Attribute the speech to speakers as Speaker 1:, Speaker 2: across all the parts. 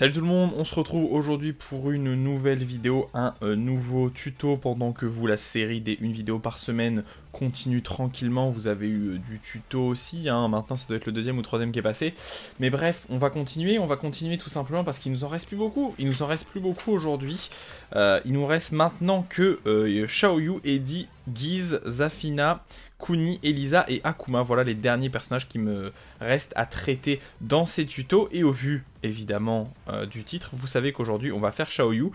Speaker 1: Salut tout le monde, on se retrouve aujourd'hui pour une nouvelle vidéo, un nouveau tuto pendant que vous, la série des une vidéo par semaine continue tranquillement. Vous avez eu du tuto aussi, hein. Maintenant ça doit être le deuxième ou troisième qui est passé. Mais bref, on va continuer tout simplement parce qu'il nous en reste plus beaucoup. Il nous en reste plus beaucoup aujourd'hui. Il nous reste maintenant que Xiaoyu, Eddie, Guise, Zafina, Kuni, Elisa et Akuma. Voilà les derniers personnages qui me restent à traiter dans ces tutos. Et au vu, évidemment, du titre, vous savez qu'aujourd'hui, on va faire Xiaoyu.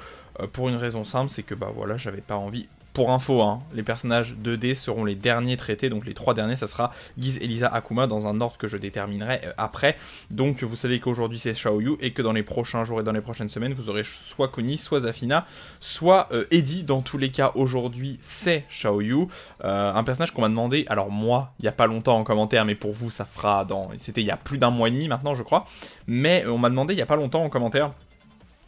Speaker 1: Pour une raison simple, c'est que, bah voilà, j'avais pas envie... Pour info, hein, les personnages 2D seront les derniers traités, donc les 3 derniers, ça sera Guise, Elisa, Akuma, dans un ordre que je déterminerai après. Donc vous savez qu'aujourd'hui c'est Xiaoyu, et que dans les prochains jours et dans les prochaines semaines, vous aurez soit Kuni, soit Zafina, soit Eddie. Dans tous les cas, aujourd'hui c'est Xiaoyu, un personnage qu'on m'a demandé, alors moi, il n'y a pas longtemps en commentaire, mais pour vous ça fera dans... C'était il y a plus d'un mois et demi maintenant je crois, mais on m'a demandé il n'y a pas longtemps en commentaire,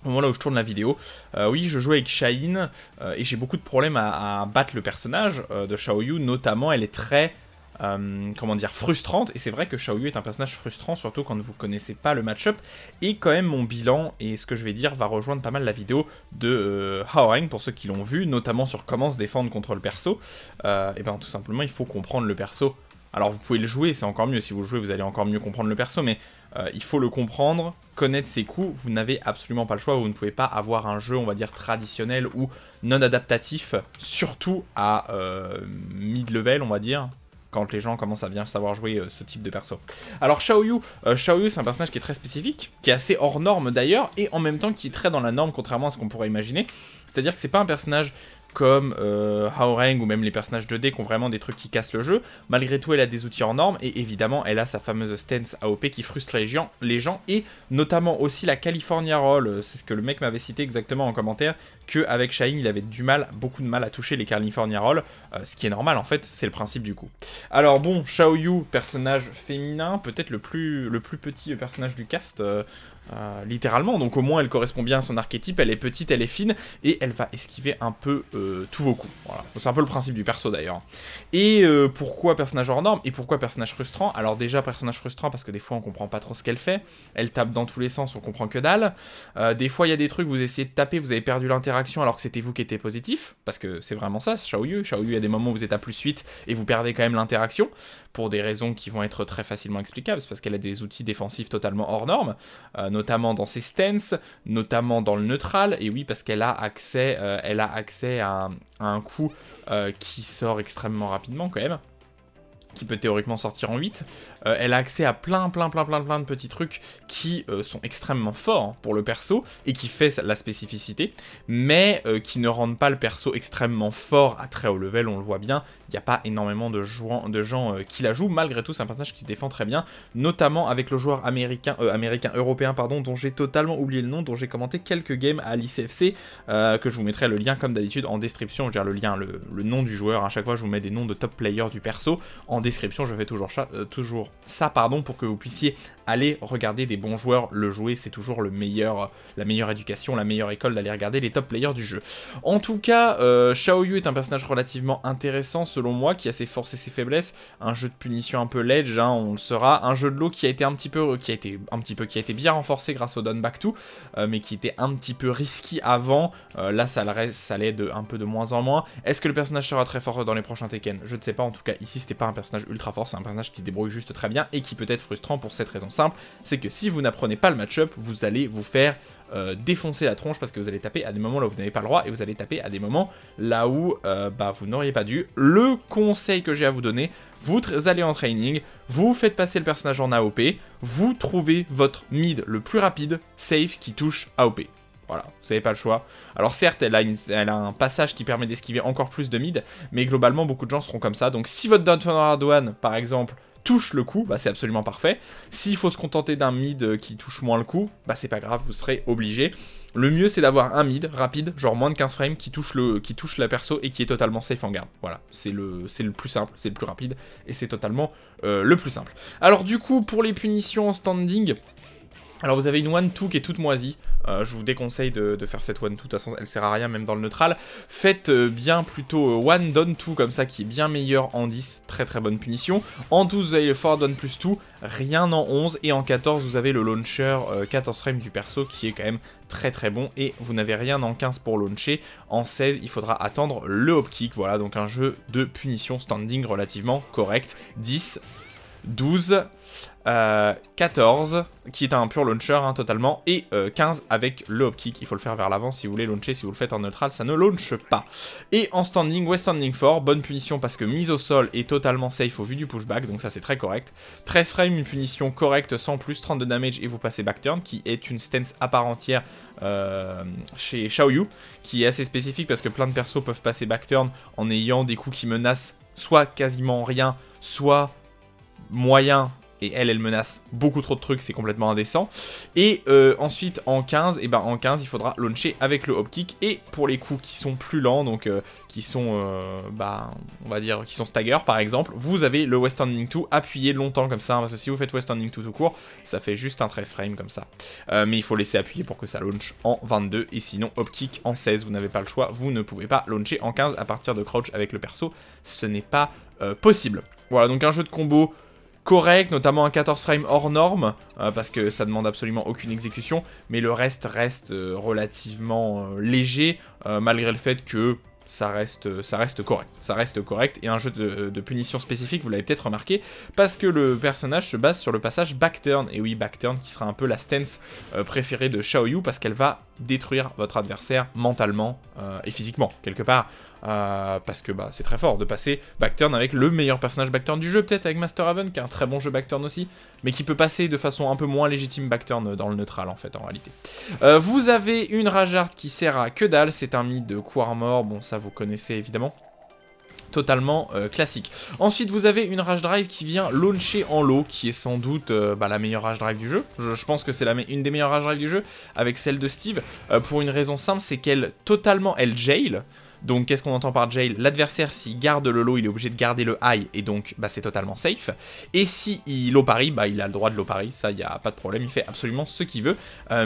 Speaker 1: au moment là où je tourne la vidéo, oui, je joue avec Shine, et j'ai beaucoup de problèmes à battre le personnage de Xiaoyu, notamment elle est très, comment dire, frustrante, et c'est vrai que Xiaoyu est un personnage frustrant, surtout quand vous connaissez pas le match-up, et quand même mon bilan, et ce que je vais dire, va rejoindre pas mal la vidéo de Haoreng, pour ceux qui l'ont vu, notamment sur comment se défendre contre le perso, et ben tout simplement il faut comprendre le perso. Alors vous pouvez le jouer, c'est encore mieux, si vous le jouez vous allez encore mieux comprendre le perso, mais il faut le comprendre, connaître ses coups, vous n'avez absolument pas le choix, vous ne pouvez pas avoir un jeu, on va dire, traditionnel ou non adaptatif, surtout à mid-level, on va dire, quand les gens commencent à bien savoir jouer ce type de perso. Alors Xiaoyu, c'est un personnage qui est très spécifique, qui est assez hors norme d'ailleurs, et en même temps qui est très dans la norme, contrairement à ce qu'on pourrait imaginer, c'est-à-dire que c'est pas un personnage comme Haoreng ou même les personnages 2D qui ont vraiment des trucs qui cassent le jeu. Malgré tout, elle a des outils en norme et évidemment, elle a sa fameuse stance AOP qui frustre les gens et notamment aussi la California Roll. C'est ce que le mec m'avait cité exactement en commentaire, qu'avec Shine, il avait beaucoup de mal à toucher les California Roll, ce qui est normal en fait, c'est le principe du coup. Alors bon, Xiaoyu, personnage féminin, peut-être le plus petit personnage du cast, littéralement, donc au moins elle correspond bien à son archétype, elle est petite, elle est fine, et elle va esquiver un peu tous vos coups. Voilà. C'est un peu le principe du perso d'ailleurs. Et pourquoi personnage hors norme, et pourquoi personnage frustrant? Alors déjà personnage frustrant parce que des fois on comprend pas trop ce qu'elle fait, elle tape dans tous les sens, on comprend que dalle. Des fois il y a des trucs, vous essayez de taper, vous avez perdu l'interaction alors que c'était vous qui étiez positif, parce que c'est vraiment ça, Xiaoyu, il y a des moments où vous êtes à +8 et vous perdez quand même l'interaction, pour des raisons qui vont être très facilement explicables, c'est parce qu'elle a des outils défensifs totalement hors normes, notamment dans ses stances, notamment dans le neutral, et oui parce qu'elle a accès, à un coup qui sort extrêmement rapidement quand même, qui peut théoriquement sortir en 8. Elle a accès à plein de petits trucs qui sont extrêmement forts pour le perso et qui fait la spécificité, mais qui ne rendent pas le perso extrêmement fort à très haut level, on le voit bien. Il n'y a pas énormément de gens qui la jouent. Malgré tout, c'est un personnage qui se défend très bien, notamment avec le joueur européen, pardon, dont j'ai totalement oublié le nom, dont j'ai commenté quelques games à l'ICFC, que je vous mettrai le lien comme d'habitude en description. Je veux dire le lien, le nom du joueur. À chaque fois, je vous mets des noms de top players du perso en description. Je fais toujours ça, pour que vous puissiez aller regarder des bons joueurs le jouer. C'est toujours la meilleure éducation, la meilleure école d'aller regarder les top players du jeu. En tout cas, Xiaoyu est un personnage relativement intéressant selon moi, qui a ses forces et ses faiblesses. Un jeu de punition un peu ledge, hein, on le saura. Un jeu de l'eau qui a été bien renforcé grâce au Down Back 2, mais qui était un petit peu risqué avant. Là, ça l'aide un peu de moins en moins. Est-ce que le personnage sera très fort dans les prochains Tekken? Je ne sais pas. En tout cas, ici, c'était pas un personnage ultra fort, c'est un personnage qui se débrouille juste très bien et qui peut être frustrant pour cette raison simple, c'est que si vous n'apprenez pas le match-up, vous allez vous faire défoncer la tronche parce que vous allez taper à des moments là où vous n'avez pas le droit et vous allez taper à des moments là où vous n'auriez pas dû. Le conseil que j'ai à vous donner, vous allez en training, vous faites passer le personnage en AOP, vous trouvez votre mid le plus rapide, safe, qui touche AOP. Voilà, vous n'avez pas le choix. Alors certes, elle a un passage qui permet d'esquiver encore plus de mid, mais globalement, beaucoup de gens seront comme ça. Donc si votre Down Hard One, par exemple, touche le coup, bah c'est absolument parfait. S'il faut se contenter d'un mid qui touche moins le coup, bah c'est pas grave, vous serez obligé. Le mieux c'est d'avoir un mid rapide, genre moins de 15 frames, qui touche la perso et qui est totalement safe en garde. Voilà, c'est le plus simple, c'est le plus rapide, et c'est totalement le plus simple. Alors du coup, pour les punitions en standing, Alors vous avez une 1-2 qui est toute moisie, je vous déconseille de faire cette 1-2, de toute façon elle sert à rien même dans le neutral. Faites bien plutôt 1 down 2 comme ça qui est bien meilleur en 10, très très bonne punition. En 12 vous avez le forward 1 plus 2, rien en 11, et en 14 vous avez le launcher 14 frames du perso qui est quand même très très bon, et vous n'avez rien en 15 pour launcher. En 16 il faudra attendre le hop kick, voilà donc un jeu de punition standing relativement correct. 10, 12, 14, qui est un pur launcher hein, totalement, et 15 avec le hop kick. Il faut le faire vers l'avant si vous voulez launcher, si vous le faites en neutral, ça ne launche pas. Et en standing, ouais standing 4, bonne punition parce que mise au sol est totalement safe au vu du pushback, donc ça c'est très correct. 13 frames, une punition correcte sans plus, 32 damage et vous passez back turn, qui est une stance à part entière chez Xiaoyu, qui est assez spécifique parce que plein de persos peuvent passer back turn en ayant des coups qui menacent soit quasiment rien, soit moyen, et elle menace beaucoup trop de trucs, c'est complètement indécent. Et ensuite en 15, et ben en 15 il faudra launcher avec le hop kick, et pour les coups qui sont plus lents, donc qui sont on va dire qui sont stagger par exemple, vous avez le West Standing 2, appuyez longtemps comme ça, hein, parce que si vous faites West Standing 2 tout court, ça fait juste un 13 frame comme ça. Mais il faut laisser appuyer pour que ça launch en 22, et sinon hop kick en 16, vous n'avez pas le choix, vous ne pouvez pas launcher en 15 à partir de crouch avec le perso, ce n'est pas possible. Voilà donc un jeu de combo correct, notamment un 14 frame hors norme, parce que ça demande absolument aucune exécution, mais le reste relativement léger, malgré le fait que ça reste correct. Ça reste correct, et un jeu de punition spécifique, vous l'avez peut-être remarqué, parce que le personnage se base sur le passage back turn, et oui, back turn qui sera un peu la stance préférée de Xiaoyu, parce qu'elle va détruire votre adversaire mentalement et physiquement, quelque part. Parce que c'est très fort de passer backturn avec le meilleur personnage backturn du jeu, peut-être avec Master Haven qui est un très bon jeu backturn aussi, mais qui peut passer de façon un peu moins légitime backturn dans le neutral en fait en réalité. Vous avez une Rajart qui sert à que dalle, c'est un mid de coup armor, bon ça vous connaissez évidemment. Totalement classique. Ensuite vous avez une Rage Drive qui vient launcher en low, qui est sans doute la meilleure Rage Drive du jeu. Je pense que c'est une des meilleures Rage Drive du jeu, avec celle de Steve, pour une raison simple, c'est qu'elle jail. Donc qu'est-ce qu'on entend par jail? L'adversaire s'il garde le low, il est obligé de garder le high, et donc c'est totalement safe. Et si il low parry, il a le droit de low parry, ça il n'y a pas de problème, il fait absolument ce qu'il veut.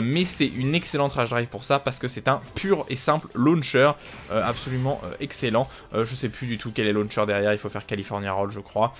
Speaker 1: Mais c'est une excellente Rage Drive pour ça, parce que c'est un pur et simple launcher, absolument excellent. Je sais plus du tout quel est le launcher derrière, il faut faire California Roll je crois.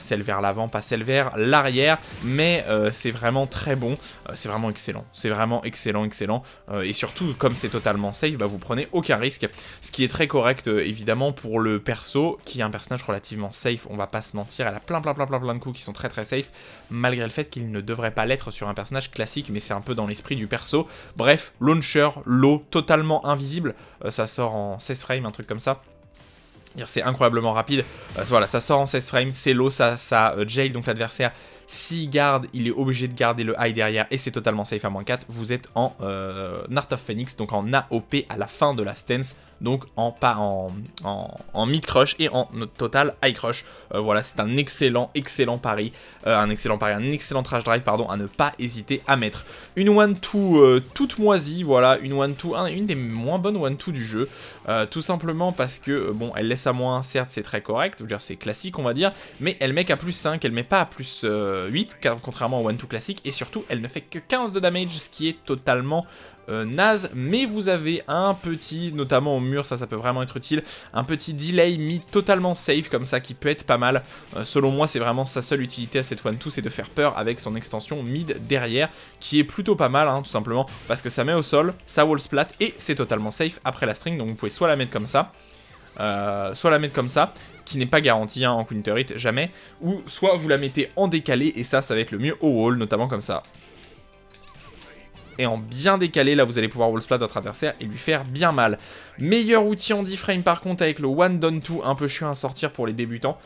Speaker 1: Celle vers l'avant, pas celle vers l'arrière, mais c'est vraiment très bon, c'est vraiment excellent. C'est vraiment excellent. Et surtout, comme c'est totalement safe, vous prenez aucun risque, ce qui est très correct évidemment pour le perso, qui est un personnage relativement safe, on va pas se mentir, elle a plein de coups qui sont très safe, malgré le fait qu'il ne devrait pas l'être sur un personnage classique, mais c'est un peu dans l'esprit du perso. Bref, launcher, low, totalement invisible, ça sort en 16 frames, un truc comme ça. C'est incroyablement rapide, voilà, ça sort en 16 frames, c'est low, ça jail, donc l'adversaire, s'il garde, il est obligé de garder le high derrière, et c'est totalement safe à -4, vous êtes en Art of Phoenix, donc en AOP à la fin de la stance, donc en mid crush et en total high crush. Voilà, c'est un excellent pari, un excellent trash drive, pardon, à ne pas hésiter à mettre. Une 1-2 toute moisie, voilà, une 1-2, une des moins bonnes 1-2 du jeu, tout simplement parce que, bon, elle laisse à moins, certes c'est très correct, je veux dire c'est classique on va dire, mais elle met qu'à plus 5, elle met pas à plus 8, contrairement au 1-2 classique, et surtout elle ne fait que 15 de damage, ce qui est totalement naze, mais vous avez un petit, notamment au mur, ça peut vraiment être utile, un petit delay mis totalement safe comme ça qui peut être pas mal. Selon moi c'est vraiment sa seule utilité à cette 1-2, c'est de faire peur avec son extension mid derrière, qui est plutôt pas mal, tout simplement parce que ça met au sol, ça wall splat et c'est totalement safe après la string, donc vous pouvez soit la mettre comme ça, qui n'est pas garanti en counter hit, jamais, ou soit vous la mettez en décalé, et ça va être le mieux au wall, notamment comme ça. Et en bien décalé, là vous allez pouvoir wall splat votre adversaire et lui faire bien mal. Meilleur outil en 10 frames par contre avec le 1 down 2, un peu chiant à sortir pour les débutants,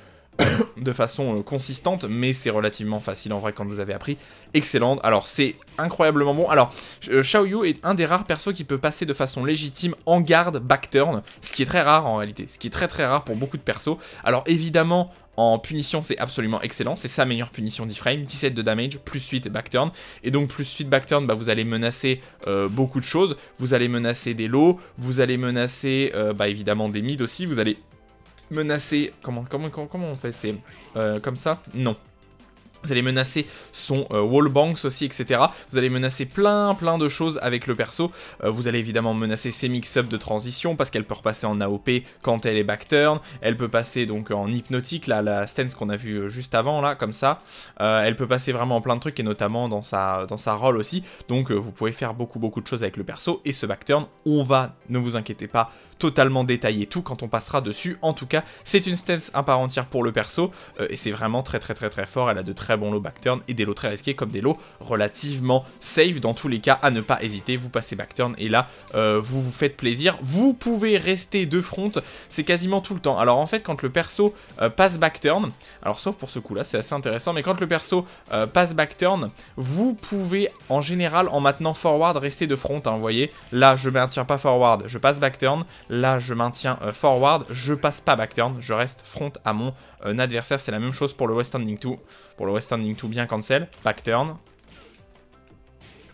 Speaker 1: de façon consistante, mais c'est relativement facile en vrai quand vous avez appris. Excellente, alors c'est incroyablement bon. Alors Xiaoyu est un des rares persos qui peut passer de façon légitime en garde back turn, ce qui est très rare en réalité, ce qui est très rare pour beaucoup de persos. Alors évidemment en punition c'est absolument excellent, c'est sa meilleure punition 10 frames, 17 de damage, plus 8 back turn, et donc plus 8 back turn, vous allez menacer beaucoup de choses, vous allez menacer des lows, vous allez menacer évidemment des mid aussi, vous allez menacer, comment on fait, c'est comme ça? Non. Vous allez menacer son wallbanks aussi, etc. Vous allez menacer plein de choses avec le perso. Vous allez évidemment menacer ses mix-up de transition parce qu'elle peut repasser en AOP quand elle est backturn. Elle peut passer donc en hypnotique, là, la stance qu'on a vu juste avant, là, comme ça. Elle peut passer vraiment en plein de trucs et notamment dans sa role aussi. Donc vous pouvez faire beaucoup de choses avec le perso. Et ce backturn, on va, ne vous inquiétez pas, totalement détailler tout quand on passera dessus. En tout cas, c'est une stance à part entière pour le perso et c'est vraiment très fort. Elle a de très bons lots backturn et des lots très risqués comme des lots relativement safe. Dans tous les cas, à ne pas hésiter, vous passez backturn et là, vous vous faites plaisir. Vous pouvez rester de front, c'est quasiment tout le temps. Alors en fait, quand le perso passe backturn, alors sauf pour ce coup-là, c'est assez intéressant, mais quand le perso passe backturn, vous pouvez en général, en maintenant forward, rester de front. Hein, vous voyez, là, je maintiens pas forward, je passe backturn. Là, je maintiens forward, je passe pas backturn, je reste front à mon adversaire. C'est la même chose pour le West Standing 2. Pour le West Standing 2, bien cancel. Backturn.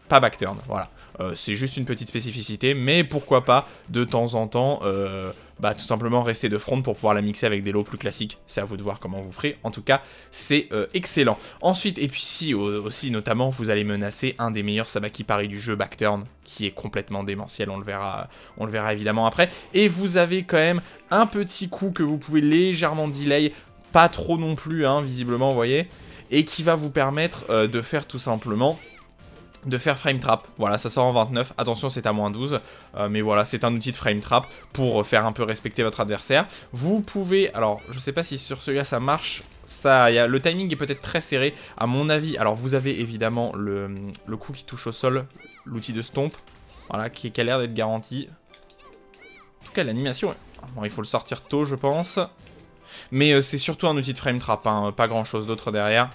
Speaker 1: Pas backturn, voilà. C'est juste une petite spécificité, mais pourquoi pas, de temps en temps, tout simplement rester de front pour pouvoir la mixer avec des lots plus classiques. C'est à vous de voir comment vous ferez. En tout cas, c'est excellent. Ensuite, et puis si aussi, notamment, vous allez menacer un des meilleurs Sabaki Pari du jeu, backturn, qui est complètement démentiel, on le verra évidemment après. Et vous avez quand même un petit coup que vous pouvez légèrement delay, pas trop non plus, hein, visiblement, vous voyez, et qui va vous permettre de faire tout simplement... de faire frame trap. Voilà, ça sort en 29, attention c'est à moins 12, mais voilà, c'est un outil de frame trap pour faire un peu respecter votre adversaire. Vous pouvez, alors je sais pas si sur celui-là ça marche, le timing est peut-être très serré à mon avis. Alors vous avez évidemment le coup qui touche au sol, l'outil de stomp, voilà, qui a l'air d'être garanti. En tout cas l'animation, bon, il faut le sortir tôt je pense, mais c'est surtout un outil de frame trap, hein, pas grand chose d'autre derrière.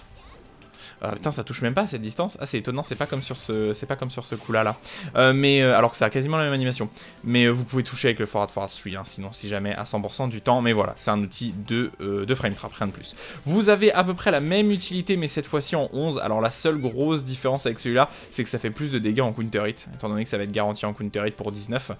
Speaker 1: Putain, ça touche même pas à cette distance. Ah, c'est étonnant, c'est pas comme sur ce coup-là, là. Alors que ça a quasiment la même animation. Mais vous pouvez toucher avec le forward 3, hein, sinon, si jamais, à 100% du temps. Mais voilà, c'est un outil de frame trap, rien de plus. Vous avez à peu près la même utilité, mais cette fois-ci en 11. Alors, la seule grosse différence avec celui-là, c'est que ça fait plus de dégâts en counter hit, étant donné que ça va être garanti en counter hit pour 19.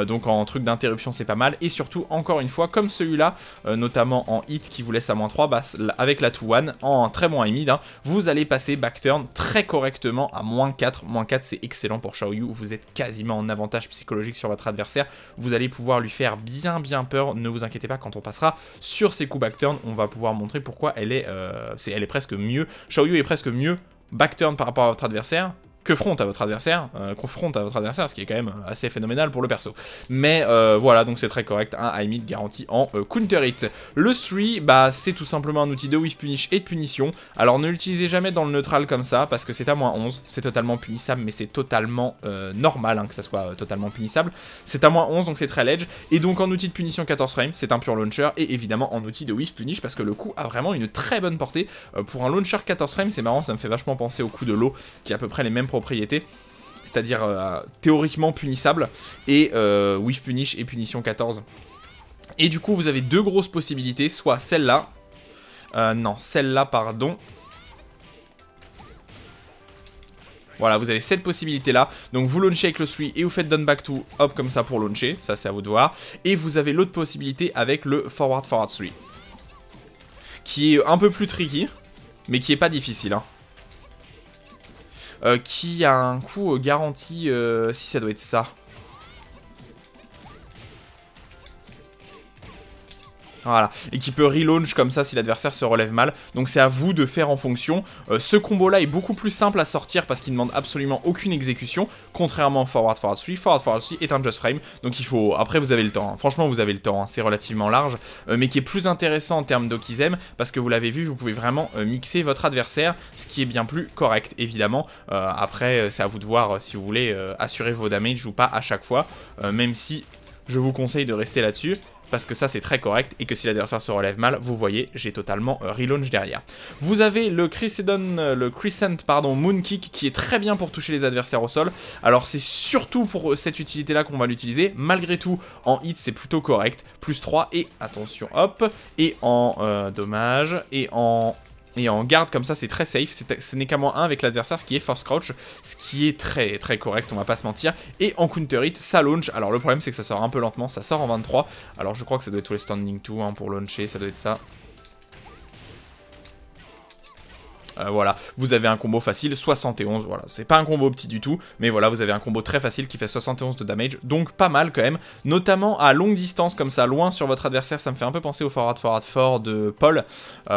Speaker 1: Donc, en truc d'interruption, c'est pas mal. Et surtout, encore une fois, comme celui-là, notamment en hit qui vous laisse à moins 3, avec la 2-1, en très bon high mid, hein, vous allez passer backturn très correctement à moins 4. Moins 4, c'est excellent pour Xiaoyu. Vous êtes quasiment en avantage psychologique sur votre adversaire. Vous allez pouvoir lui faire bien peur. Ne vous inquiétez pas, quand on passera sur ces coups backturn, on va pouvoir montrer pourquoi elle est presque mieux. Xiaoyu est presque mieux backturn par rapport à votre adversaire que front à votre adversaire, confronte à votre adversaire, ce qui est quand même assez phénoménal pour le perso. Mais voilà, donc c'est très correct, un high mid garanti en counter hit. Le 3, c'est tout simplement un outil de whiff punish et de punition. Alors ne l'utilisez jamais dans le neutral comme ça, parce que c'est à moins 11, c'est totalement punissable, mais c'est totalement normal hein, que ça soit totalement punissable. C'est à moins 11, donc c'est très ledge, et donc en outil de punition 14 frames, c'est un pur launcher, et évidemment en outil de whiff punish, parce que le coup a vraiment une très bonne portée. Pour un launcher 14 frames, c'est marrant, ça me fait vachement penser au coup de l'eau, qui a à peu près les mêmes propriétés, c'est-à-dire théoriquement punissable, et whiff punish et punition 14. Et du coup vous avez deux grosses possibilités, soit celle-là, non, celle-là pardon. Voilà, vous avez cette possibilité-là. Donc vous launchez avec le 3 et vous faites down back 2, hop, comme ça pour launcher. Ça, c'est à vous de voir. Et vous avez l'autre possibilité avec le forward 3. Qui est un peu plus tricky, mais qui est pas difficile. Hein. Qui a un coup garanti, si ça doit être ça. Voilà, et qui peut relaunch comme ça si l'adversaire se relève mal. Donc c'est à vous de faire en fonction. Ce combo là est beaucoup plus simple à sortir parce qu'il ne demande absolument aucune exécution. Contrairement au forward 3. Forward 3 est un just frame. Donc il faut... Après vous avez le temps. Hein. Franchement vous avez le temps. Hein. C'est relativement large. Mais qui est plus intéressant en termes d'Okizem. Parce que vous l'avez vu, vous pouvez vraiment mixer votre adversaire. Ce qui est bien plus correct évidemment. Après c'est à vous de voir si vous voulez assurer vos damages ou pas à chaque fois. Même si je vous conseille de rester là-dessus. Parce que ça c'est très correct et que si l'adversaire se relève mal, vous voyez, j'ai totalement relaunch derrière. Vous avez le Crescent Moon Kick qui est très bien pour toucher les adversaires au sol. Alors c'est surtout pour cette utilité là qu'on va l'utiliser. Malgré tout, en hit c'est plutôt correct. Plus 3 et attention, hop. Et en dommage et en garde comme ça c'est très safe, ce n'est qu'à moins 1 avec l'adversaire, ce qui est force crouch, ce qui est très très correct, on va pas se mentir. Et en counter hit, ça launch, alors le problème c'est que ça sort un peu lentement, ça sort en 23, alors je crois que ça doit être tous les standing 2 hein, pour launcher, ça doit être ça. Voilà, vous avez un combo facile, 71, voilà, c'est pas un combo petit du tout, mais voilà, vous avez un combo très facile qui fait 71 de damage, donc pas mal quand même, notamment à longue distance comme ça, loin sur votre adversaire, ça me fait un peu penser au forward fort de Paul,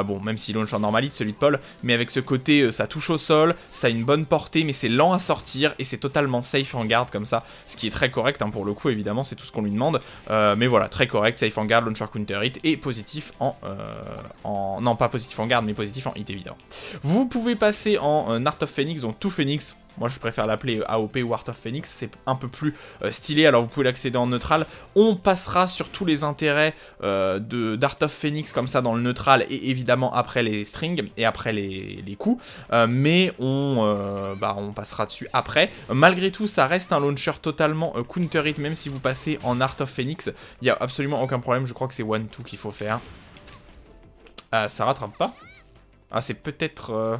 Speaker 1: bon, même s'il launch en normalite celui de Paul, mais avec ce côté, ça touche au sol, ça a une bonne portée, mais c'est lent à sortir, et c'est totalement safe en garde comme ça, ce qui est très correct, hein, pour le coup, évidemment, c'est tout ce qu'on lui demande, mais voilà, très correct, safe en garde, launcher counter hit, et positif non pas positif en garde, mais positif en hit, évidemment. Vous pouvez passer en Art of Phoenix, donc tout Phoenix. Moi, je préfère l'appeler AOP ou Art of Phoenix, c'est un peu plus stylé, alors vous pouvez l'accéder en neutral. On passera sur tous les intérêts d'Art of Phoenix, comme ça, dans le neutral, et évidemment après les strings, et après les coups, mais on passera dessus après. Malgré tout, ça reste un launcher totalement counter hit, même si vous passez en Art of Phoenix, il n'y a absolument aucun problème, je crois que c'est 1-2 qu'il faut faire. Ça rattrape pas? Ah, c'est peut-être...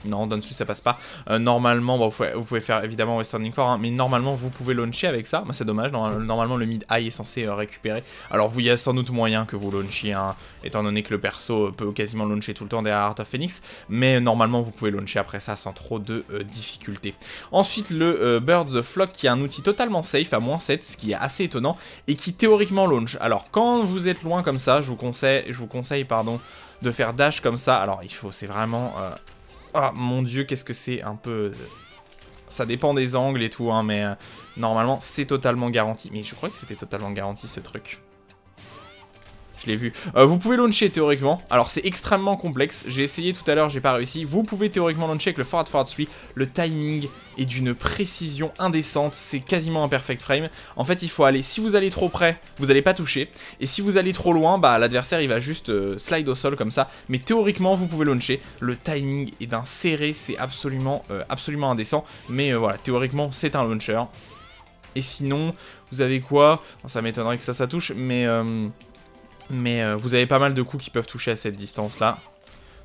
Speaker 1: Non, dans dessus ça passe pas. Normalement, bon, vous pouvez faire évidemment Western 4, hein, mais normalement vous pouvez launcher avec ça. Moi c'est dommage, normalement le mid high est censé récupérer. Alors il y a sans doute moyen que vous launchiez, hein, étant donné que le perso peut quasiment launcher tout le temps derrière Art of Phoenix. Mais normalement vous pouvez launcher après ça sans trop de difficultés. Ensuite le Bird's Flock qui est un outil totalement safe à -7, ce qui est assez étonnant, et qui théoriquement launch. Alors quand vous êtes loin comme ça, je vous conseille pardon, de faire dash comme ça. Alors c'est vraiment... Ah mon dieu, qu'est-ce que c'est un peu... Ça dépend des angles et tout, hein, mais normalement c'est totalement garanti. Mais je crois que c'était totalement garanti ce truc. Je l'ai vu. Vous pouvez launcher théoriquement. Alors c'est extrêmement complexe. J'ai essayé tout à l'heure, j'ai pas réussi. Vous pouvez théoriquement launcher avec le forward 3. Le timing est d'une précision indécente. C'est quasiment un perfect frame. En fait, il faut aller... Si vous allez trop près, vous n'allez pas toucher. Et si vous allez trop loin, bah l'adversaire il va juste slide au sol comme ça. Mais théoriquement, vous pouvez launcher. Le timing est d'un serré. C'est absolument indécent. Mais voilà, théoriquement, c'est un launcher. Et sinon, vous avez quoi? Ça m'étonnerait que ça touche, mais vous avez pas mal de coups qui peuvent toucher à cette distance-là.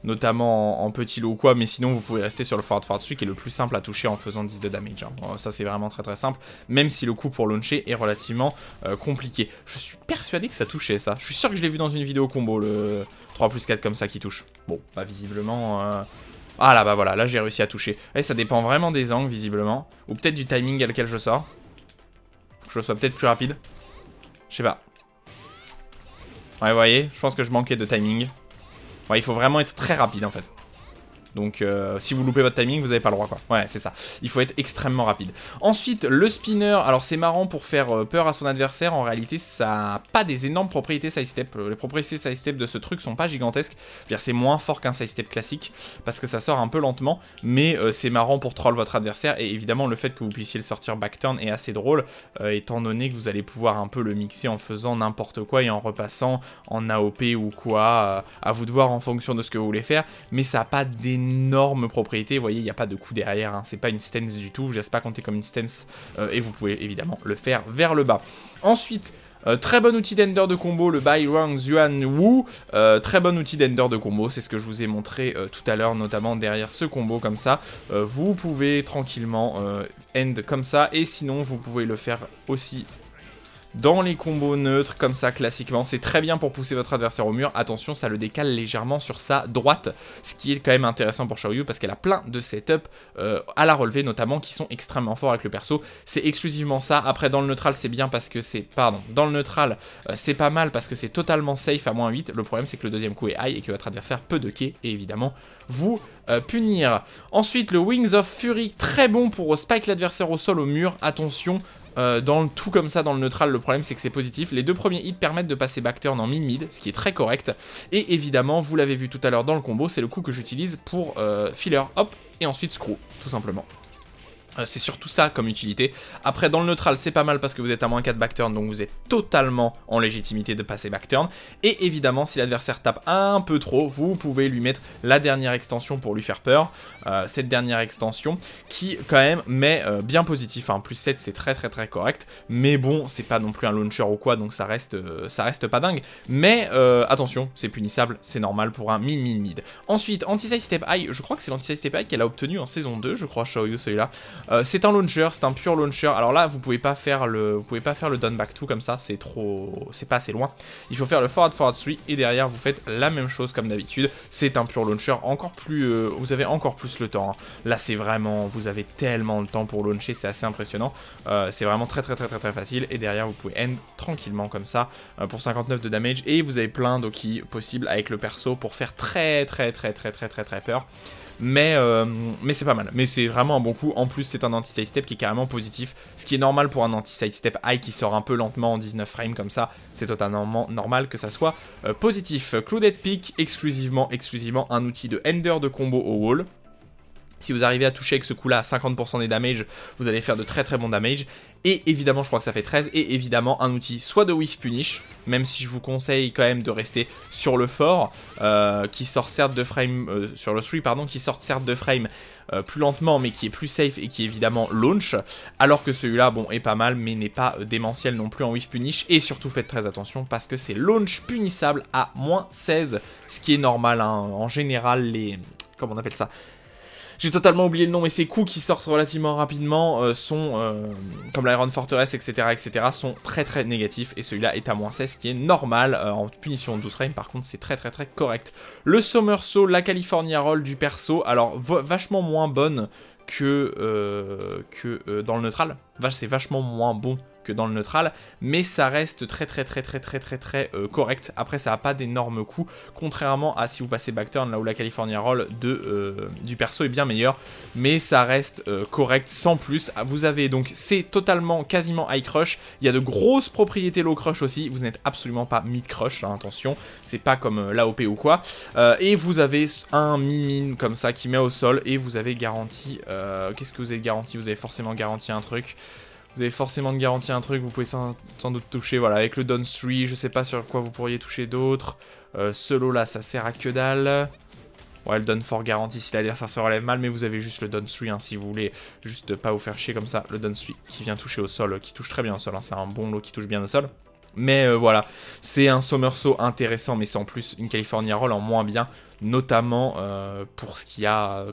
Speaker 1: Notamment en petit lot ou quoi, mais sinon vous pouvez rester sur le forward qui est le plus simple à toucher en faisant 10 de damage. Hein. Bon, ça c'est vraiment très simple, même si le coup pour launcher est relativement compliqué. Je suis persuadé que ça touchait ça. Je suis sûr que je l'ai vu dans une vidéo combo, le 3+4 comme ça qui touche. Bon, bah visiblement... Ah là bah voilà, là j'ai réussi à toucher. Et ça dépend vraiment des angles visiblement. Ou peut-être du timing à lequel je sors. Faut que je sois peut-être plus rapide. Je sais pas. Ouais, vous voyez, je pense que je manquais de timing. Ouais, il faut vraiment être très rapide en fait. Donc si vous loupez votre timing, vous n'avez pas le droit quoi. Ouais, c'est ça. Il faut être extrêmement rapide. Ensuite, le spinner. Alors c'est marrant pour faire peur à son adversaire. En réalité, ça n'a pas des énormes propriétés sidestep. Les propriétés sidestep de ce truc sont pas gigantesques. C'est moins fort qu'un sidestep classique parce que ça sort un peu lentement. Mais c'est marrant pour troll votre adversaire. Et évidemment, le fait que vous puissiez le sortir backturn est assez drôle. Étant donné que vous allez pouvoir un peu le mixer en faisant n'importe quoi et en repassant en AOP ou quoi. À vous de voir en fonction de ce que vous voulez faire. Mais ça n'a pas d'énormes propriétés. Vous voyez, il n'y a pas de coup derrière. Hein. C'est pas une stance du tout. Je laisse pas compter comme une stance. Et vous pouvez évidemment le faire vers le bas. Ensuite... très bon outil d'ender de combo, le Bai Rong Xuan Wu. Très bon outil d'ender de combo, c'est ce que je vous ai montré tout à l'heure, notamment derrière ce combo comme ça. Vous pouvez tranquillement end comme ça, et sinon vous pouvez le faire aussi dans les combos neutres, comme ça, classiquement. C'est très bien pour pousser votre adversaire au mur. Attention, ça le décale légèrement sur sa droite, ce qui est quand même intéressant pour Xiaoyu, parce qu'elle a plein de setups à la relever, notamment, qui sont extrêmement forts avec le perso. C'est exclusivement ça. Après, dans le neutral, c'est bien parce que c'est... Pardon, dans le neutral, c'est pas mal parce que c'est totalement safe à -8. Le problème, c'est que le deuxième coup est high et que votre adversaire peut ducker et évidemment vous punir. Ensuite, le Wings of Fury, très bon pour spike l'adversaire au sol, au mur. Attention, dans le tout comme ça, dans le neutral, le problème c'est que c'est positif. Les deux premiers hits permettent de passer backturn en mid-mid, ce qui est très correct. Et évidemment, vous l'avez vu tout à l'heure dans le combo, c'est le coup que j'utilise pour filler, hop, et ensuite screw, tout simplement. C'est surtout ça comme utilité. Après, dans le neutral, c'est pas mal parce que vous êtes à -4 backturn, donc vous êtes totalement en légitimité de passer backturn. Et évidemment, si l'adversaire tape un peu trop, vous pouvez lui mettre la dernière extension pour lui faire peur. Cette dernière extension qui, quand même, met bien positif. Hein. +7, c'est très correct. Mais bon, c'est pas non plus un launcher ou quoi, donc ça reste pas dingue. Mais attention, c'est punissable, c'est normal pour un mid. Ensuite, anti-side step high, je crois que c'est l'anti-side step high qu'elle a obtenu en saison 2, je crois, Xiaoyu, celui-là. C'est un launcher, c'est un pur launcher. Alors là, vous pouvez pas faire le down back 2 comme ça, c'est pas assez loin. Il faut faire le forward 3 et derrière vous faites la même chose comme d'habitude. C'est un pur launcher, encore plus, vous avez encore plus le temps. Hein. Là, c'est vraiment, vous avez tellement le temps pour launcher, c'est assez impressionnant. C'est vraiment très facile. Et derrière, vous pouvez end tranquillement comme ça pour 59 de damage. Et vous avez plein d'oki possibles avec le perso pour faire très peur. Mais c'est pas mal, mais c'est vraiment un bon coup. En plus c'est un anti-sidestep qui est carrément positif, ce qui est normal pour un anti-sidestep high qui sort un peu lentement en 19 frames comme ça. C'est totalement normal que ça soit positif. Clouded Peak, exclusivement un outil de ender de combo au wall. Si vous arrivez à toucher avec ce coup-là à 50% des damages, vous allez faire de très bons damages. Et évidemment, je crois que ça fait 13, et évidemment un outil soit de Whiff Punish, même si je vous conseille quand même de rester sur le fort, qui sort certes de frame, sur le 3 pardon, qui sort certes de frame plus lentement, mais qui est plus safe et qui est évidemment launch, alors que celui-là, bon, est pas mal, mais n'est pas démentiel non plus en Whiff Punish, et surtout faites très attention, parce que c'est launch punissable à moins 16, ce qui est normal, hein. En général, les... comment on appelle ça ? J'ai totalement oublié le nom, mais ces coups qui sortent relativement rapidement sont, comme l'Iron Fortress, etc., sont très négatifs. Et celui-là est à moins 16, ce qui est normal. En punition de 12 frames, par contre, c'est très correct. Le Somersault, la California Roll du perso, alors vachement moins bonne que dans le neutral. C'est vachement moins bon que dans le neutral, mais ça reste très correct. Après, ça n'a pas d'énormes coups, contrairement à si vous passez backturn, là où la California Roll du perso est bien meilleure, mais ça reste correct sans plus. Vous avez donc, c'est totalement, quasiment high crush, il y a de grosses propriétés low crush aussi, vous n'êtes absolument pas mid crush, hein, attention, c'est pas comme l'AOP ou quoi, et vous avez un min comme ça qui met au sol, et vous avez garanti, qu'est-ce que vous avez garanti? Vous avez forcément garanti un truc. Vous avez forcément garanti un truc, vous pouvez sans doute toucher, voilà, avec le down 3, je sais pas sur quoi vous pourriez toucher d'autres. Solo là, ça sert à que dalle. Ouais, le down 4 garanti si l'adversaire se relève mal, mais vous avez juste le down 3, hein, si vous voulez juste pas vous faire chier comme ça. Le down 3 qui vient toucher au sol, qui touche très bien au sol, hein, c'est un bon lot qui touche bien au sol. Mais voilà, c'est un somersault intéressant, mais c'est en plus une California Roll en moins bien, notamment pour ce qu'il y a,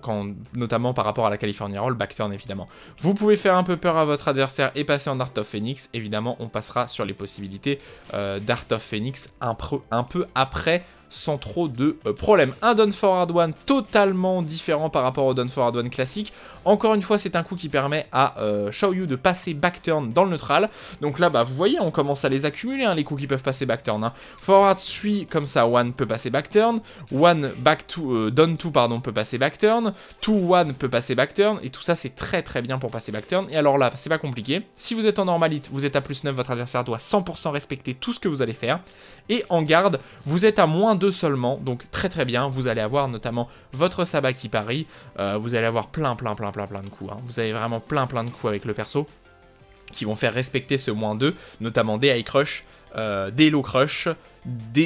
Speaker 1: notamment par rapport à la California Roll, backturn évidemment. Vous pouvez faire un peu peur à votre adversaire et passer en Art of Phoenix, évidemment on passera sur les possibilités d'Art of Phoenix un peu après, sans trop de problème. Un Down Forward One totalement différent par rapport au Down Forward One classique. Encore une fois, c'est un coup qui permet à Xiaoyu de passer backturn dans le neutral. Donc là, bah, vous voyez, on commence à les accumuler, hein, les coups qui peuvent passer backturn. Hein. Forward 3, comme ça, 1 peut passer backturn. 1 back to, down 2, pardon, peut passer backturn. 2, 1 peut passer backturn. Et tout ça, c'est très bien pour passer backturn. Et alors là, c'est pas compliqué. Si vous êtes en normalite, vous êtes à plus 9, votre adversaire doit 100% respecter tout ce que vous allez faire. Et en garde, vous êtes à moins 2 seulement, donc très bien. Vous allez avoir notamment votre Sabat qui parie, vous allez avoir plein de coups. Hein. Vous avez vraiment plein de coups avec le perso qui vont faire respecter ce moins 2, notamment des high crush, des low crush,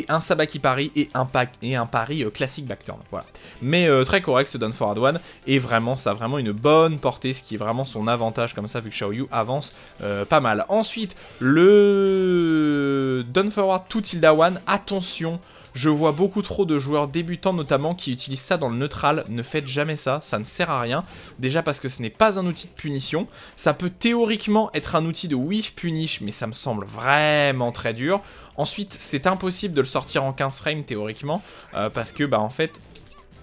Speaker 1: un Sabat qui parie et un pari classique backturn. Voilà. Mais très correct ce Down Forward One, et vraiment ça a vraiment une bonne portée, ce qui est vraiment son avantage comme ça vu que Xiaoyu avance pas mal. Ensuite le Down Forward 2 Tilda One, attention. Je vois beaucoup trop de joueurs débutants notamment qui utilisent ça dans le neutral. Ne faites jamais ça, ça ne sert à rien. Déjà parce que ce n'est pas un outil de punition. Ça peut théoriquement être un outil de whiff punish, mais ça me semble vraiment très dur. Ensuite, c'est impossible de le sortir en 15 frames théoriquement, parce que bah en fait,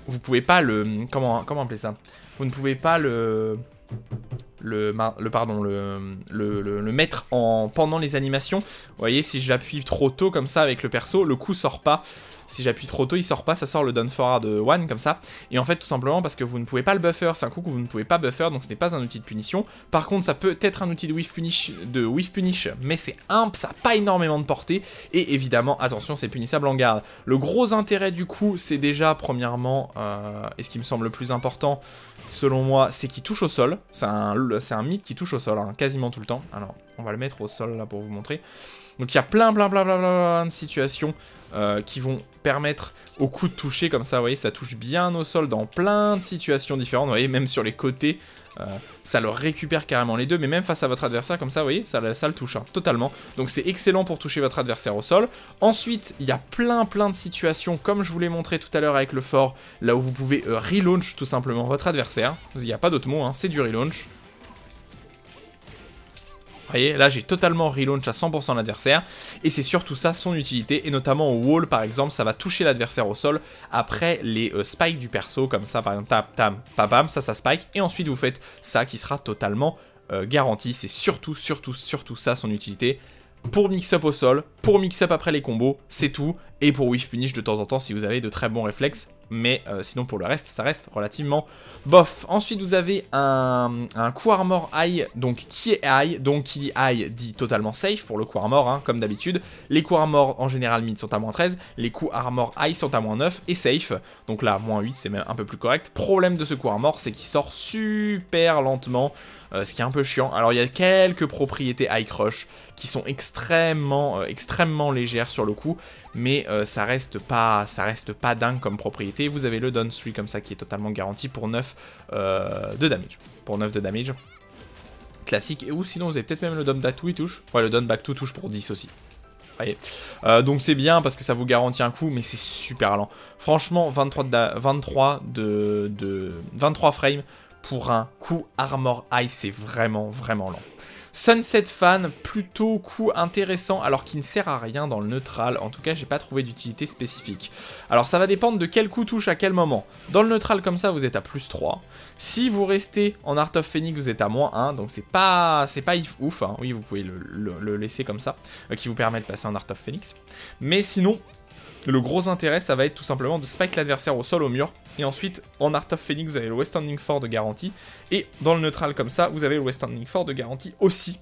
Speaker 1: vous pouvez pas le... Comment appeler ça? Vous ne pouvez pas le mettre pendant les animations. Vous voyez, si j'appuie trop tôt comme ça avec le perso, le coup sort pas. Si j'appuie trop tôt, il sort pas, ça sort le Down Forward 1 comme ça. Et en fait, tout simplement parce que vous ne pouvez pas le buffer, c'est un coup que vous ne pouvez pas buffer, donc ce n'est pas un outil de punition. Par contre, ça peut être un outil de whiff punish, mais ça n'a pas énormément de portée. Et évidemment, attention, c'est punissable en garde. Le gros intérêt du coup, c'est déjà, premièrement, et ce qui me semble le plus important, selon moi, c'est qu'il touche au sol. C'est un mythe qui touche au sol, hein, quasiment tout le temps. Alors, on va le mettre au sol là pour vous montrer. Donc il y a plein de situations qui vont permettre au coup de toucher comme ça, vous voyez, ça touche bien au sol dans plein de situations différentes, vous voyez, même sur les côtés, ça le récupère carrément les deux, mais même face à votre adversaire comme ça, vous voyez, ça le touche, hein, totalement. Donc c'est excellent pour toucher votre adversaire au sol. Ensuite, il y a plein de situations, comme je vous l'ai montré tout à l'heure avec le fort, là où vous pouvez relaunch tout simplement votre adversaire. Il n'y a pas d'autre mot, hein, c'est du relaunch. Vous voyez, là j'ai totalement relaunch à 100% l'adversaire, et c'est surtout ça son utilité, et notamment au wall par exemple, ça va toucher l'adversaire au sol après les spikes du perso, comme ça par exemple, tap, tam, pam, pam, ça spike, et ensuite vous faites ça qui sera totalement garanti, c'est surtout ça son utilité. Pour mix-up au sol, pour mix-up après les combos, c'est tout, et pour whiff punish de temps en temps si vous avez de très bons réflexes, mais sinon pour le reste, ça reste relativement bof. Ensuite vous avez un coup armor high, donc qui est high, donc qui dit high dit totalement safe pour le coup armor, hein, comme d'habitude. Les coups armor en général mid sont à moins 13, les coups armor high sont à moins 9 et safe, donc là moins 8 c'est même un peu plus correct. Problème de ce coup armor, c'est qu'il sort super lentement, ce qui est un peu chiant. Alors il y a quelques propriétés high crush qui sont extrêmement légères sur le coup, mais ça reste pas dingue comme propriété. Vous avez le down 3 comme ça qui est totalement garanti pour 9 de damage. Pour 9 de damage. Classique. Et ou sinon vous avez peut-être même le down back 2 il touche. Ouais, le down back 2 touche pour 10 aussi. Voyez. Donc c'est bien parce que ça vous garantit un coup, mais c'est super lent. Franchement, 23 frames pour un coup armor high, c'est vraiment lent. Sunset Fan, plutôt coup intéressant, alors qu'il ne sert à rien dans le neutral. En tout cas, j'ai pas trouvé d'utilité spécifique. Alors ça va dépendre de quel coup touche à quel moment. Dans le neutral comme ça, vous êtes à plus 3. Si vous restez en Art of Phoenix, vous êtes à moins 1. Donc c'est pas ouf. Hein. Oui, vous pouvez le laisser comme ça, qui vous permet de passer en Art of Phoenix. Mais sinon, le gros intérêt, ça va être tout simplement de spike l'adversaire au sol, au mur. Et ensuite, en Art of Phoenix, vous avez le West Standing 4 de garantie. Et dans le neutral comme ça, vous avez le West Standing 4 de garantie aussi.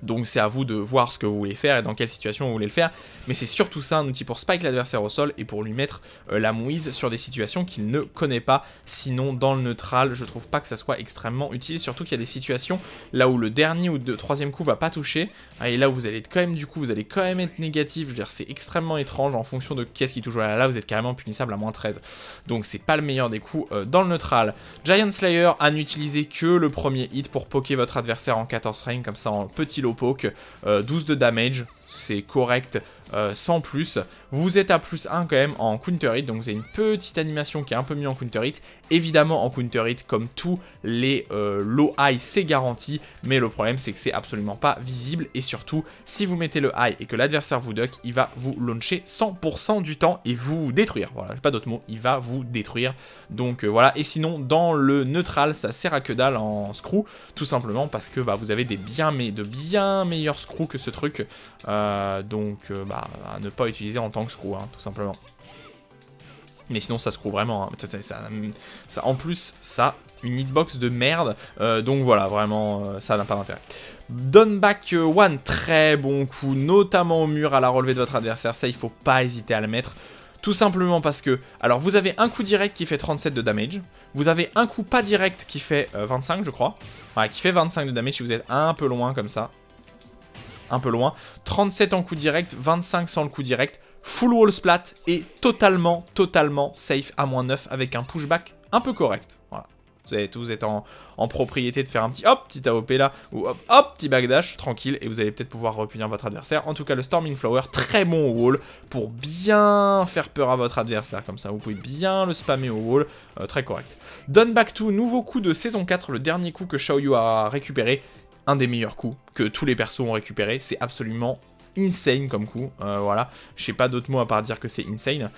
Speaker 1: Donc c'est à vous de voir ce que vous voulez faire et dans quelle situation vous voulez le faire. Mais c'est surtout ça un outil pour spike l'adversaire au sol et pour lui mettre la mouise sur des situations qu'il ne connaît pas. Sinon dans le neutral, je trouve pas que ça soit extrêmement utile. Surtout qu'il y a des situations là où le dernier ou le troisième coup va pas toucher. Et là où vous allez être quand même être négatif. Je veux dire c'est extrêmement étrange en fonction de qui est-ce qui touche. Voilà, là vous êtes carrément punissable à moins 13. Donc c'est pas le meilleur des coups dans le neutral. Giant Slayer à n'utiliser que le premier hit pour poker votre adversaire en 14 frames comme ça en petit low poke, 12 de damage, c'est correct sans plus. Vous êtes à plus 1 quand même en counter hit, donc vous avez une petite animation qui est un peu mieux en counter hit. Évidemment en counter hit, comme tous les low high, c'est garanti, mais le problème c'est que c'est absolument pas visible. Et surtout, si vous mettez le high et que l'adversaire vous duck, il va vous launcher 100% du temps et vous détruire. Voilà, j'ai pas d'autre mot, il va vous détruire. Donc voilà, et sinon dans le neutral, ça sert à que dalle en screw, tout simplement parce que bah, vous avez de bien meilleurs screws que ce truc. Donc à ne pas utiliser en tant que screw, hein, tout simplement. Mais sinon ça screw vraiment, hein. Ça, en plus ça, une hitbox de merde, donc voilà, vraiment ça n'a pas d'intérêt. Down back 1, très bon coup, notamment au mur à la relevée de votre adversaire, ça il faut pas hésiter à le mettre. Tout simplement parce que, alors vous avez un coup direct qui fait 37 de damage, vous avez un coup pas direct qui fait 25 je crois, ouais, qui fait 25 de damage si vous êtes un peu loin comme ça. Un peu loin, 37 en coup direct, 25 sans le coup direct, full wall splat et totalement safe à moins 9 avec un pushback un peu correct. Voilà. Vous êtes en propriété de faire un petit hop, petit AOP là, ou hop, petit backdash, tranquille, et vous allez peut-être pouvoir repunir votre adversaire. En tout cas, le Storming Flower, très bon au wall pour bien faire peur à votre adversaire, comme ça, vous pouvez bien le spammer au wall, très correct. Done back to, nouveau coup de saison 4, le dernier coup que Xiaoyu a récupéré. Un des meilleurs coups que tous les persos ont récupéré, c'est absolument insane comme coup, voilà, je sais pas d'autres mots à part dire que c'est insane,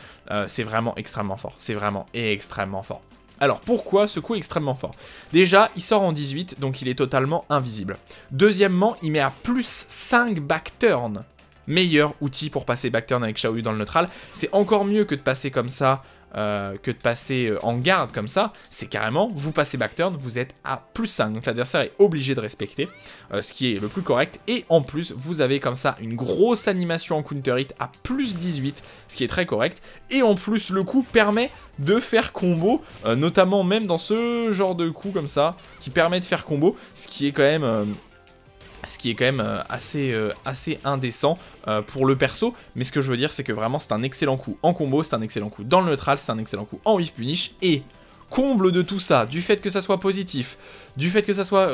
Speaker 1: c'est vraiment extrêmement fort, c'est vraiment extrêmement fort. Alors pourquoi ce coup est extrêmement fort? Déjà, il sort en 18, donc il est totalement invisible. Deuxièmement, il met à plus 5 backturn, meilleur outil pour passer backturn avec Xiaoyu dans le neutral, c'est encore mieux que de passer comme ça, en garde comme ça, c'est carrément, vous passez backturn, vous êtes à plus 5, donc l'adversaire est obligé de respecter, ce qui est le plus correct, et en plus, vous avez comme ça une grosse animation en counter hit à plus 18, ce qui est très correct, et en plus, le coup permet de faire combo, notamment même dans ce genre de coup comme ça, qui permet de faire combo, ce qui est quand même... assez indécent pour le perso, mais ce que je veux dire c'est que vraiment c'est un excellent coup en combo, c'est un excellent coup dans le neutral, c'est un excellent coup en whiff punish, et comble de tout ça, du fait que ça soit positif, du fait que ça soit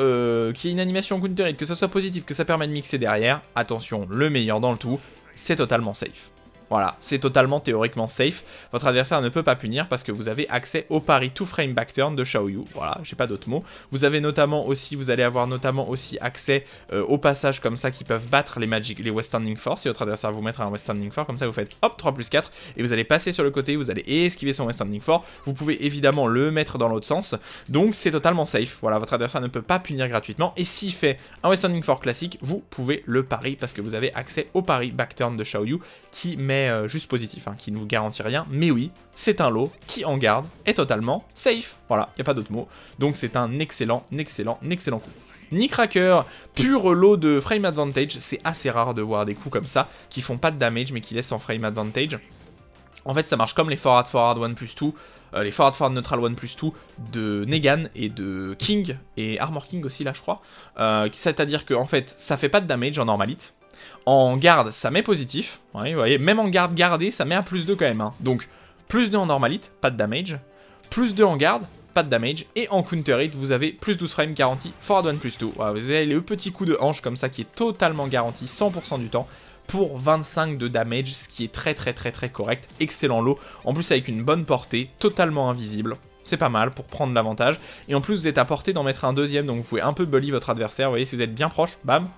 Speaker 1: qu'il y ait une animation en counter hit, que ça soit positif, que ça permet de mixer derrière, attention, le meilleur dans le tout, c'est totalement safe. Voilà, c'est totalement théoriquement safe. Votre adversaire ne peut pas punir parce que vous avez accès au pari 2 frame back turn de Xiaoyu. Voilà, j'ai pas d'autres mots. Vous allez avoir notamment aussi accès aux passages comme ça qui peuvent battre les West Standing 4. Si votre adversaire vous mettre un West Standing 4, comme ça vous faites hop 3+4 et vous allez passer sur le côté, vous allez esquiver son West Standing 4. Vous pouvez évidemment le mettre dans l'autre sens. Donc c'est totalement safe. Voilà, votre adversaire ne peut pas punir gratuitement. Et s'il fait un West Standing 4 classique, vous pouvez le pari parce que vous avez accès au pari back turn de Xiaoyu qui met juste positif, hein, qui ne vous garantit rien, mais oui, c'est un lot qui en garde est totalement safe. Voilà, il n'y a pas d'autre mot. Donc c'est un excellent coup. Nickracker, pur lot de frame advantage, c'est assez rare de voir des coups comme ça, qui font pas de damage mais qui laissent en frame advantage. En fait ça marche comme les forward 1+2, les forward neutral 1+2 de Negan et de King, et Armor King aussi là je crois, c'est-à-dire que en fait ça fait pas de damage en normalite. En garde, ça met positif. Ouais, vous voyez, même en garde gardée, ça met un +2 quand même. Hein. Donc, +2 en normalite, pas de damage. +2 en garde, pas de damage. Et en counter hit, vous avez +12 frame garanti, forward 1+2. Voilà, vous avez le petit coup de hanche comme ça qui est totalement garanti 100% du temps pour 25 de damage, ce qui est très correct. Excellent lot. En plus, avec une bonne portée, totalement invisible. C'est pas mal pour prendre l'avantage. Et en plus, vous êtes à portée d'en mettre un deuxième, donc vous pouvez un peu bully votre adversaire. Vous voyez, si vous êtes bien proche, bam,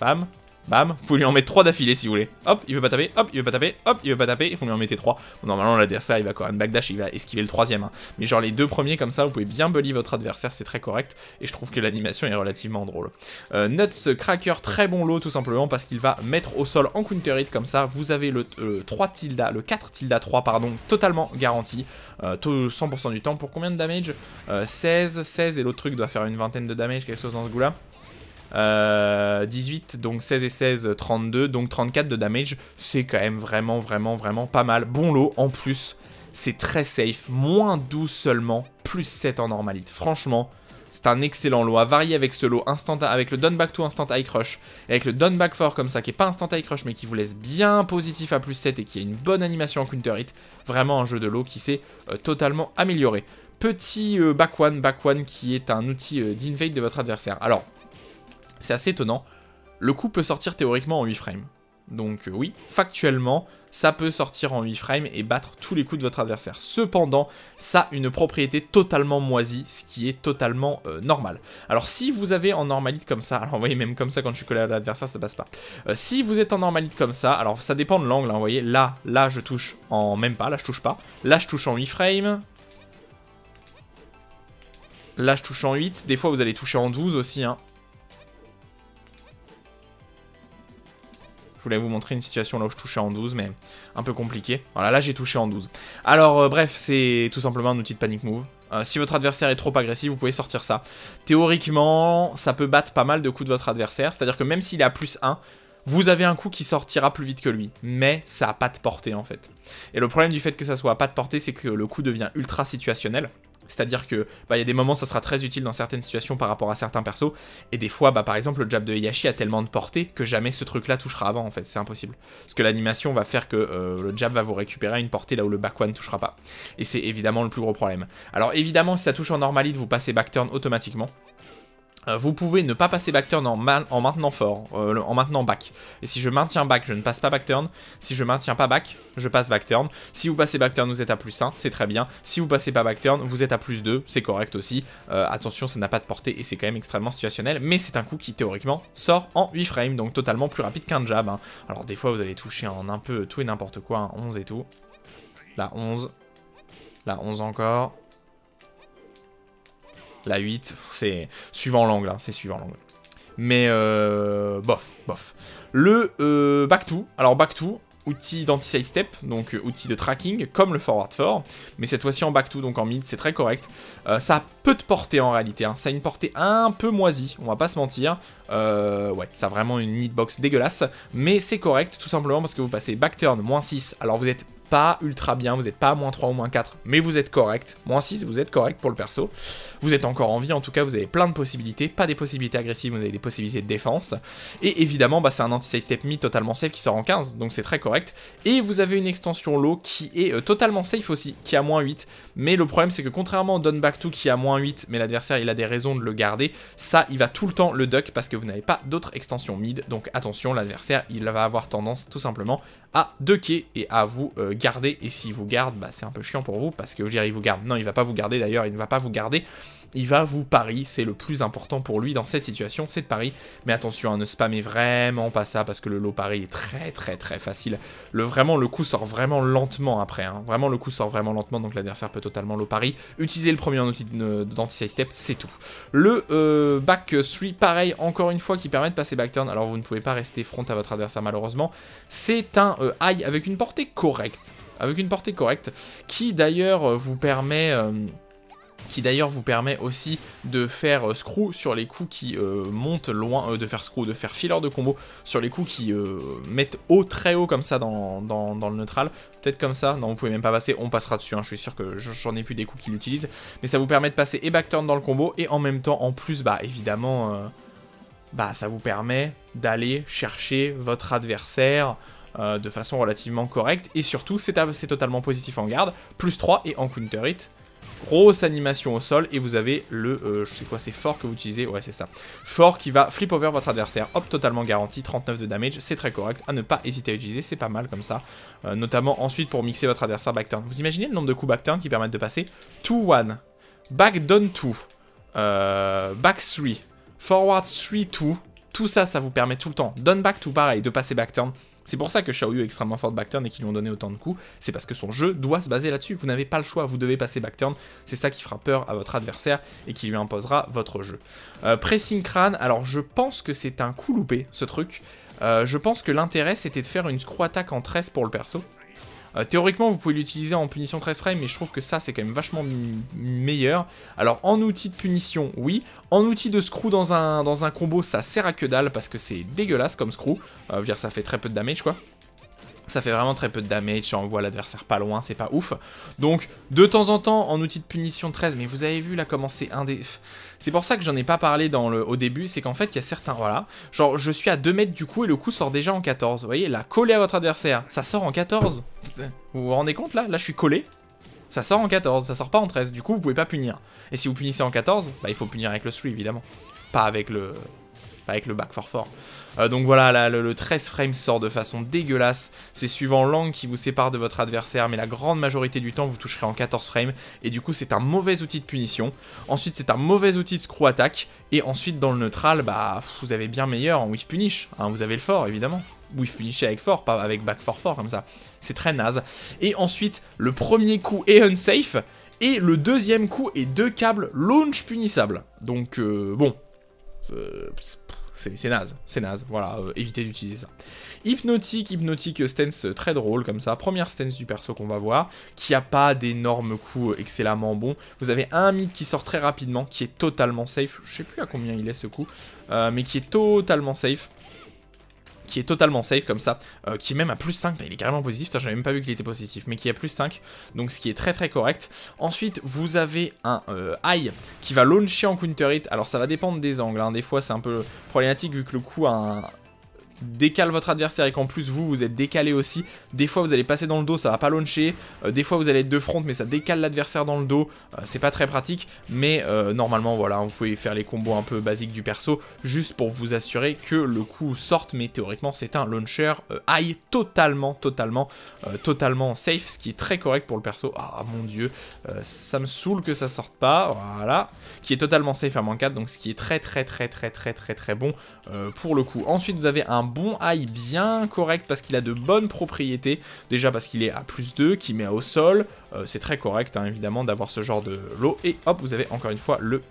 Speaker 1: bam. Bam, vous pouvez lui en mettre 3 d'affilée si vous voulez. Hop, il veut pas taper, hop, il veut pas taper, hop, il veut pas taper, et vous lui en mettez 3. Bon, normalement, l'adversaire, il va quand même backdash, il va esquiver le troisième. Hein. Mais genre, les deux premiers, comme ça, vous pouvez bien bully votre adversaire, c'est très correct. Et je trouve que l'animation est relativement drôle. Nuts Cracker, très bon lot, tout simplement, parce qu'il va mettre au sol en counter hit, comme ça. Vous avez le 3 tilda, le 4 tilda 3, pardon, totalement garanti. 100% du temps. Pour combien de damage 16, et l'autre truc doit faire une vingtaine de damage, quelque chose dans ce goût-là. 18, donc 16 et 16, 32, donc 34 de damage, c'est quand même vraiment pas mal. Bon lot, en plus, c'est très safe, moins 12 seulement, plus 7 en normalite. Franchement, c'est un excellent lot, à varier avec ce lot, avec le down back to instant high crush, et avec le down back 4 comme ça, qui est pas instant high crush, mais qui vous laisse bien positif à plus 7 et qui a une bonne animation en counter hit. Vraiment un jeu de lot qui s'est totalement amélioré. Petit back one qui est un outil d'invade de votre adversaire. Alors, c'est assez étonnant, le coup peut sortir théoriquement en 8 frames. Donc oui, factuellement, ça peut sortir en 8 frames et battre tous les coups de votre adversaire. Cependant, ça a une propriété totalement moisie, ce qui est totalement normal. Alors si vous avez en normalite comme ça, alors vous voyez même comme ça quand je suis collé à l'adversaire, ça passe pas. Si vous êtes en normalite comme ça, alors ça dépend de l'angle, hein, vous voyez, là je touche en même pas, là je touche pas. Là je touche en 8 frames. Là je touche en 8, des fois vous allez toucher en 12 aussi, hein. Je voulais vous montrer une situation là où je touchais en 12, mais un peu compliqué. Voilà, là j'ai touché en 12. Alors bref, c'est tout simplement un outil de panic move. Si votre adversaire est trop agressif, vous pouvez sortir ça. Théoriquement, ça peut battre pas mal de coups de votre adversaire. C'est-à-dire que même s'il est à +1, vous avez un coup qui sortira plus vite que lui. Mais ça n'a pas de portée en fait. Et le problème du fait que ça soit pas de portée, c'est que le coup devient ultra situationnel. C'est-à-dire que y a des moments ça sera très utile dans certaines situations par rapport à certains persos, et des fois par exemple le jab de Heihachi a tellement de portée que jamais ce truc là touchera avant en fait, c'est impossible. Parce que l'animation va faire que le jab va vous récupérer une portée là où le back one ne touchera pas. Et c'est évidemment le plus gros problème. Alors évidemment si ça touche en normalite vous passez back turn automatiquement. Vous pouvez ne pas passer back turn en maintenant fort, en maintenant back. Et si je maintiens back, je ne passe pas back turn. Si je maintiens pas back, je passe back turn. Si vous passez back turn, vous êtes à +1, c'est très bien. Si vous passez pas back turn, vous êtes à +2, c'est correct aussi. Attention, ça n'a pas de portée et c'est quand même extrêmement situationnel. Mais c'est un coup qui théoriquement sort en 8 frames, donc totalement plus rapide qu'un jab. Hein. Alors des fois, vous allez toucher en un peu tout et n'importe quoi, hein, 11 et tout. Là, 11. Là, 11 encore. La 8, c'est suivant l'angle, hein, c'est suivant l'angle. Mais bof. Le back 2, alors back 2, outil d'anti-side step, donc outil de tracking, comme le forward 4, mais cette fois-ci en back 2, donc en mid, c'est très correct. Ça a peu de portée en réalité, hein. Ça a une portée un peu moisie, on va pas se mentir. Ouais, ça a vraiment une hitbox dégueulasse, mais c'est correct, tout simplement parce que vous passez back turn, -6, alors vous êtes pas ultra bien, vous n'êtes pas à -3 ou -4, mais vous êtes correct. -6, vous êtes correct pour le perso. vous êtes encore en vie, en tout cas vous avez plein de possibilités, pas des possibilités agressives, vous avez des possibilités de défense, et évidemment bah, c'est un anti-side step mid totalement safe qui sort en 15, donc c'est très correct, et vous avez une extension low qui est totalement safe aussi, qui a moins 8, mais le problème c'est que contrairement au Done Back 2 qui a moins 8, mais l'adversaire il a des raisons de le garder, ça il va tout le temps le duck parce que vous n'avez pas d'autres extensions mid, donc attention, l'adversaire il va avoir tendance tout simplement à ducker et à vous garder, et s'il vous garde, bah, c'est un peu chiant pour vous, parce que je veux dire il vous garde, non il va pas vous garder d'ailleurs, il ne va pas vous garder, il va vous pari, c'est le plus important pour lui dans cette situation, c'est de pari, mais attention, hein, ne spammez vraiment pas ça, parce que le low pari est très facile, vraiment le coup sort vraiment lentement après, hein. Vraiment le coup sort vraiment lentement, donc l'adversaire peut totalement low pari, utilisez le premier outil d'anti-side step, c'est tout. Le back 3, pareil, encore une fois, qui permet de passer back turn, alors vous ne pouvez pas rester front à votre adversaire malheureusement, c'est un high avec une portée correcte, qui d'ailleurs vous permet... aussi de faire screw sur les coups qui montent loin, de faire filler de combo sur les coups qui mettent haut, très haut comme ça dans le neutral. Peut-être comme ça, non vous pouvez même pas passer, on passera dessus, hein, je suis sûr que j'en ai vu des coups qui l'utilisent. Mais ça vous permet de passer et back turn dans le combo, et en même temps, en plus, bah évidemment, bah ça vous permet d'aller chercher votre adversaire de façon relativement correcte. Et surtout, c'est totalement positif en garde, plus 3 et en counter hit. Grosse animation au sol, et vous avez le, je sais quoi, c'est fort que vous utilisez, ouais c'est ça. Fort qui va flip over votre adversaire, hop, totalement garanti, 39 de damage, c'est très correct, à ne pas hésiter à utiliser, c'est pas mal comme ça. Notamment ensuite pour mixer votre adversaire back turn. Vous imaginez le nombre de coups back turn qui permettent de passer 2-1, back down 2, back 3, forward 3-2, tout ça, ça vous permet tout le temps, down back 2 pareil, de passer back turn. C'est pour ça que Xiaoyu est extrêmement fort de backturn et qu'ils lui ont donné autant de coups, c'est parce que son jeu doit se baser là-dessus, vous n'avez pas le choix, vous devez passer backturn, c'est ça qui fera peur à votre adversaire et qui lui imposera votre jeu. Pressing crâne, alors je pense que c'est un coup loupé ce truc, je pense que l'intérêt c'était de faire une screw attack en 13 pour le perso. Théoriquement vous pouvez l'utiliser en punition 13 frames, mais je trouve que ça c'est quand même vachement meilleur. Alors en outil de punition oui, en outil de screw dans un combo ça sert à que dalle parce que c'est dégueulasse comme screw, ça fait très peu de damage quoi. Ça fait vraiment très peu de damage, ça envoie l'adversaire pas loin, c'est pas ouf. Donc, de temps en temps, en outil de punition 13, mais vous avez vu là comment c'est un des... C'est pour ça que j'en ai pas parlé au début, c'est qu'en fait, il y a certains... Voilà, genre, je suis à 2 mètres du coup et le coup sort déjà en 14. Vous voyez, là, collé à votre adversaire, ça sort en 14. Vous vous rendez compte là? Là, je suis collé. Ça sort en 14, ça sort pas en 13, du coup, vous pouvez pas punir. Et si vous punissez en 14, bah, il faut punir avec le 3, évidemment. Pas avec le back for. Donc voilà, là, le 13 frames sort de façon dégueulasse. C'est suivant l'angle qui vous sépare de votre adversaire, mais la grande majorité du temps, vous toucherez en 14 frames. Et du coup, c'est un mauvais outil de punition. Ensuite, c'est un mauvais outil de screw attack. Et ensuite, dans le neutral, bah, vous avez bien meilleur en whiff punish. Hein, vous avez le fort, évidemment. Whiff punish avec fort, pas avec back for fort, comme ça. C'est très naze. Et ensuite, le premier coup est unsafe. Et le deuxième coup est 2 câbles launch punissables. Donc, bon... C'est naze, voilà, évitez d'utiliser ça. Hypnotique stance très drôle comme ça, première stance du perso qu'on va voir, qui a pas d'énormes coups excellemment bons. Vous avez un mid qui sort très rapidement, qui est totalement safe, je sais plus à combien il est ce coup, mais qui est totalement safe. Comme ça, qui est même à plus 5, il est carrément positif, je n'avais même pas vu qu'il était positif, mais qui est à plus 5, donc ce qui est très correct. Ensuite, vous avez un high qui va launcher en counter hit, alors ça va dépendre des angles, hein. Des fois c'est un peu problématique vu que le coup a un... décale votre adversaire et qu'en plus vous êtes décalé aussi. Des fois vous allez passer dans le dos, ça va pas launcher. Des fois vous allez être de front mais ça décale l'adversaire dans le dos. C'est pas très pratique, mais normalement voilà, vous pouvez faire les combos un peu basiques du perso juste pour vous assurer que le coup sorte, mais théoriquement c'est un launcher high totalement safe, ce qui est très correct pour le perso. Ah mon dieu, ça me saoule que ça sorte pas, voilà, qui est totalement safe à moins 4, donc ce qui est très bon pour le coup. Ensuite vous avez un bon high bien correct parce qu'il a de bonnes propriétés, déjà parce qu'il est à plus 2, qui met au sol, c'est très correct hein, évidemment d'avoir ce genre de lot, et hop vous avez encore une fois le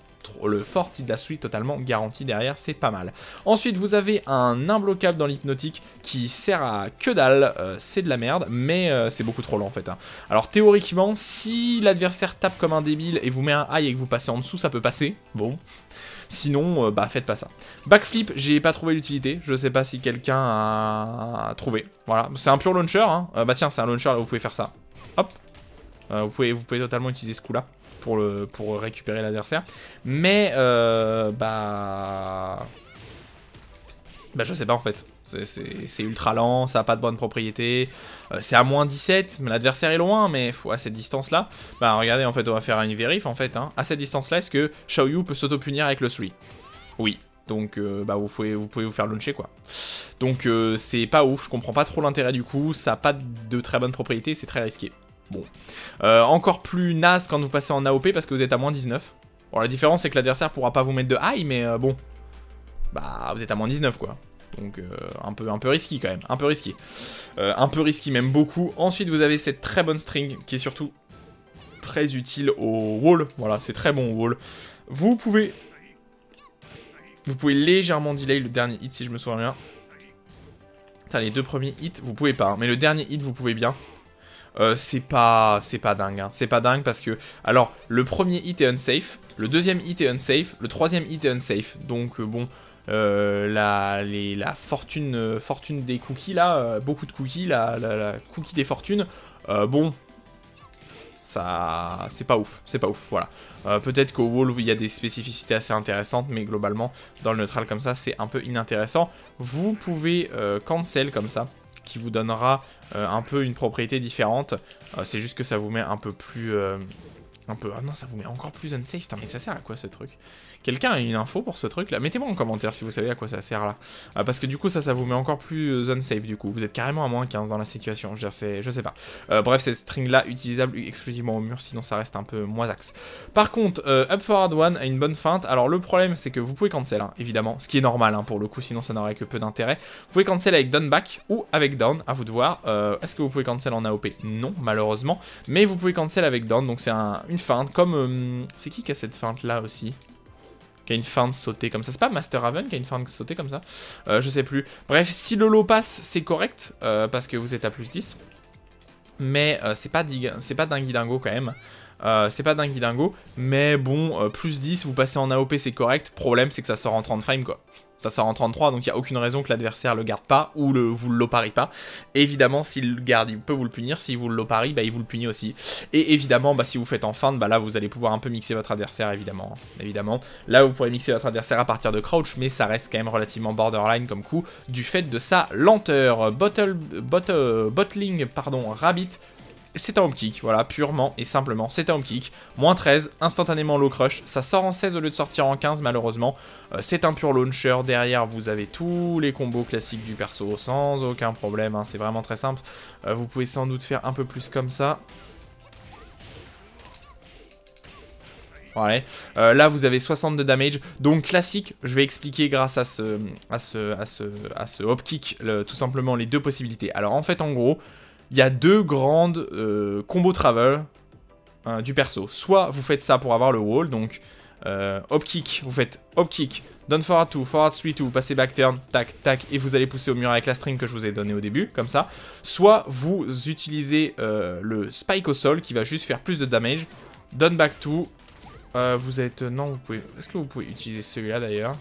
Speaker 1: fort de la suite totalement garanti derrière, c'est pas mal. Ensuite vous avez un imbloquable dans l'hypnotique qui sert à que dalle, c'est de la merde, mais c'est beaucoup trop lent en fait. Hein. Alors théoriquement, si l'adversaire tape comme un débile et vous met un high et que vous passez en dessous, ça peut passer, bon. Sinon, bah faites pas ça. Backflip, j'ai pas trouvé l'utilité. Je sais pas si quelqu'un a trouvé. Voilà, c'est un pure launcher. Hein. Bah tiens, c'est un launcher, là vous pouvez faire ça. Hop. Vous pouvez totalement utiliser ce coup-là. pour récupérer l'adversaire. Mais, bah je sais pas en fait. C'est ultra lent, ça a pas de bonne propriété. C'est à moins 17, mais l'adversaire est loin, mais à cette distance-là... Bah regardez, en fait, on va faire une vérif, en fait. Hein. À cette distance-là, est-ce que Xiaoyu peut s'auto-punir avec le 3? Oui. Donc, bah vous pouvez vous faire launcher, quoi. Donc, c'est pas ouf, je comprends pas trop l'intérêt du coup. Ça a pas de très bonne propriété, c'est très risqué. Bon. Encore plus naze quand vous passez en AOP, parce que vous êtes à moins 19. Bon, la différence, c'est que l'adversaire pourra pas vous mettre de high, mais bon... Bah, vous êtes à moins 19, quoi. Donc un peu risqué quand même, un peu risqué. Un peu risqué même beaucoup. Ensuite vous avez cette très bonne string qui est surtout très utile au wall. Voilà, c'est très bon au wall. Vous pouvez légèrement delay le dernier hit si je me souviens bien. Putain, les deux premiers hits vous pouvez pas, hein, mais le dernier hit vous pouvez bien. C'est pas dingue, hein. C'est pas dingue parce que, alors, le premier hit est unsafe, le deuxième hit est unsafe, le troisième hit est unsafe. Donc bon... la fortune des cookies là, beaucoup de cookies, la cookie des fortunes, bon, ça, c'est pas ouf, voilà. Peut-être qu'au wall il y a des spécificités assez intéressantes, mais globalement, dans le neutral comme ça, c'est un peu inintéressant. Vous pouvez cancel comme ça, qui vous donnera un peu une propriété différente, c'est juste que ça vous met un peu plus... Ah non, ça vous met encore plus unsafe. Putain, mais ça sert à quoi ce truc? Quelqu'un a une info pour ce truc là? Mettez-moi en commentaire si vous savez à quoi ça sert là. Parce que du coup, ça vous met encore plus unsafe du coup. Vous êtes carrément à moins 15 dans la situation. Je sais pas. Bref, cette string là utilisable exclusivement au mur, sinon ça reste un peu moisax. Par contre, Up Forward One a une bonne feinte. Alors le problème, c'est que vous pouvez cancel, hein, évidemment. Ce qui est normal hein, pour le coup, sinon ça n'aurait que peu d'intérêt. Vous pouvez cancel avec down back ou avec down, à vous de voir. Est-ce que vous pouvez cancel en AOP? Non, malheureusement. Mais vous pouvez cancel avec down, donc c'est une feinte. Comme. C'est qui a cette feinte là aussi? Qui a une feinte sautée comme ça. C'est pas Master Raven qui a une feinte sautée comme ça? Je sais plus. Bref, si le lot passe, c'est correct. Parce que vous êtes à plus 10. Mais c'est pas dingue dingo quand même. C'est pas dingue dingo. Mais bon, plus 10, vous passez en AOP, c'est correct. Problème, c'est que ça sort en 30 frames quoi. Ça sort en 33, donc il n'y a aucune raison que l'adversaire le garde pas ou vous le low-parry pas. Évidemment, s'il le garde, il peut vous le punir. Si vous le low-parry, bah, il vous le punit aussi. Et évidemment, bah, si vous faites en feinte, bah, là, vous allez pouvoir un peu mixer votre adversaire, évidemment. Là, vous pourrez mixer votre adversaire à partir de crouch, mais ça reste quand même relativement borderline comme coup, du fait de sa lenteur. Bottling, pardon, Rabbit. C'est un home kick, voilà, purement et simplement, c'est un home kick. Moins 13, instantanément low crush, ça sort en 16 au lieu de sortir en 15 malheureusement. C'est un pur launcher, derrière vous avez tous les combos classiques du perso sans aucun problème, hein, c'est vraiment très simple. Vous pouvez sans doute faire un peu plus comme ça. Voilà. Là vous avez 62 damage, donc classique, je vais expliquer grâce à ce hop kick, tout simplement les deux possibilités. Alors en fait en gros, il y a deux grandes combos travel du perso. Soit vous faites ça pour avoir le wall, donc hop kick, vous faites hop kick, down forward 2, forward 3 2, vous passez back turn, tac, tac, et vous allez pousser au mur avec la string que je vous ai donné au début, comme ça. Soit vous utilisez le spike au sol qui va juste faire plus de damage, down back 2, vous êtes... non, vous pouvez... Est-ce que vous pouvez utiliser celui-là d'ailleurs?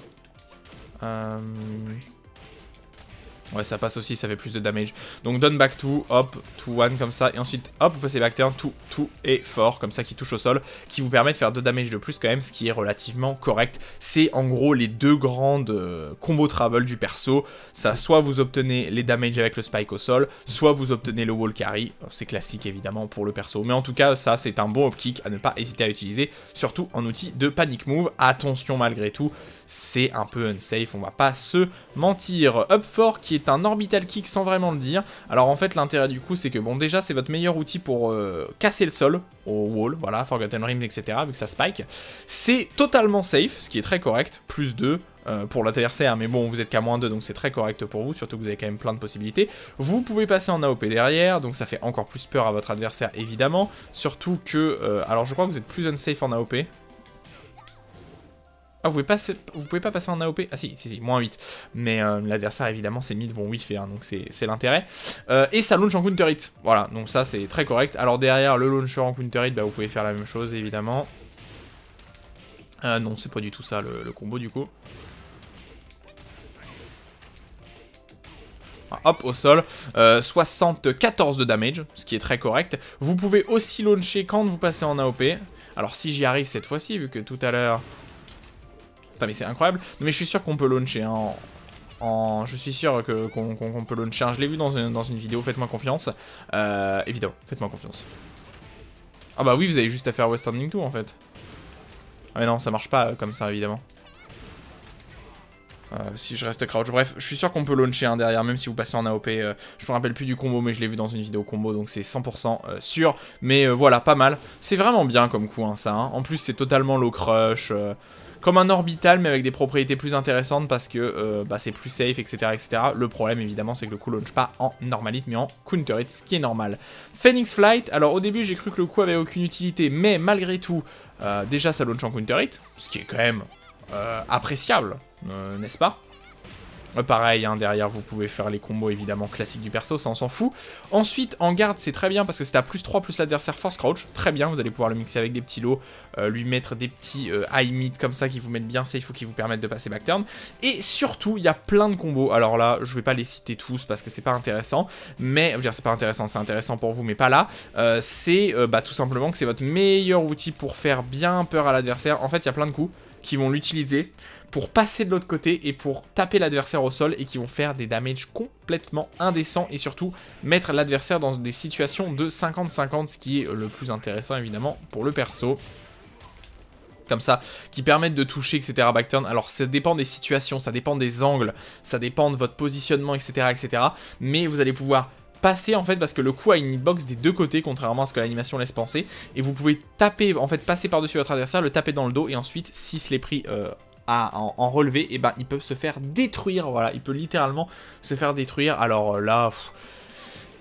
Speaker 1: Ouais, ça passe aussi, ça fait plus de damage. Donc down back 2, hop, 2, 1 comme ça. Et ensuite, hop, vous passez back turn, 2 et fort, comme ça, qui touche au sol. Qui vous permet de faire 2 damage de plus quand même, ce qui est relativement correct. C'est en gros les deux grandes combos travel du perso. Ça, soit vous obtenez les damage avec le spike au sol, soit vous obtenez le wall carry. C'est classique évidemment pour le perso. Mais en tout cas, ça c'est un bon hop kick à ne pas hésiter à utiliser. Surtout en outil de panic move. Attention malgré tout. C'est un peu unsafe, on va pas se mentir. Up 4 qui est un orbital kick sans vraiment le dire. Alors en fait l'intérêt du coup c'est que bon déjà c'est votre meilleur outil pour casser le sol au wall, voilà, Forgotten Realms etc. vu que ça spike. C'est totalement safe, ce qui est très correct, plus 2 pour l'adversaire, mais bon vous êtes qu'à moins 2 donc c'est très correct pour vous, surtout que vous avez quand même plein de possibilités. Vous pouvez passer en AOP derrière, donc ça fait encore plus peur à votre adversaire évidemment. Surtout que, alors je crois que vous êtes plus unsafe en AOP. Ah, vous pouvez pas passer en AOP? Ah si, moins 8. Mais l'adversaire, évidemment, ses mid vont whiffer, hein, donc c'est l'intérêt. Et ça launch en counter hit. Voilà, donc ça, c'est très correct. Alors derrière, le launcher en counter hit, bah, vous pouvez faire la même chose, évidemment. Non, c'est pas du tout ça, le combo, du coup. Hop, au sol, 74 de damage, ce qui est très correct. Vous pouvez aussi launcher quand vous passez en AOP. Alors si j'y arrive cette fois-ci, vu que tout à l'heure... Putain mais c'est incroyable. Non mais je suis sûr qu'on peut launcher hein, Je suis sûr qu'on peut launcher. Je l'ai vu dans une vidéo, faites-moi confiance. Évidemment, faites-moi confiance. Ah bah oui, vous avez juste à faire Western Link 2 en fait. Ah mais non, ça marche pas comme ça évidemment. Si je reste crouch, bref, je suis sûr qu'on peut launcher un derrière, même si vous passez en AOP. Je me rappelle plus du combo, mais je l'ai vu dans une vidéo combo, donc c'est 100% sûr. Mais voilà, pas mal. C'est vraiment bien comme coup, hein, ça. Hein. En plus, c'est totalement low crush. Comme un orbital, mais avec des propriétés plus intéressantes parce que bah, c'est plus safe, etc., etc. Le problème, évidemment, c'est que le coup launch pas en normalite, mais en counter hit, ce qui est normal. Phoenix Flight, alors au début, j'ai cru que le coup avait aucune utilité, mais malgré tout, déjà, ça launch en counter hit, ce qui est quand même appréciable, n'est-ce pas? Pareil, hein, derrière vous pouvez faire les combos évidemment classiques du perso, ça on s'en fout. Ensuite en garde c'est très bien parce que c'est à +3 plus l'adversaire force crouch, très bien, vous allez pouvoir le mixer avec des petits lots, lui mettre des petits high mid comme ça qui vous mettent bien safe ou qui vous permettent de passer back turn. Et surtout il y a plein de combos, alors là je vais pas les citer tous parce que c'est pas intéressant, mais, je veux dire c'est pas intéressant, c'est intéressant pour vous mais pas là, c'est bah, tout simplement que c'est votre meilleur outil pour faire bien peur à l'adversaire. En fait il y a plein de coups qui vont l'utiliser pour passer de l'autre côté et pour taper l'adversaire au sol et qui vont faire des damages complètement indécents et surtout mettre l'adversaire dans des situations de 50-50, ce qui est le plus intéressant évidemment pour le perso. Comme ça, qui permettent de toucher, etc. backturn. Alors ça dépend des situations, ça dépend des angles, ça dépend de votre positionnement, etc. etc. Mais vous allez pouvoir passer en fait parce que le coup a une hitbox des deux côtés contrairement à ce que l'animation laisse penser. Et vous pouvez taper, en fait passer par-dessus votre adversaire, le taper dans le dos et ensuite s'il se l'est pris... en relevé, et ben il peut se faire détruire, voilà, il peut littéralement se faire détruire. Alors là,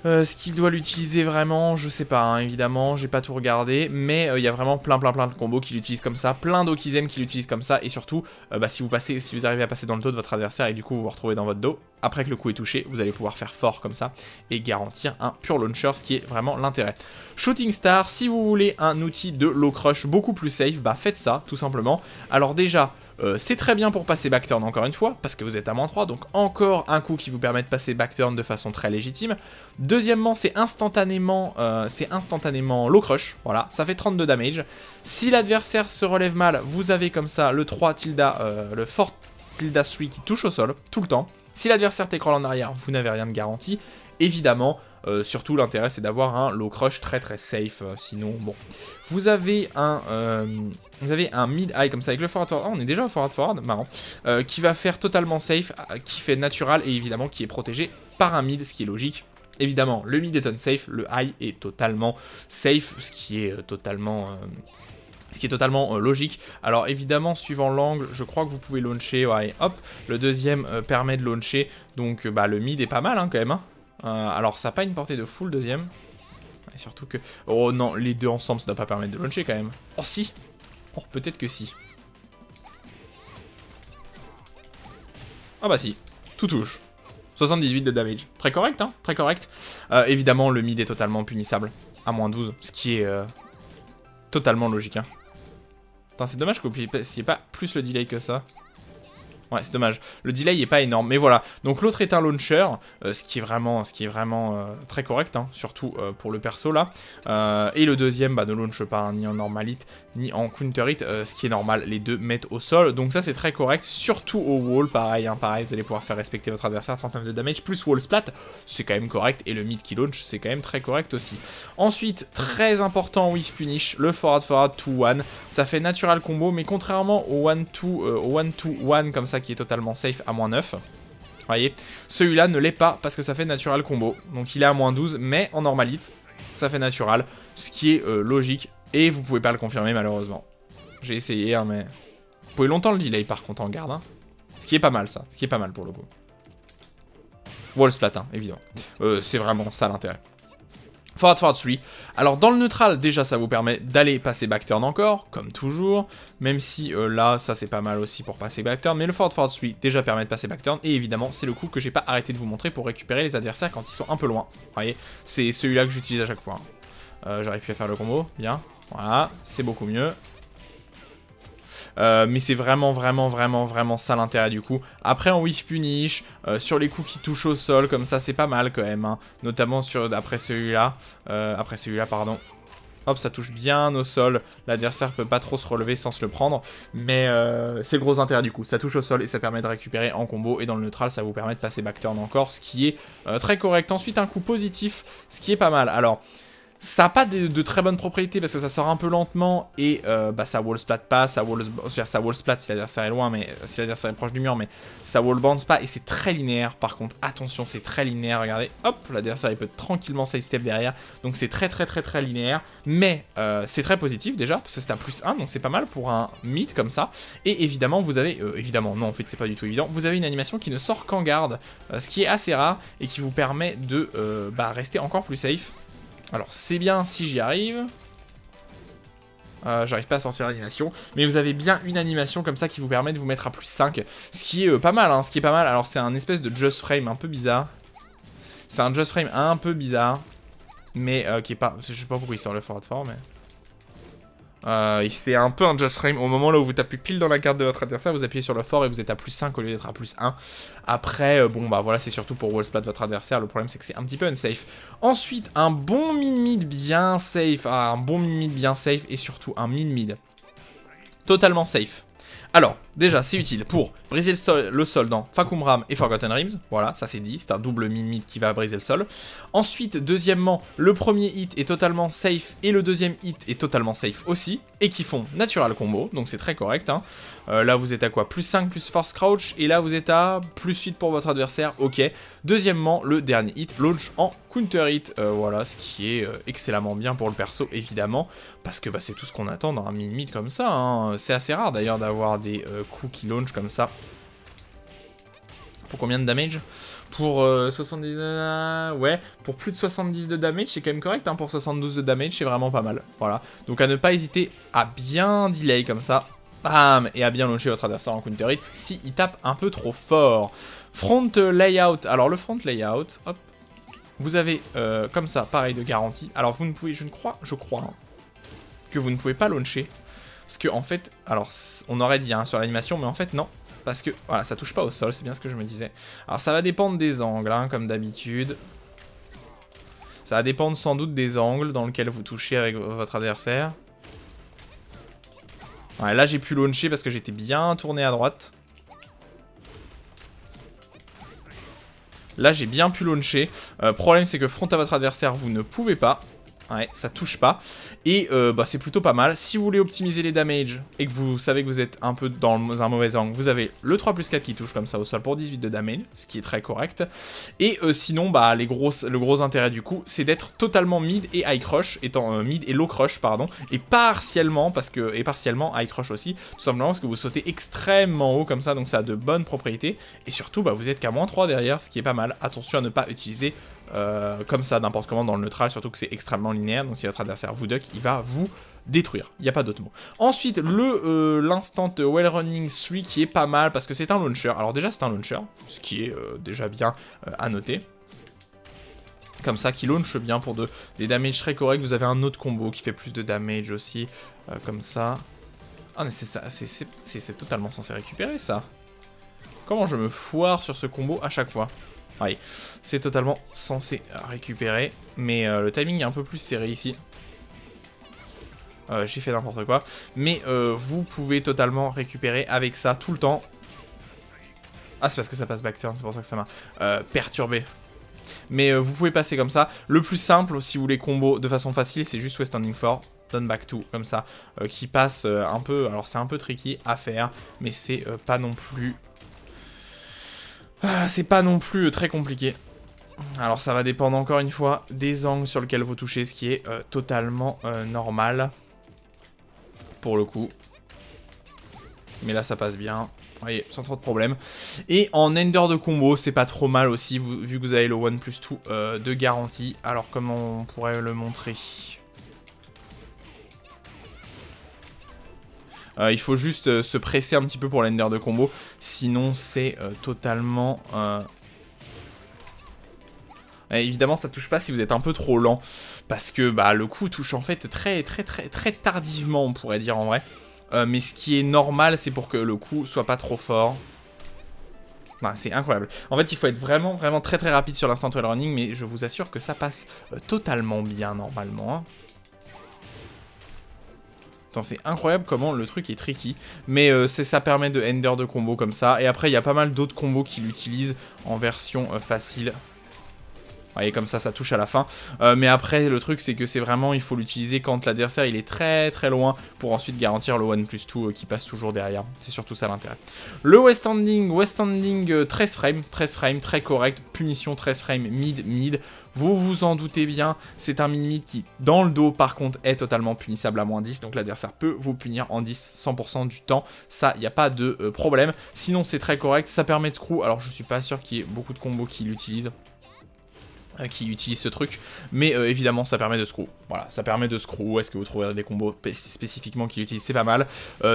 Speaker 1: ce qu'il doit l'utiliser vraiment, je sais pas, hein, évidemment, j'ai pas tout regardé, mais il y a vraiment plein de combos qui l'utilisent comme ça, plein d'Okizem qui l'utilisent comme ça, et surtout, bah, si vous arrivez à passer dans le dos de votre adversaire et du coup vous vous retrouvez dans votre dos, après que le coup est touché, vous allez pouvoir faire fort comme ça et garantir un pure launcher, ce qui est vraiment l'intérêt. Shooting Star, si vous voulez un outil de low crush beaucoup plus safe, bah faites ça, tout simplement. Alors déjà, c'est très bien pour passer backturn encore une fois, parce que vous êtes à -3, donc encore un coup qui vous permet de passer backturn de façon très légitime. Deuxièmement, c'est instantanément low crush, voilà, ça fait 32 damage. Si l'adversaire se relève mal, vous avez comme ça le 3 tilda, le fort tilda 3 qui touche au sol, tout le temps. Si l'adversaire t'écrole en arrière, vous n'avez rien de garanti, évidemment. Surtout l'intérêt c'est d'avoir un low crush très safe, sinon bon. Vous avez un mid high comme ça avec le forward forward, on est déjà au forward marrant, qui va faire totalement safe, qui fait natural et évidemment qui est protégé par un mid, ce qui est logique. Évidemment le mid est unsafe, le high est totalement safe, ce qui est totalement... logique. Alors évidemment suivant l'angle je crois que vous pouvez launcher, ouais, hop, le deuxième permet de launcher, donc bah le mid est pas mal hein, quand même hein. Alors ça n'a pas une portée de full deuxième. Et surtout que... Oh non, les deux ensemble ça ne doit pas permettre de launcher quand même. Oh si. Oh peut-être que si. Ah bah si. Tout touche. 78 de damage. Très correct hein, très correct. Évidemment le mid est totalement punissable. À -12. Ce qui est totalement logique hein. Putain c'est dommage qu'il n'y ait pas plus le delay que ça. Ouais, c'est dommage. Le delay est pas énorme, mais voilà. Donc l'autre est un launcher, ce qui est vraiment très correct, hein, surtout pour le perso là. Et le deuxième ne launch pas hein, ni en normalite ni en counter hit, ce qui est normal. Les deux mettent au sol, donc ça c'est très correct. Surtout au wall, pareil, hein, pareil. Vous allez pouvoir faire respecter votre adversaire, 39 de damage plus wall splat, c'est quand même correct. Et le mid qui launch, c'est quand même très correct aussi. Ensuite, très important with punish, le forward 2-1. Ça fait natural combo, mais contrairement au 1-2-1 comme ça qui est totalement safe à -9. Voyez, celui-là ne l'est pas parce que ça fait natural combo. Donc il est à -12, mais en normalite, ça fait natural, ce qui est logique. Et vous pouvez pas le confirmer malheureusement. J'ai essayé, hein, mais... Vous pouvez longtemps le delay par contre en garde. Hein. Ce qui est pas mal ça, ce qui est pas mal pour le coup. Wall splat, hein, évidemment. C'est vraiment ça l'intérêt. Forward 3. Alors dans le neutral, déjà ça vous permet d'aller passer backturn encore, comme toujours. Même si là, ça c'est pas mal aussi pour passer backturn. Mais le forward 3 déjà permet de passer backturn. Et évidemment, c'est le coup que j'ai pas arrêté de vous montrer pour récupérer les adversaires quand ils sont un peu loin. Vous voyez, c'est celui-là que j'utilise à chaque fois. J'arrive plus à faire le combo, bien. Voilà, c'est beaucoup mieux. Mais c'est vraiment ça l'intérêt du coup. Après en whiff punish, sur les coups qui touchent au sol, comme ça c'est pas mal quand même. Hein. Notamment après celui-là, pardon. Hop, ça touche bien au sol. L'adversaire peut pas trop se relever sans se le prendre. Mais c'est le gros intérêt du coup. Ça touche au sol et ça permet de récupérer en combo. Et dans le neutral, ça vous permet de passer backturn encore, ce qui est très correct. Ensuite, un coup positif, ce qui est pas mal. Alors... ça n'a pas de très bonnes propriétés parce que ça sort un peu lentement et ça wall splat pas, ça wall splat si l'adversaire est loin, mais si l'adversaire est proche du mur, mais ça wall bounce pas et c'est très linéaire. Par contre, attention, c'est très linéaire, regardez, hop, l'adversaire il peut tranquillement sidestep derrière, donc c'est très linéaire, mais c'est très positif déjà parce que c'est à +1, donc c'est pas mal pour un mid comme ça. Et évidemment, vous avez, évidemment, non en fait c'est pas du tout évident, vous avez une animation qui ne sort qu'en garde, ce qui est assez rare et qui vous permet de rester encore plus safe. Alors, c'est bien si j'y arrive. J'arrive pas à sortir l'animation. Mais vous avez bien une animation comme ça qui vous permet de vous mettre à +5. Ce qui est pas mal, hein. Ce qui est pas mal. Alors, c'est un espèce de just frame un peu bizarre. C'est un just frame un peu bizarre. Mais qui est pas... je sais pas pourquoi il sort le forward fort, mais... c'est un peu un just frame. Au moment là où vous tapez pile dans la carte de votre adversaire, vous appuyez sur le fort et vous êtes à +5 au lieu d'être à +1. Après, bon bah voilà, c'est surtout pour wall splat votre adversaire. Le problème c'est que c'est un petit peu unsafe. Ensuite, un bon mid-mid bien safe. Un bon mid-mid bien safe et surtout un mid-mid totalement safe. Alors, déjà, c'est utile pour briser le sol dans Fahkumram et Forgotten Realms. Voilà, ça c'est dit, c'est un double mid-mid qui va briser le sol. Ensuite, deuxièmement, le premier hit est totalement safe et le deuxième hit est totalement safe aussi. Et qui font natural combo, donc c'est très correct. Hein. Là, vous êtes à quoi? +5 plus force crouch, et là, vous êtes à +8 pour votre adversaire, ok. Deuxièmement, le dernier hit, launch en counter hit. Voilà, ce qui est excellemment bien pour le perso, évidemment. Parce que c'est tout ce qu'on attend dans un mid-mid comme ça. Hein. C'est assez rare d'ailleurs d'avoir des coups qui launch comme ça. Pour combien de damage? Pour 70... ouais, pour plus de 70 de damage, c'est quand même correct. Hein. Pour 72 de damage, c'est vraiment pas mal. Voilà. Donc à ne pas hésiter à bien delay comme ça. Bam, et à bien launcher votre adversaire en counter hit si il tape un peu trop fort. Front layout. Alors le front layout, hop. Vous avez comme ça, pareil de garantie. Alors vous ne pouvez, je crois, hein, que vous ne pouvez pas launcher. Parce que en fait, alors on aurait dit hein, sur l'animation, mais en fait non. Parce que, voilà, ça touche pas au sol, c'est bien ce que je me disais. Alors ça va dépendre des angles, hein, comme d'habitude. Ça va dépendre sans doute des angles dans lesquels vous touchez avec votre adversaire. Ouais, là j'ai pu launcher parce que j'étais bien tourné à droite. Là j'ai bien pu launcher. Problème c'est que front à votre adversaire, vous ne pouvez pas. Ouais, ça touche pas. Et c'est plutôt pas mal. Si vous voulez optimiser les damages et que vous savez que vous êtes un peu dans un mauvais angle, vous avez le 3+4 qui touche comme ça au sol pour 18 de damage, ce qui est très correct. Et sinon, le gros intérêt du coup, c'est d'être totalement mid et high crush, étant mid et low crush, pardon, et partiellement high crush aussi, tout simplement parce que vous sautez extrêmement haut comme ça, donc ça a de bonnes propriétés. Et surtout, vous êtes qu'à -3 derrière, ce qui est pas mal. Attention à ne pas utiliser comme ça n'importe comment dans le neutral, surtout que c'est extrêmement linéaire, donc si votre adversaire vous duck, il va vous détruire, il n'y a pas d'autre mot. Ensuite, l'instant well running 3 qui est pas mal parce que c'est un launcher. Alors déjà c'est un launcher, ce qui est déjà bien à noter. Comme ça, qui launch bien pour des damages très corrects. Vous avez un autre combo qui fait plus de damage aussi, comme ça. Ah mais c'est ça, c'est totalement censé récupérer ça. Comment je me foire sur ce combo à chaque fois? Oui, c'est totalement censé récupérer, mais le timing est un peu plus serré ici. J'ai fait n'importe quoi, mais vous pouvez totalement récupérer avec ça tout le temps. Ah, c'est parce que ça passe back turn, c'est pour ça que ça m'a perturbé. Mais vous pouvez passer comme ça. Le plus simple, si vous voulez combo de façon facile, c'est juste West Standing 4, Done Back 2, comme ça, qui passe un peu... Alors c'est un peu tricky à faire, mais c'est pas non plus... c'est pas non plus très compliqué. Alors ça va dépendre encore une fois des angles sur lesquels vous touchez, ce qui est totalement normal. Pour le coup. Mais là ça passe bien. Vous voyez, sans trop de problème. Et en ender de combo, c'est pas trop mal aussi, vu que vous avez le 1+2 de garantie. Alors comment on pourrait le montrer? Il faut juste se presser un petit peu pour l'ender de combo. Sinon c'est totalement... évidemment ça touche pas si vous êtes un peu trop lent. Parce que le coup touche en fait très tardivement, on pourrait dire en vrai. Mais ce qui est normal, c'est pour que le coup soit pas trop fort. C'est incroyable. En fait, il faut être vraiment très rapide sur l'instant well running, mais je vous assure que ça passe totalement bien normalement. Hein. C'est incroyable comment le truc est tricky. Mais ça permet de ender de combos comme ça. Et après, il y a pas mal d'autres combos qui l'utilisent en version facile. Vous voyez, comme ça touche à la fin. Mais après, le truc, c'est que c'est vraiment, il faut l'utiliser quand l'adversaire, il est très très loin pour ensuite garantir le 1+2 qui passe toujours derrière. C'est surtout ça l'intérêt. Le West Standing 13 frames, très correct. Punition 13 frames, mid. Vous vous en doutez bien, c'est un mid qui, dans le dos, par contre, est totalement punissable à -10. Donc l'adversaire peut vous punir en 10 100% du temps. Ça, il n'y a pas de problème. Sinon, c'est très correct. Ça permet de screw. Alors, je suis pas sûr qu'il y ait beaucoup de combos qui l'utilisent. Qui utilise ce truc, mais évidemment ça permet de screw. Voilà, ça permet de screw. Est-ce que vous trouverez des combos spécifiquement qui l'utilisent? C'est pas mal.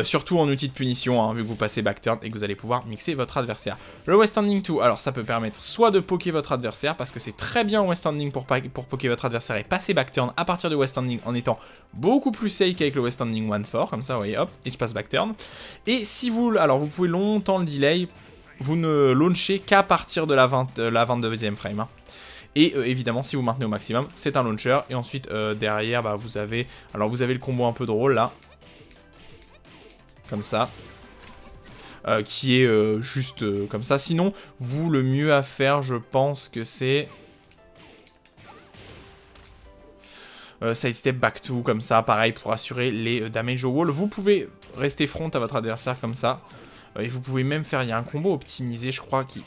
Speaker 1: Surtout en outil de punition, hein, vu que vous passez back turn et que vous allez pouvoir mixer votre adversaire. Le West Standing 2, alors ça peut permettre soit de poker votre adversaire, parce que c'est très bien en West Standing pour poker votre adversaire et passer back turn à partir de West Standing en étant beaucoup plus safe qu'avec le West Standing 1-4, comme ça, vous voyez, hop, et je passe back turn. Et si vous, alors vous pouvez longtemps le delay, vous ne launchez qu'à partir de la 22e frame, hein. Et évidemment, si vous maintenez au maximum, c'est un launcher. Et ensuite, derrière, bah, vous avez le combo un peu drôle, là. Comme ça. Qui est juste comme ça. Sinon, vous, le mieux à faire, je pense que c'est... sidestep back to, comme ça, pareil, pour assurer les damage au wall. Vous pouvez rester front à votre adversaire, comme ça. Et vous pouvez même faire... Il y a un combo optimisé, je crois, qui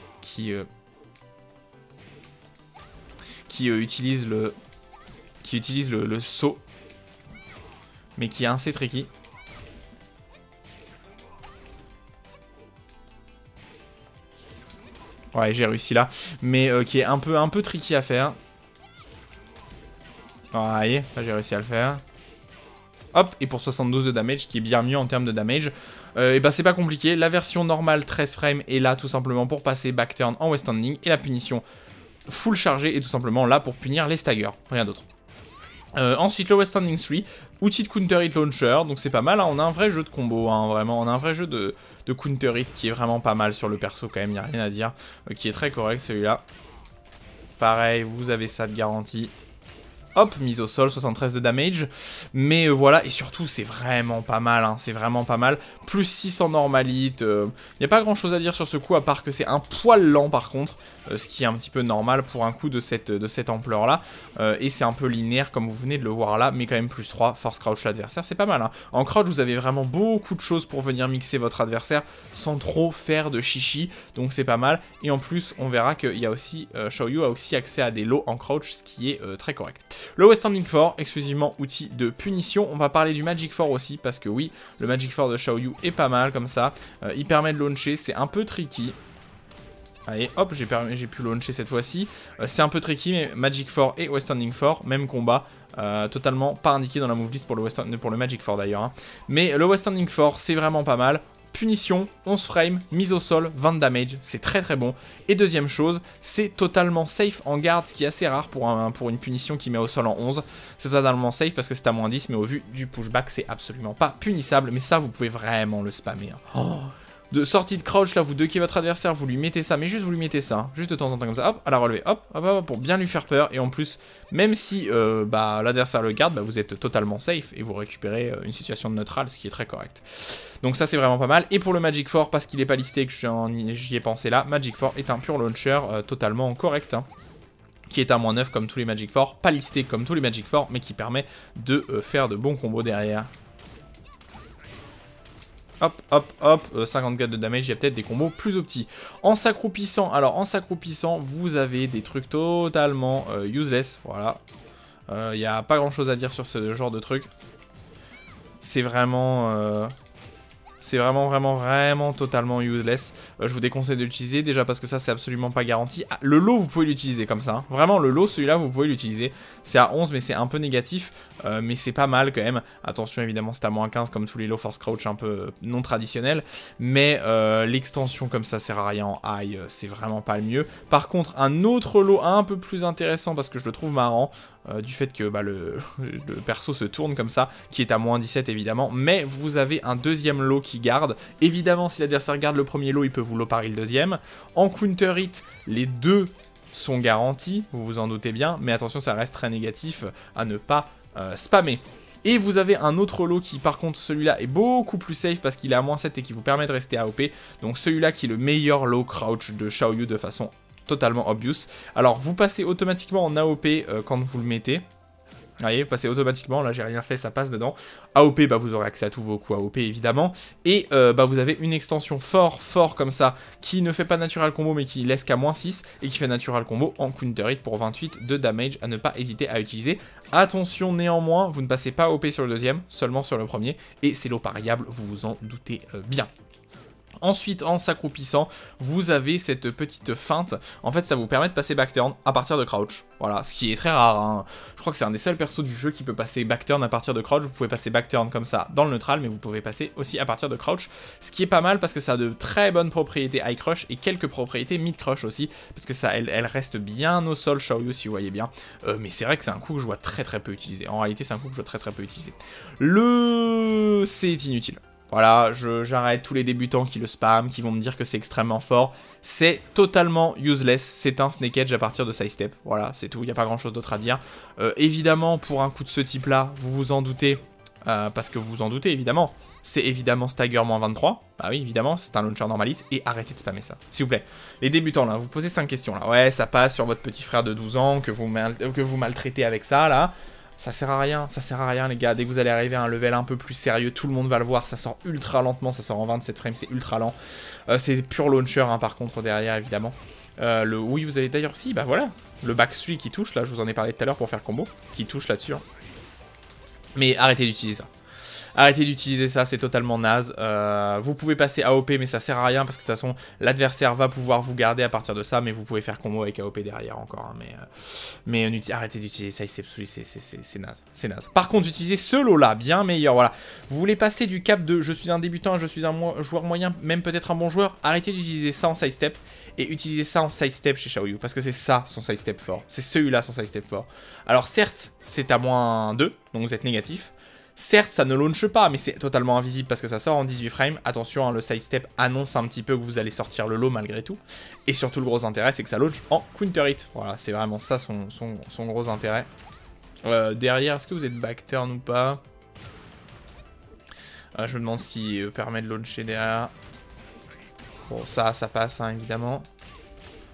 Speaker 1: utilise le saut, mais qui est assez tricky. Ouais, j'ai réussi là, mais qui est un peu tricky à faire. Ouais, là j'ai réussi à le faire. Hop, et pour 72 de damage, qui est bien mieux en termes de damage. Et bah c'est pas compliqué, la version normale 13 frames est là tout simplement pour passer back turn en West Standing, et la punition full chargé est tout simplement là pour punir les staggers, rien d'autre. Ensuite, le West Standing 3, outil de counter hit launcher, donc c'est pas mal, hein, on a un vrai jeu de combo, hein, vraiment, on a un vrai jeu de counter hit qui est vraiment pas mal sur le perso quand même, y a rien à dire, qui est très correct celui-là. Pareil, vous avez ça de garantie. Hop, mise au sol, 73 de damage. Mais voilà, et surtout, c'est vraiment pas mal, hein, c'est vraiment pas mal. Plus 6 en normalite. Il n'y a pas grand chose à dire sur ce coup, à part que c'est un poil lent par contre. Ce qui est un petit peu normal pour un coup de cette ampleur-là. Et c'est un peu linéaire, comme vous venez de le voir là, mais quand même plus 3, force crouch l'adversaire, c'est pas mal. Hein. En crouch, vous avez vraiment beaucoup de choses pour venir mixer votre adversaire sans trop faire de chichi, donc c'est pas mal. Et en plus, on verra qu'il y a aussi, Xiaoyu a aussi accès à des lots en crouch, ce qui est très correct. Le West Standing 4, exclusivement outil de punition. On va parler du Magic 4 aussi, parce que oui, le Magic 4 de Xiaoyu est pas mal comme ça. Il permet de launcher, c'est un peu tricky. Allez, hop, j'ai pu launcher cette fois-ci. C'est un peu tricky, mais Magic 4 et West Standing 4, même combat. Totalement pas indiqué dans la move list pour le Magic 4 d'ailleurs. Hein. Mais le West Standing 4, c'est vraiment pas mal. Punition, 11 frames, mise au sol, 20 damage, c'est très très bon. Et deuxième chose, c'est totalement safe en garde, ce qui est assez rare pour une punition qui met au sol en 11. C'est totalement safe parce que c'est à -10, mais au vu du pushback, c'est absolument pas punissable. Mais ça, vous pouvez vraiment le spammer. Hein. Oh. De sortie de crouch, là, vous duckez votre adversaire, vous lui mettez ça, mais juste vous lui mettez ça, hein, juste de temps en temps comme ça, hop, à la relevée, hop, hop, hop, pour bien lui faire peur, et en plus, même si bah, l'adversaire le garde, bah, vous êtes totalement safe, et vous récupérez une situation de neutrale, ce qui est très correct. Donc ça c'est vraiment pas mal, et pour le Magic 4, parce qu'il n'est pas listé et que j'y ai pensé là, Magic 4 est un pure launcher totalement correct, hein, qui est à -9 comme tous les Magic 4, pas listé comme tous les Magic 4, mais qui permet de faire de bons combos derrière. Hop, hop, hop, 54 de damage, il y a peut-être des combos plus opti. En s'accroupissant, alors en s'accroupissant, vous avez des trucs totalement useless, voilà. Il n'y a pas grand chose à dire sur ce genre de truc. C'est vraiment... C'est vraiment totalement useless. Je vous déconseille de l'utiliser, déjà parce que ça c'est absolument pas garanti. Ah, le lot vous pouvez l'utiliser comme ça, hein. Vraiment le lot celui-là vous pouvez l'utiliser. C'est à 11 mais c'est un peu négatif, mais c'est pas mal quand même. Attention évidemment c'est à -15 comme tous les lots force crouch un peu non traditionnels. Mais l'extension comme ça sert à rien en high, c'est vraiment pas le mieux. Par contre un autre lot un peu plus intéressant parce que je le trouve marrant. Du fait que bah, le perso se tourne comme ça, qui est à -17 évidemment, mais vous avez un deuxième lot qui garde. Évidemment, si l'adversaire garde le premier lot, il peut vous lot parer le deuxième. En counter hit, les deux sont garantis, vous vous en doutez bien, mais attention, ça reste très négatif à ne pas spammer. Et vous avez un autre lot qui par contre celui-là est beaucoup plus safe parce qu'il est à -7 et qui vous permet de rester AOP. Donc celui-là qui est le meilleur low crouch de Xiaoyu de façon totalement obvious. Alors vous passez automatiquement en AOP quand vous le mettez. Vous voyez, vous passez automatiquement, là j'ai rien fait, ça passe dedans. AOP, bah vous aurez accès à tous vos coups AOP évidemment. Et bah vous avez une extension fort comme ça, qui ne fait pas natural combo mais qui laisse qu'à -6, et qui fait natural combo en counter hit pour 28 de damage, à ne pas hésiter à utiliser. Attention néanmoins, vous ne passez pas AOP sur le deuxième, seulement sur le premier, et c'est l'eau pariable, vous vous en doutez bien. Ensuite, en s'accroupissant, vous avez cette petite feinte. En fait, ça vous permet de passer backturn à partir de crouch. Voilà, ce qui est très rare. Hein. Je crois que c'est un des seuls persos du jeu qui peut passer backturn à partir de crouch. Vous pouvez passer backturn comme ça dans le neutral, mais vous pouvez passer aussi à partir de crouch. Ce qui est pas mal parce que ça a de très bonnes propriétés high crush et quelques propriétés mid crush aussi. Parce que ça, elle reste bien au sol, Xiaoyu, si vous voyez bien. Mais c'est vrai que c'est un coup que je vois très peu utilisé. En réalité, c'est un coup que je vois très peu utilisé. C'est inutile. Voilà, j'arrête tous les débutants qui le spam, qui vont me dire que c'est extrêmement fort. C'est totalement useless, c'est un snake edge à partir de sidestep. Voilà, c'est tout, il n'y a pas grand chose d'autre à dire. Évidemment, pour un coup de ce type-là, vous vous en doutez, parce que vous vous en doutez évidemment, c'est évidemment stagger -23. Bah oui, évidemment, c'est un launcher normalite, et arrêtez de spammer ça, s'il vous plaît. Les débutants là, vous posez 5 questions là. Ouais, ça passe sur votre petit frère de 12 ans, que vous maltraitez avec ça là. Ça sert à rien les gars, dès que vous allez arriver à un level un peu plus sérieux, tout le monde va le voir, ça sort ultra lentement, ça sort en 27 frames, c'est ultra lent. C'est pur launcher hein, par contre derrière évidemment. Oui vous avez d'ailleurs si, bah voilà, le back 3 qui touche, là je vous en ai parlé tout à l'heure pour faire combo, qui touche là-dessus. Hein. Mais arrêtez d'utiliser ça. Arrêtez d'utiliser ça, c'est totalement naze. Vous pouvez passer AOP, mais ça sert à rien parce que de toute façon, l'adversaire va pouvoir vous garder à partir de ça, mais vous pouvez faire combo avec AOP derrière encore. Hein, mais arrêtez d'utiliser ça, c'est naze. C'est naze. Par contre, utilisez ce lot-là, bien meilleur. Voilà. Vous voulez passer du cap de je suis un débutant, je suis un joueur moyen, même peut-être un bon joueur. Arrêtez d'utiliser ça en sidestep et utilisez ça en sidestep chez Xiaoyu parce que c'est ça son sidestep fort. C'est celui-là son sidestep fort. Alors certes, c'est à -2, donc vous êtes négatif. Certes, ça ne launche pas, mais c'est totalement invisible parce que ça sort en 18 frames. Attention, hein, le sidestep annonce un petit peu que vous allez sortir le lot malgré tout. Et surtout, le gros intérêt, c'est que ça launch en counter hit. Voilà, c'est vraiment ça son gros intérêt. Derrière, est-ce que vous êtes backturn ou pas? Je me demande ce qui permet de launcher derrière. Bon, ça passe, hein, évidemment.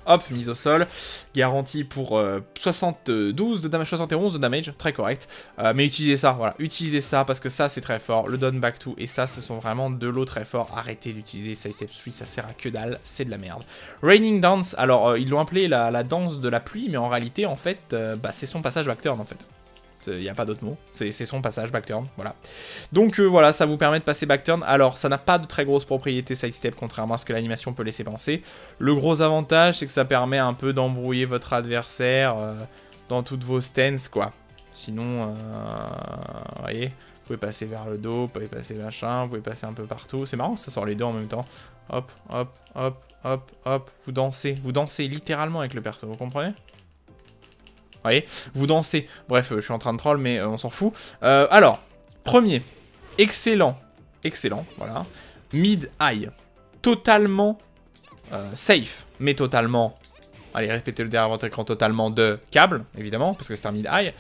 Speaker 1: Hop, mise au sol, garantie pour 72 de damage, 71 de damage, très correct. Mais utilisez ça, voilà, utilisez ça parce que ça c'est très fort. Le down back 2 et ça, ce sont vraiment deux lots très forts. Arrêtez d'utiliser sidestep 3, ça sert à que dalle, c'est de la merde. Raining Dance, alors ils l'ont appelé la danse de la pluie, mais en réalité, en fait, c'est son passage backturn en fait. Il n'y a pas d'autre mot, c'est son passage backturn, voilà. Donc voilà, ça vous permet de passer backturn. Alors ça n'a pas de très grosses propriétés sidestep, contrairement à ce que l'animation peut laisser penser. Le gros avantage, c'est que ça permet un peu d'embrouiller votre adversaire dans toutes vos stances, quoi. Sinon, vous voyez, vous pouvez passer vers le dos, vous pouvez passer machin, vous pouvez passer un peu partout. C'est marrant, ça sort les deux en même temps. Hop, hop, hop, hop, hop, vous dansez littéralement avec le perso, vous comprenez ? Vous voyez, vous dansez. Bref, je suis en train de troll, mais on s'en fout. Alors, premier, excellent, voilà. Mid high, totalement safe, mais totalement. Allez, répétez-le derrière votre écran, totalement de câble, évidemment, parce que c'est un mid high.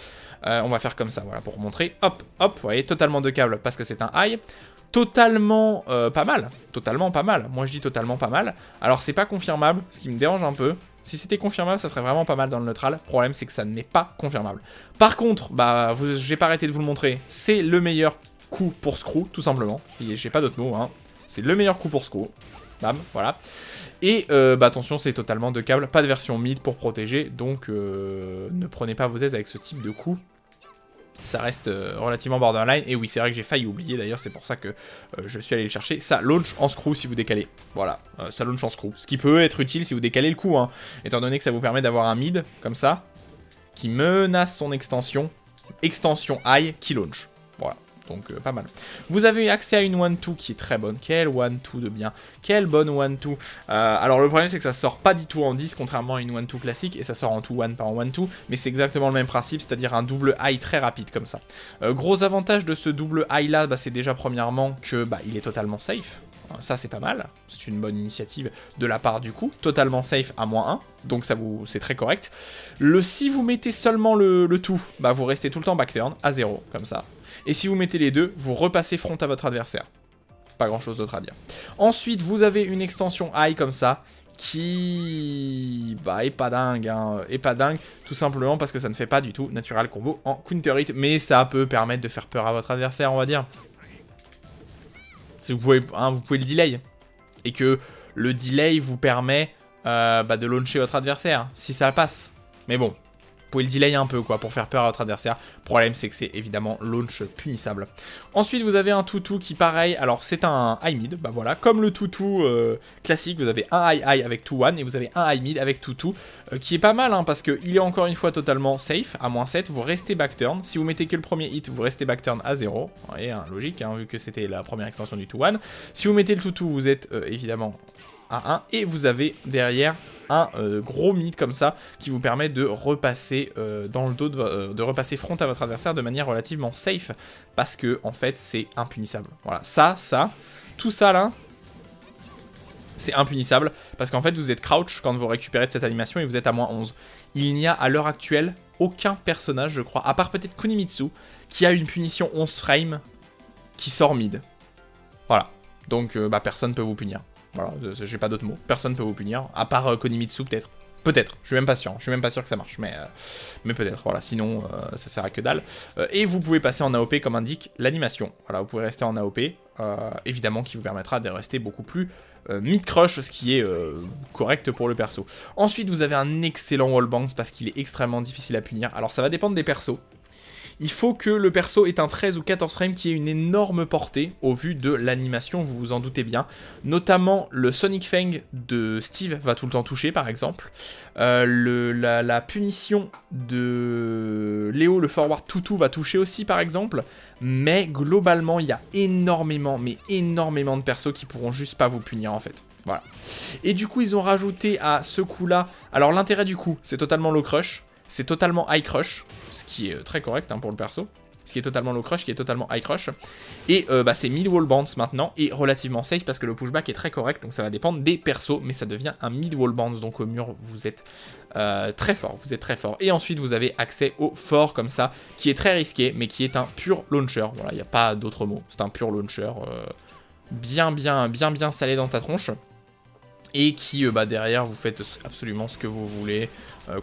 Speaker 1: On va faire comme ça, voilà, pour montrer. Hop, hop, vous voyez, totalement de câble, parce que c'est un high. Totalement pas mal, totalement pas mal. Moi, je dis totalement pas mal. Alors, c'est pas confirmable, ce qui me dérange un peu. Si c'était confirmable, ça serait vraiment pas mal dans le neutral. Le problème, c'est que ça n'est pas confirmable. Par contre, j'ai pas arrêté de vous le montrer. C'est le meilleur coup pour screw, tout simplement. J'ai pas d'autre mot, hein. C'est le meilleur coup pour screw. Bam, voilà. Et attention, c'est totalement de câble. Pas de version mid pour protéger. Donc, ne prenez pas vos aises avec ce type de coup. Ça reste relativement borderline. Et oui, c'est vrai que j'ai failli oublier. D'ailleurs, c'est pour ça que je suis allé le chercher. Ça launch en screw si vous décalez. Voilà, ça launch en screw. Ce qui peut être utile si vous décalez le coup. Hein, étant donné que ça vous permet d'avoir un mid, comme ça, qui menace son extension. Extension high qui launch. Voilà. Donc pas mal. Vous avez accès à une 1-2 qui est très bonne. Quelle 1-2 de bien. Quelle bonne 1-2. Alors le problème c'est que ça sort pas du tout en 10 contrairement à une 1-2 classique. Et ça sort en 2-1 pas en 1-2. Mais c'est exactement le même principe. C'est-à-dire un double high très rapide comme ça. Gros avantage de ce double high là, c'est déjà premièrement que il est totalement safe. Ça c'est pas mal, c'est une bonne initiative de la part du coup, totalement safe à -1, donc ça c'est très correct. Si vous mettez seulement le tout, vous restez tout le temps backturn à 0, comme ça. Et si vous mettez les deux, vous repassez front à votre adversaire. Pas grand chose d'autre à dire. Ensuite, vous avez une extension high comme ça, qui est pas dingue, hein, est pas dingue, tout simplement parce que ça ne fait pas du tout natural combo en counter hit, mais ça peut permettre de faire peur à votre adversaire, on va dire. Vous pouvez le delay, et que le delay vous permet de launcher votre adversaire, si ça passe. Mais bon, vous pouvez le delay un peu, quoi, pour faire peur à votre adversaire. Le problème, c'est que c'est évidemment launch punissable. Ensuite, vous avez un toutou qui, pareil, alors c'est un high mid, bah voilà, comme le toutou classique, vous avez un high et tout one, et vous avez un high mid avec toutou, qui est pas mal, hein, parce qu'il est encore une fois totalement safe, à -7, vous restez back turn. Si vous mettez que le premier hit, vous restez back turn à 0, et hein, logique, hein, vu que c'était la première extension du two one. Si vous mettez le toutou, vous êtes évidemment à 1, et vous avez derrière un gros mid comme ça qui vous permet de repasser dans le dos, de repasser front à votre adversaire de manière relativement safe, parce que en fait c'est impunissable. Voilà, tout ça là, c'est impunissable, parce qu'en fait vous êtes crouch quand vous récupérez de cette animation et vous êtes à -11. Il n'y a à l'heure actuelle aucun personnage, je crois, à part peut-être Kunimitsu, qui a une punition 11 frames qui sort mid. Voilà, donc personne peut vous punir. Voilà, j'ai pas d'autres mots. Personne peut vous punir, à part Kunimitsu peut-être. Peut-être, je suis même pas sûr. Je suis même pas sûr que ça marche, mais peut-être. Voilà, sinon ça sert à que dalle. Et vous pouvez passer en AOP comme indique l'animation. Voilà, vous pouvez rester en AOP, évidemment, qui vous permettra de rester beaucoup plus mid-crush, ce qui est correct pour le perso. Ensuite, vous avez un excellent wall bounce parce qu'il est extrêmement difficile à punir. Alors ça va dépendre des persos. Il faut que le perso ait un 13 ou 14 frames qui ait une énorme portée au vu de l'animation, vous vous en doutez bien. Notamment le Sonic Fang de Steve va tout le temps toucher par exemple. La punition de Léo, le forward toutou, va toucher aussi par exemple. Mais globalement il y a énormément, mais énormément de persos qui pourront juste pas vous punir en fait. Voilà. Et du coup ils ont rajouté à ce coup là, alors l'intérêt du coup c'est totalement low crush. C'est totalement high crush, ce qui est très correct hein, pour le perso. Ce qui est totalement low crush, qui est totalement high crush. Et c'est mid wall bounce maintenant, et relativement safe parce que le pushback est très correct, donc ça va dépendre des persos, mais ça devient un mid wall bounce, donc au mur vous êtes très fort, Et ensuite vous avez accès au fort comme ça, qui est très risqué, mais qui est un pur launcher. Voilà, il n'y a pas d'autre mot, c'est un pur launcher, bien salé dans ta tronche. Et qui derrière vous faites absolument ce que vous voulez,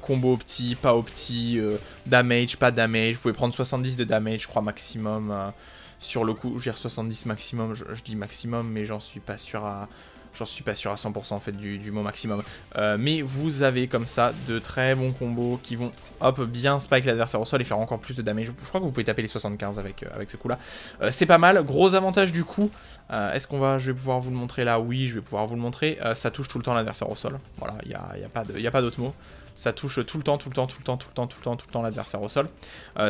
Speaker 1: combo opti, pas opti, damage, pas damage, vous pouvez prendre 70 de damage je crois maximum, sur le coup, je veux dire 70 maximum, je dis maximum mais j'en suis pas sûr à 100% en fait du mot maximum. Mais vous avez comme ça de très bons combos qui vont hop bien spike l'adversaire au sol et faire encore plus de damage. Je crois que vous pouvez taper les 75 avec ce coup là. C'est pas mal, gros avantage du coup. Est-ce qu'on va, je vais pouvoir vous le montrer là? Oui, je vais pouvoir vous le montrer. Ça touche tout le temps l'adversaire au sol. Voilà, il n'y a pas d'autre mot. Ça touche tout le temps l'adversaire au sol.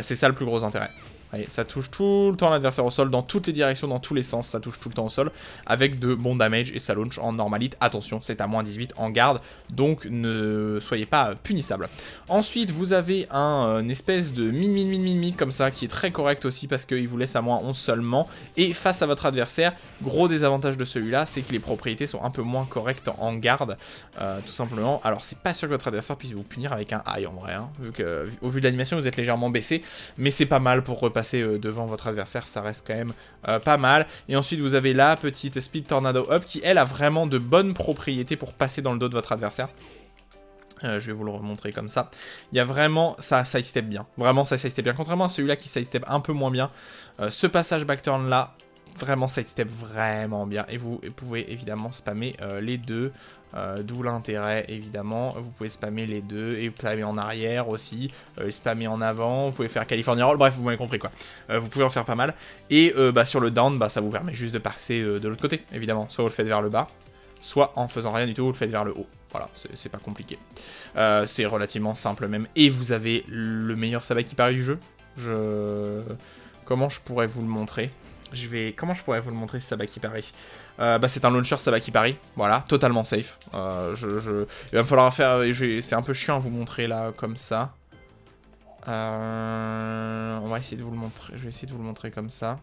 Speaker 1: C'est ça le plus gros intérêt. Voyez, ça touche tout le temps l'adversaire au sol, dans toutes les directions, dans tous les sens, ça touche tout le temps au sol, avec de bons damage, et ça launch en normalite. Attention, c'est à -18 en garde, donc ne soyez pas punissable. Ensuite, vous avez un espèce de mid comme ça, qui est très correct aussi, parce qu'il vous laisse à -11 seulement, et face à votre adversaire, gros désavantage de celui-là, c'est que les propriétés sont un peu moins correctes en garde, tout simplement. Alors, c'est pas sûr que votre adversaire puisse vous punir avec un high en vrai, hein, vu que, au vu de l'animation, vous êtes légèrement baissé, mais c'est pas mal pour repasser devant votre adversaire, ça reste quand même pas mal. Et ensuite vous avez la petite Speed Tornado Up qui elle a vraiment de bonnes propriétés pour passer dans le dos de votre adversaire. Je vais vous le remontrer comme ça. Il y a vraiment, ça sidestep bien. Vraiment ça sidestep bien. Contrairement à celui-là qui sidestep un peu moins bien. Ce passage backturn là, vraiment sidestep vraiment bien. Et vous pouvez évidemment spammer les deux. D'où l'intérêt évidemment, vous pouvez spammer les deux et spammer en arrière aussi, spammer en avant, vous pouvez faire California Roll, bref vous m'avez compris quoi. Vous pouvez en faire pas mal et sur le down ça vous permet juste de passer de l'autre côté évidemment, soit vous le faites vers le bas, soit en faisant rien du tout vous le faites vers le haut. Voilà, c'est pas compliqué. C'est relativement simple même et vous avez le meilleur sabaki pari du jeu. Comment je pourrais vous le montrer? Comment je pourrais vous le montrer ce sabaki pari? C'est un launcher sabaki pari, voilà, totalement safe. Il va me falloir faire, c'est un peu chiant à vous montrer là comme ça. On va essayer de vous le montrer, je vais essayer de vous le montrer comme ça.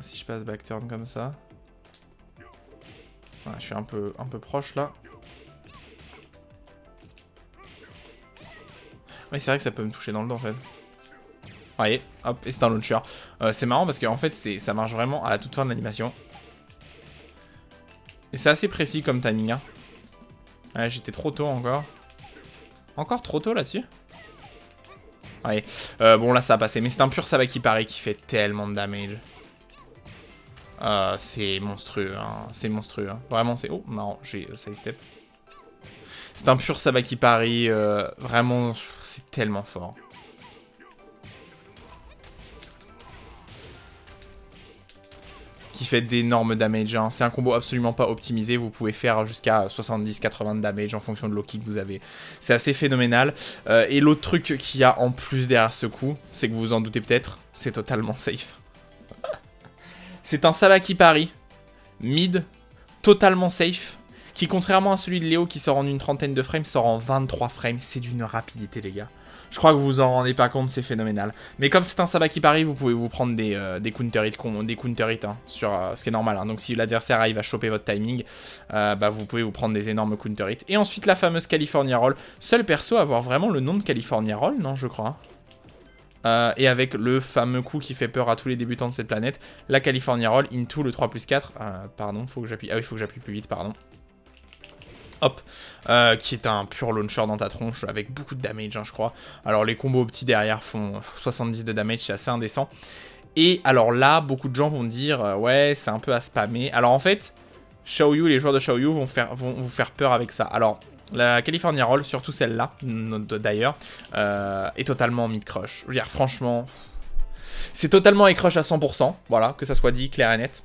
Speaker 1: Si je passe back turn comme ça. Voilà, je suis un peu proche là. Ouais, c'est vrai que ça peut me toucher dans le dos en fait. Voyez, hop, et c'est un launcher. C'est marrant parce qu'en fait, ça marche vraiment à la toute fin de l'animation. Et c'est assez précis comme timing. Hein. Ouais, j'étais trop tôt encore. Encore trop tôt là-dessus. Ouais. Bon, là, ça a passé. Mais c'est un pur Sabakipari qui fait tellement de damage. C'est monstrueux. Hein. C'est monstrueux. Hein. Vraiment, c'est... Oh, marrant, j'ai side step. C'est un pur Sabakipari. Vraiment, c'est tellement fort. Qui fait d'énormes damage. Hein. C'est un combo absolument pas optimisé. Vous pouvez faire jusqu'à 70-80 de damage en fonction de l'Oki que vous avez. C'est assez phénoménal. Et l'autre truc qu'il y a en plus derrière ce coup, c'est que vous vous en doutez peut-être, c'est totalement safe. C'est un Sabakipari mid, totalement safe, qui contrairement à celui de Léo qui sort en une trentaine de frames, sort en 23 frames. C'est d'une rapidité les gars. Je crois que vous vous en rendez pas compte, c'est phénoménal. Mais comme c'est un Sabakipari, vous pouvez vous prendre des counter hits hein, sur ce qui est normal. Hein. Donc si l'adversaire arrive à choper votre timing, bah, vous pouvez vous prendre des énormes counter hits. Et ensuite la fameuse California Roll. Seul perso à avoir vraiment le nom de California Roll, non je crois. Et avec le fameux coup qui fait peur à tous les débutants de cette planète, la California Roll into le 3+4. Pardon, faut que j'appuie. Ah oui, faut que j'appuie plus vite, pardon. Hop, qui est un pur launcher dans ta tronche avec beaucoup de damage, hein, je crois. Alors les combos petits derrière font 70 de damage, c'est assez indécent. Et alors là, beaucoup de gens vont dire, ouais, c'est un peu à spammer. Alors en fait, Xiaoyu, les joueurs de Xiaoyu vont vous faire peur avec ça. Alors, la California Roll, surtout celle-là, d'ailleurs, est totalement mid-crush. Je veux dire, franchement, c'est totalement crush à 100%, voilà, que ça soit dit clair et net.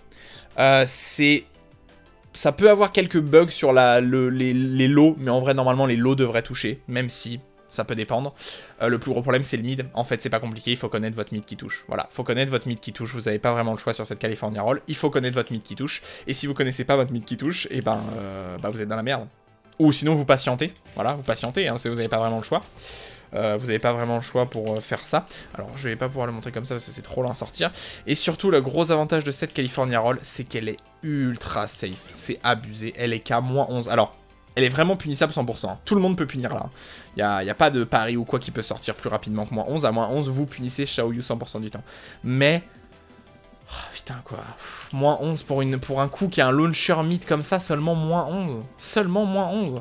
Speaker 1: Ça peut avoir quelques bugs sur les lots, mais en vrai, normalement, les lots devraient toucher, même si ça peut dépendre. Le plus gros problème, c'est le mid. En fait, c'est pas compliqué, il faut connaître votre mid qui touche. Voilà, il faut connaître votre mid qui touche. Vous n'avez pas vraiment le choix sur cette California Roll. Il faut connaître votre mid qui touche. Et si vous connaissez pas votre mid qui touche, et ben, vous êtes dans la merde. Ou sinon, vous patientez. Voilà, vous patientez, hein, vous n'avez pas vraiment le choix. Vous n'avez pas vraiment le choix pour faire ça. Alors, je vais pas pouvoir le montrer comme ça parce que c'est trop lent à sortir. Et surtout, le gros avantage de cette California Roll, c'est qu'elle est ultra safe. C'est abusé. Elle est qu'à -11. Alors, elle est vraiment punissable 100%. Hein. Tout le monde peut punir là. Il n'y a pas de pari ou quoi qui peut sortir plus rapidement que -11. À -11, vous punissez Xiaoyu 100% du temps. Mais... Oh, putain, quoi. -11 pour un coup qui a un launcher mid comme ça, seulement -11. Seulement -11.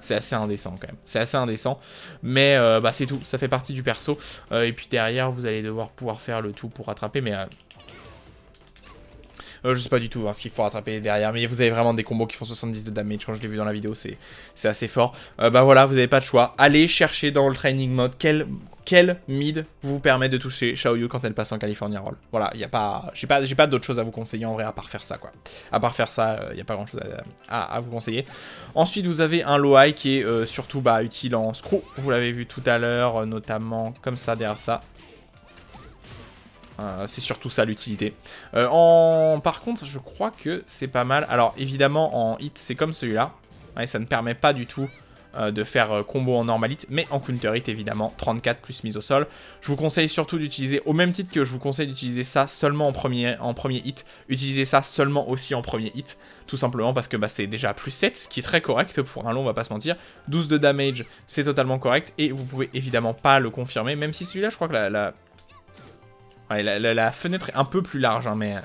Speaker 1: C'est assez indécent quand même, c'est assez indécent, mais bah, c'est tout, ça fait partie du perso, et puis derrière vous allez devoir pouvoir faire le tout pour rattraper, mais je sais pas du tout hein, ce qu'il faut rattraper derrière, mais vous avez vraiment des combos qui font 70 de damage, quand je l'ai vu dans la vidéo, c'est assez fort. Bah voilà, vous n'avez pas de choix, allez chercher dans le training mode quel mid vous permet de toucher Xiaoyu quand elle passe en California Roll. Voilà, y a pas, j'ai pas d'autre chose à vous conseiller en vrai à part faire ça quoi. À part faire ça, il n'y a pas grand chose à vous conseiller. Ensuite vous avez un low high qui est surtout bah, utile en screw. Vous l'avez vu tout à l'heure, notamment comme ça derrière ça. C'est surtout ça l'utilité. Par contre je crois que c'est pas mal. Alors évidemment en hit c'est comme celui-là. Ouais, ça ne permet pas du tout de faire combo en normalite, mais en counter hit évidemment, 34 plus mise au sol. Je vous conseille surtout d'utiliser, au même titre que je vous conseille d'utiliser ça seulement en premier hit, utilisez ça seulement aussi en premier hit, tout simplement parce que bah, c'est déjà plus 7, ce qui est très correct pour un lot, on va pas se mentir. 12 de damage, c'est totalement correct, et vous pouvez évidemment pas le confirmer, même si celui-là, je crois que la fenêtre est un peu plus large, hein, mais...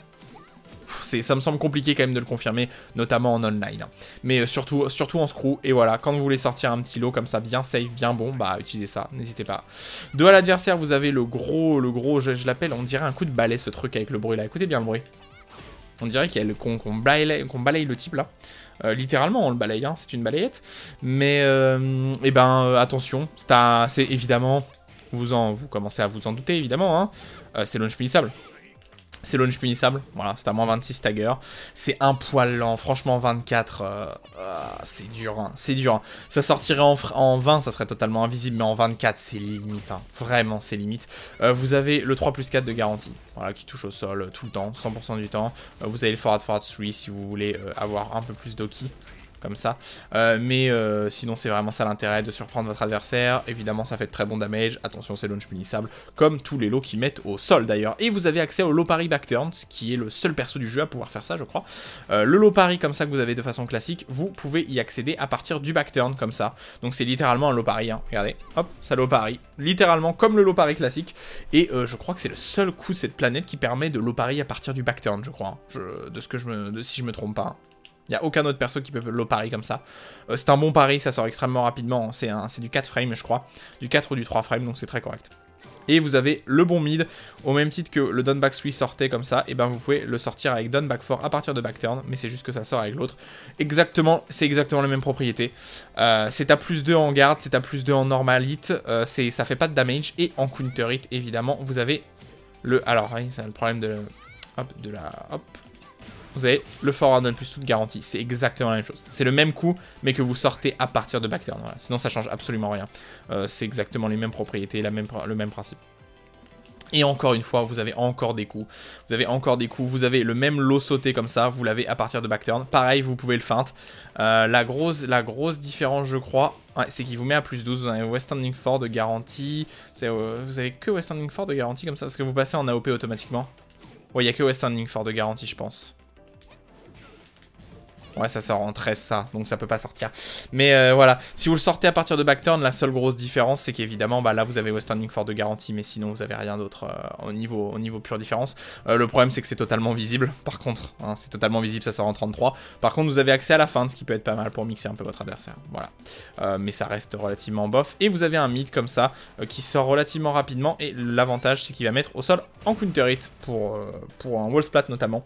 Speaker 1: Ça me semble compliqué quand même de le confirmer, notamment en online. Hein. Mais surtout en screw. Et voilà, quand vous voulez sortir un petit lot comme ça, bien safe, bien bon, bah utilisez ça, n'hésitez pas. De à l'adversaire, vous avez le gros, je l'appelle, on dirait un coup de balai ce truc avec le bruit là. Écoutez bien le bruit. On dirait qu'on balaye le type là. Littéralement on le balaye, hein, c'est une balayette. Mais, attention, c'est évidemment, vous commencez à vous en douter évidemment, hein. C'est launch punissable. C'est launch punissable, voilà, c'est à -26 stagger. C'est un poil lent, franchement 24, c'est dur, hein, c'est dur. Hein. Ça sortirait en 20, ça serait totalement invisible, mais en 24, c'est limite, hein, vraiment c'est limite. Vous avez le 3+4 de garantie, voilà, qui touche au sol tout le temps, 100% du temps. Vous avez le forward 3 si vous voulez avoir un peu plus d'oki. comme ça. Sinon, c'est vraiment ça l'intérêt de surprendre votre adversaire. Évidemment, ça fait de très bon damage. Attention, c'est launch punissable, comme tous les lots qui mettent au sol d'ailleurs. Et vous avez accès au low parry backturn, ce qui est le seul perso du jeu à pouvoir faire ça, je crois. Le low parry comme ça que vous avez de façon classique, vous pouvez y accéder à partir du backturn comme ça. Donc c'est littéralement un low parry, hein. Regardez, hop, ça low parry, littéralement comme le low parry classique. Et je crois que c'est le seul coup de cette planète qui permet de low parry à partir du backturn, je crois. Hein. Si je me trompe pas. Hein. Il n'y a aucun autre perso qui peut low parry comme ça. C'est un bon pari, ça sort extrêmement rapidement. C'est du 4 frames, je crois. Du 4 ou du 3 frames, donc c'est très correct. Et vous avez le bon mid, au même titre que le down back 3 sortait comme ça, et ben vous pouvez le sortir avec down back 4 à partir de backturn, mais c'est juste que ça sort avec l'autre. C'est exactement les mêmes propriétés. C'est à plus 2 en garde, c'est à plus 2 en normal hit, ça fait pas de damage, et en counter hit, évidemment, vous avez le... Alors, oui, c'est le problème de... Hop, vous avez le forward on plus toute garantie, c'est exactement la même chose. C'est le même coup, mais que vous sortez à partir de backturn. Voilà. Sinon, ça change absolument rien. C'est exactement les mêmes propriétés, le même principe. Et encore une fois, vous avez encore des coups. Vous avez le même lot sauté comme ça, vous l'avez à partir de backturn. Pareil, vous pouvez le feint. La grosse différence, je crois, ouais, c'est qu'il vous met à plus 12. Vous avez West Standing 4 de garantie. Vous avez que West Standing 4 de garantie comme ça, parce que vous passez en AOP automatiquement. Ouais, il n'y a que West Standing 4 de garantie, je pense. Ouais, ça sort en 13 ça, donc ça peut pas sortir. Mais voilà, si vous le sortez à partir de backturn, la seule grosse différence, c'est qu'évidemment, bah là vous avez West Standing 4 de garantie, mais sinon vous avez rien d'autre au niveau pure différence. Le problème, c'est que c'est totalement visible, par contre. Hein, c'est totalement visible, ça sort en 33. Par contre, vous avez accès à la fin, ce qui peut être pas mal pour mixer un peu votre adversaire. Voilà. Mais ça reste relativement bof. Et vous avez un mid comme ça, qui sort relativement rapidement. Et l'avantage, c'est qu'il va mettre au sol en counter hit, pour un wall splat notamment.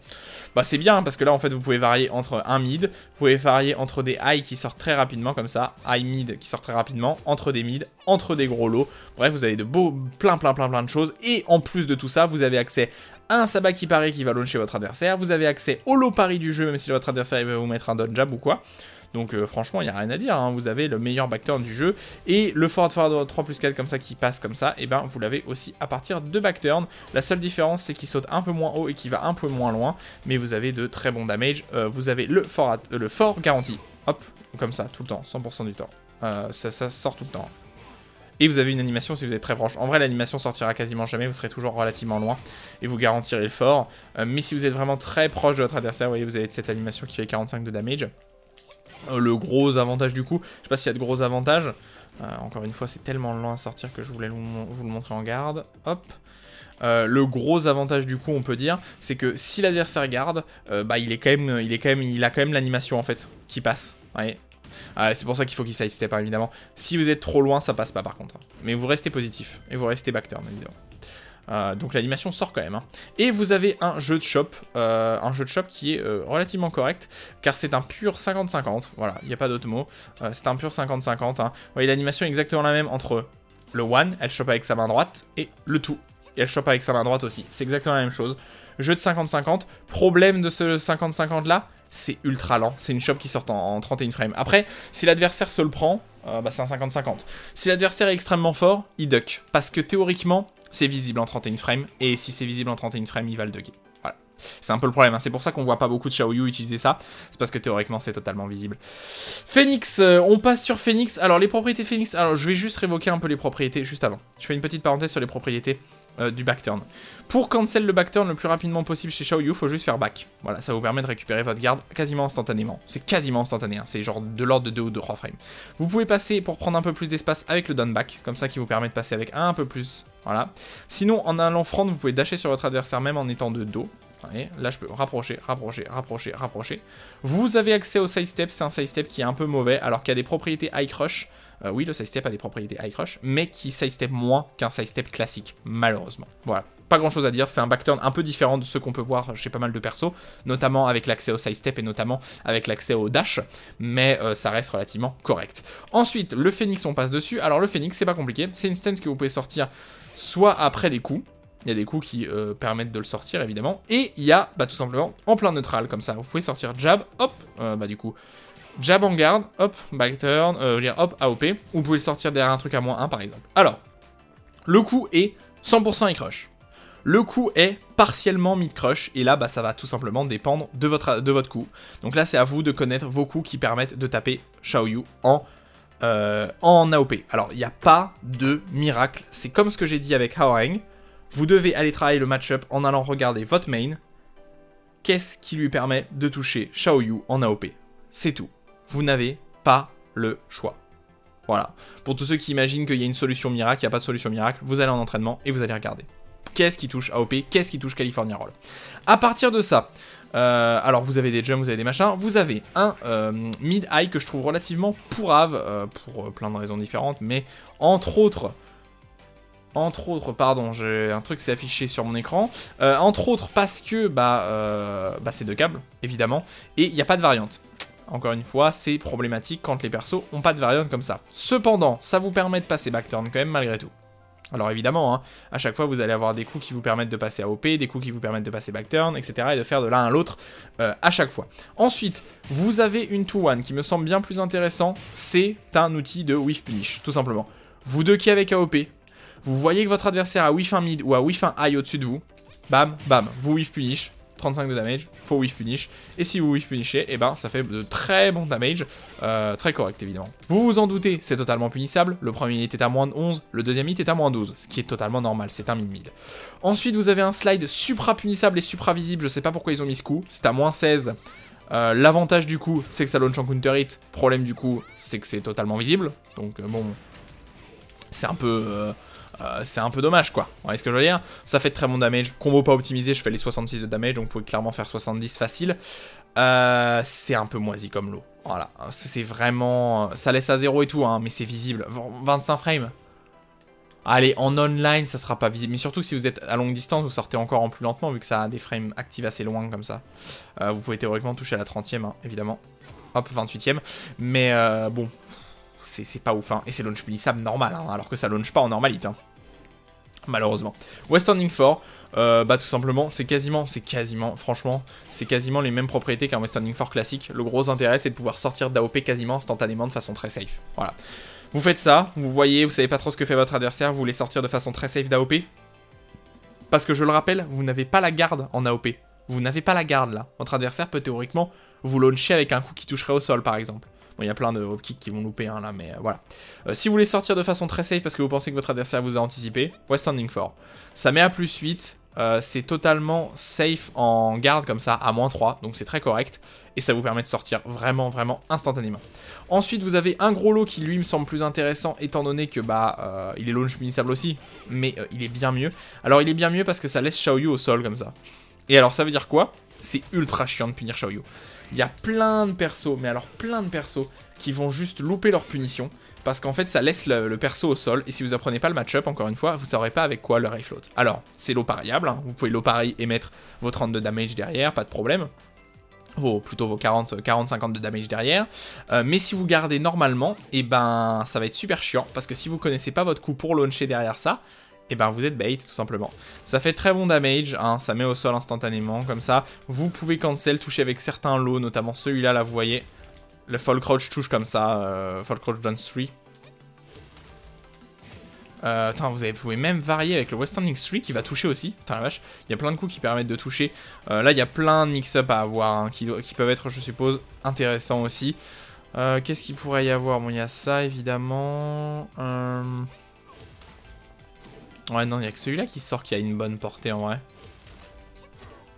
Speaker 1: Bah c'est bien, hein, parce que là, en fait, vous pouvez varier entre un mid, vous pouvez varier entre des high qui sortent très rapidement comme ça, high mid qui sortent très rapidement, entre des mid, entre des gros lots. Bref, vous avez de plein de choses. Et en plus de tout ça, vous avez accès à un sabbat qui paraît qui va launcher votre adversaire. Vous avez accès au low parry du jeu, même si votre adversaire va vous mettre un dodge jab ou quoi. Donc franchement, il n'y a rien à dire, hein. Vous avez le meilleur backturn du jeu. Et le forward 3+4 comme ça qui passe comme ça, et ben vous l'avez aussi à partir de backturn. La seule différence, c'est qu'il saute un peu moins haut et qu'il va un peu moins loin. Mais vous avez de très bons damage. Vous avez le fort garanti. Hop, comme ça, tout le temps, 100% du temps. Ça sort tout le temps. Et vous avez une animation si vous êtes très proche. En vrai, l'animation sortira quasiment jamais, vous serez toujours relativement loin. Et vous garantirez le fort. Mais si vous êtes vraiment très proche de votre adversaire, vous voyez, vous avez cette animation qui fait 45 de damage. Le gros avantage du coup, je sais pas s'il y a de gros avantages. Encore une fois, c'est tellement lent à sortir que je voulais vous le montrer en garde. Hop. Le gros avantage du coup, on peut dire, c'est que si l'adversaire garde, bah il a quand même l'animation en fait qui passe. Ouais. C'est pour ça qu'il faut qu'il sidestep, hein, évidemment. Si vous êtes trop loin, ça passe pas par contre. Mais vous restez positif et vous restez backturn évidemment. Donc l'animation sort quand même. Hein. Et vous avez un jeu de shop qui est relativement correct, car c'est un pur 50-50. Voilà, il n'y a pas d'autre mot. C'est un pur 50-50. Hein. Vous voyez, l'animation est exactement la même entre le one, elle chope avec sa main droite, et le two, et elle chope avec sa main droite aussi. C'est exactement la même chose. Jeu de 50-50. Problème de ce 50-50 là, c'est ultra lent. C'est une chope qui sort en 31 frames. Après, si l'adversaire se le prend, bah c'est un 50-50. Si l'adversaire est extrêmement fort, il duck. Parce que théoriquement, c'est visible en 31 frames, et si c'est visible en 31 frames, il va le dugger. Voilà. C'est un peu le problème, hein. C'est pour ça qu'on voit pas beaucoup de Xiaoyu utiliser ça, c'est parce que théoriquement c'est totalement visible. Phoenix, on passe sur Phoenix. Alors les propriétés Phoenix, alors je vais juste révoquer un peu les propriétés juste avant. Je fais une petite parenthèse sur les propriétés du backturn. Pour cancel le backturn le plus rapidement possible chez Xiaoyu, faut juste faire back. Voilà, ça vous permet de récupérer votre garde quasiment instantanément. C'est quasiment instantané, hein. C'est genre de l'ordre de 2 ou 3 frames. Vous pouvez passer pour prendre un peu plus d'espace avec le down back, comme ça qui vous permet de passer avec un peu plus. Voilà. Sinon, en allant front, vous pouvez dasher sur votre adversaire même en étant de dos. Voyez, là, je peux rapprocher. Vous avez accès au sidestep. C'est un sidestep qui est un peu mauvais, alors qu'il y a des propriétés high crush. Oui, le sidestep a des propriétés high crush, mais qui sidestep moins qu'un sidestep classique, malheureusement. Voilà. Pas grand chose à dire, c'est un backturn un peu différent de ce qu'on peut voir chez pas mal de persos, notamment avec l'accès au sidestep et notamment avec l'accès au dash, mais ça reste relativement correct. Ensuite, le Phoenix, on passe dessus. Alors le Phoenix, c'est pas compliqué, c'est une stance que vous pouvez sortir soit après des coups, il y a des coups qui permettent de le sortir évidemment, et il y a bah, tout simplement en plein neutral comme ça, vous pouvez sortir jab, hop, bah du coup... Jab en garde, hop, backturn, hop, AOP, ou vous pouvez le sortir derrière un truc à -1 par exemple. Alors, le coup est 100% high crush. Le coup est partiellement mid-crush, et là, bah, ça va tout simplement dépendre de votre coup. Donc là, c'est à vous de connaître vos coups qui permettent de taper Xiaoyu en AOP. Alors, il n'y a pas de miracle, c'est comme ce que j'ai dit avec Hwoarang. Vous devez aller travailler le match-up en allant regarder votre main. Qu'est-ce qui lui permet de toucher Xiaoyu en AOP? C'est tout. Vous n'avez pas le choix. Voilà. Pour tous ceux qui imaginent qu'il y a une solution miracle, il n'y a pas de solution miracle, vous allez en entraînement et vous allez regarder. Qu'est-ce qui touche AOP? Qu'est-ce qui touche California Roll? À partir de ça, alors vous avez des jumps, vous avez des machins, vous avez un mid-high que je trouve relativement pourrave, pour plein de raisons différentes, mais entre autres, pardon, j'ai un truc qui s'est affiché sur mon écran, entre autres parce que c'est deux câbles, évidemment, et il n'y a pas de variante. Encore une fois, c'est problématique quand les persos n'ont pas de variante comme ça. Cependant, ça vous permet de passer backturn quand même malgré tout. Alors évidemment, hein, à chaque fois vous allez avoir des coups qui vous permettent de passer AOP, des coups qui vous permettent de passer backturn, etc. et de faire de l'un à l'autre à chaque fois. Ensuite, vous avez une 2-1 qui me semble bien plus intéressant, c'est un outil de whiff punish, tout simplement. Vous deux qui avec AOP, vous voyez que votre adversaire a whiff un mid ou a whiff un high au-dessus de vous, bam, bam, vous whiff punish, 35 de damage, faut whiff punish, et si vous whiff punishez, et ben ça fait de très bons damage, très correct évidemment. Vous vous en doutez, c'est totalement punissable, le premier hit est à moins de 11, le deuxième hit est à moins 12, ce qui est totalement normal, c'est un mid-mid. Ensuite vous avez un slide supra punissable et supra visible, je sais pas pourquoi ils ont mis ce coup, c'est à moins 16, l'avantage du coup c'est que ça launch en counter hit, problème du coup c'est que c'est totalement visible, donc bon, c'est un peu dommage quoi, vous voyez ce que je veux dire? Ça fait de très bon damage, combo pas optimisé, je fais les 66 de damage, donc vous pouvez clairement faire 70 facile. C'est un peu moisi comme lot, voilà, c'est vraiment, ça laisse à 0 et tout, hein, mais c'est visible, 25 frames. Allez, en online, ça sera pas visible, mais surtout que si vous êtes à longue distance, vous sortez encore en plus lentement, vu que ça a des frames actifs assez loin comme ça. Vous pouvez théoriquement toucher à la 30e, hein, évidemment. Hop, 28e, mais bon, c'est pas ouf, hein, et c'est launch punissable normal, hein, alors que ça launch pas en normalite, hein. Malheureusement. Western 4, tout simplement, c'est quasiment, franchement, c'est quasiment les mêmes propriétés qu'un Western 4 classique. Le gros intérêt, c'est de pouvoir sortir d'AOP quasiment instantanément de façon très safe. Voilà. Vous faites ça, vous voyez, vous savez pas trop ce que fait votre adversaire, vous voulez sortir de façon très safe d'AOP. Parce que je le rappelle, vous n'avez pas la garde en AOP. Vous n'avez pas la garde là. Votre adversaire peut théoriquement vous launcher avec un coup qui toucherait au sol par exemple. Bon, il y a plein de hop kicks qui vont louper hein, là, mais voilà. Si vous voulez sortir de façon très safe parce que vous pensez que votre adversaire vous a anticipé, Western 4. Ça met à plus 8, c'est totalement safe en garde comme ça, à moins 3, donc c'est très correct. Et ça vous permet de sortir vraiment, vraiment instantanément. Ensuite, vous avez un gros lot qui lui me semble plus intéressant, étant donné que il est launch punissable aussi, mais il est bien mieux. Alors il est bien mieux parce que ça laisse Xiaoyu au sol comme ça. Et alors ça veut dire quoi? C'est ultra chiant de punir Xiaoyu. Il y a plein de persos, mais alors plein de persos, qui vont juste louper leur punition, parce qu'en fait ça laisse le perso au sol, et si vous apprenez pas le match-up, encore une fois, vous saurez pas avec quoi le ray float. Alors, c'est low pariable, hein, vous pouvez low pari et mettre vos 30 de damage derrière, pas de problème. Plutôt vos 40-50 de damage derrière, mais si vous gardez normalement, et ben ça va être super chiant, parce que si vous connaissez pas votre coup pour launcher derrière ça, et ben vous êtes bait tout simplement. Ça fait très bon damage, hein, ça met au sol instantanément, comme ça, vous pouvez cancel, toucher avec certains lots, notamment celui-là, là vous voyez, le fall crouch touche comme ça, fall crouch down 3. Attends, vous pouvez même varier avec le Western X3 qui va toucher aussi. Putain la vache, il y a plein de coups qui permettent de toucher. Là, il y a plein de mix-up à avoir hein, qui peuvent être, je suppose, intéressants aussi. Qu'est-ce qu'il pourrait y avoir? Bon, il y a ça évidemment. Ouais, non, il n'y a que celui-là qui sort qui a une bonne portée en vrai.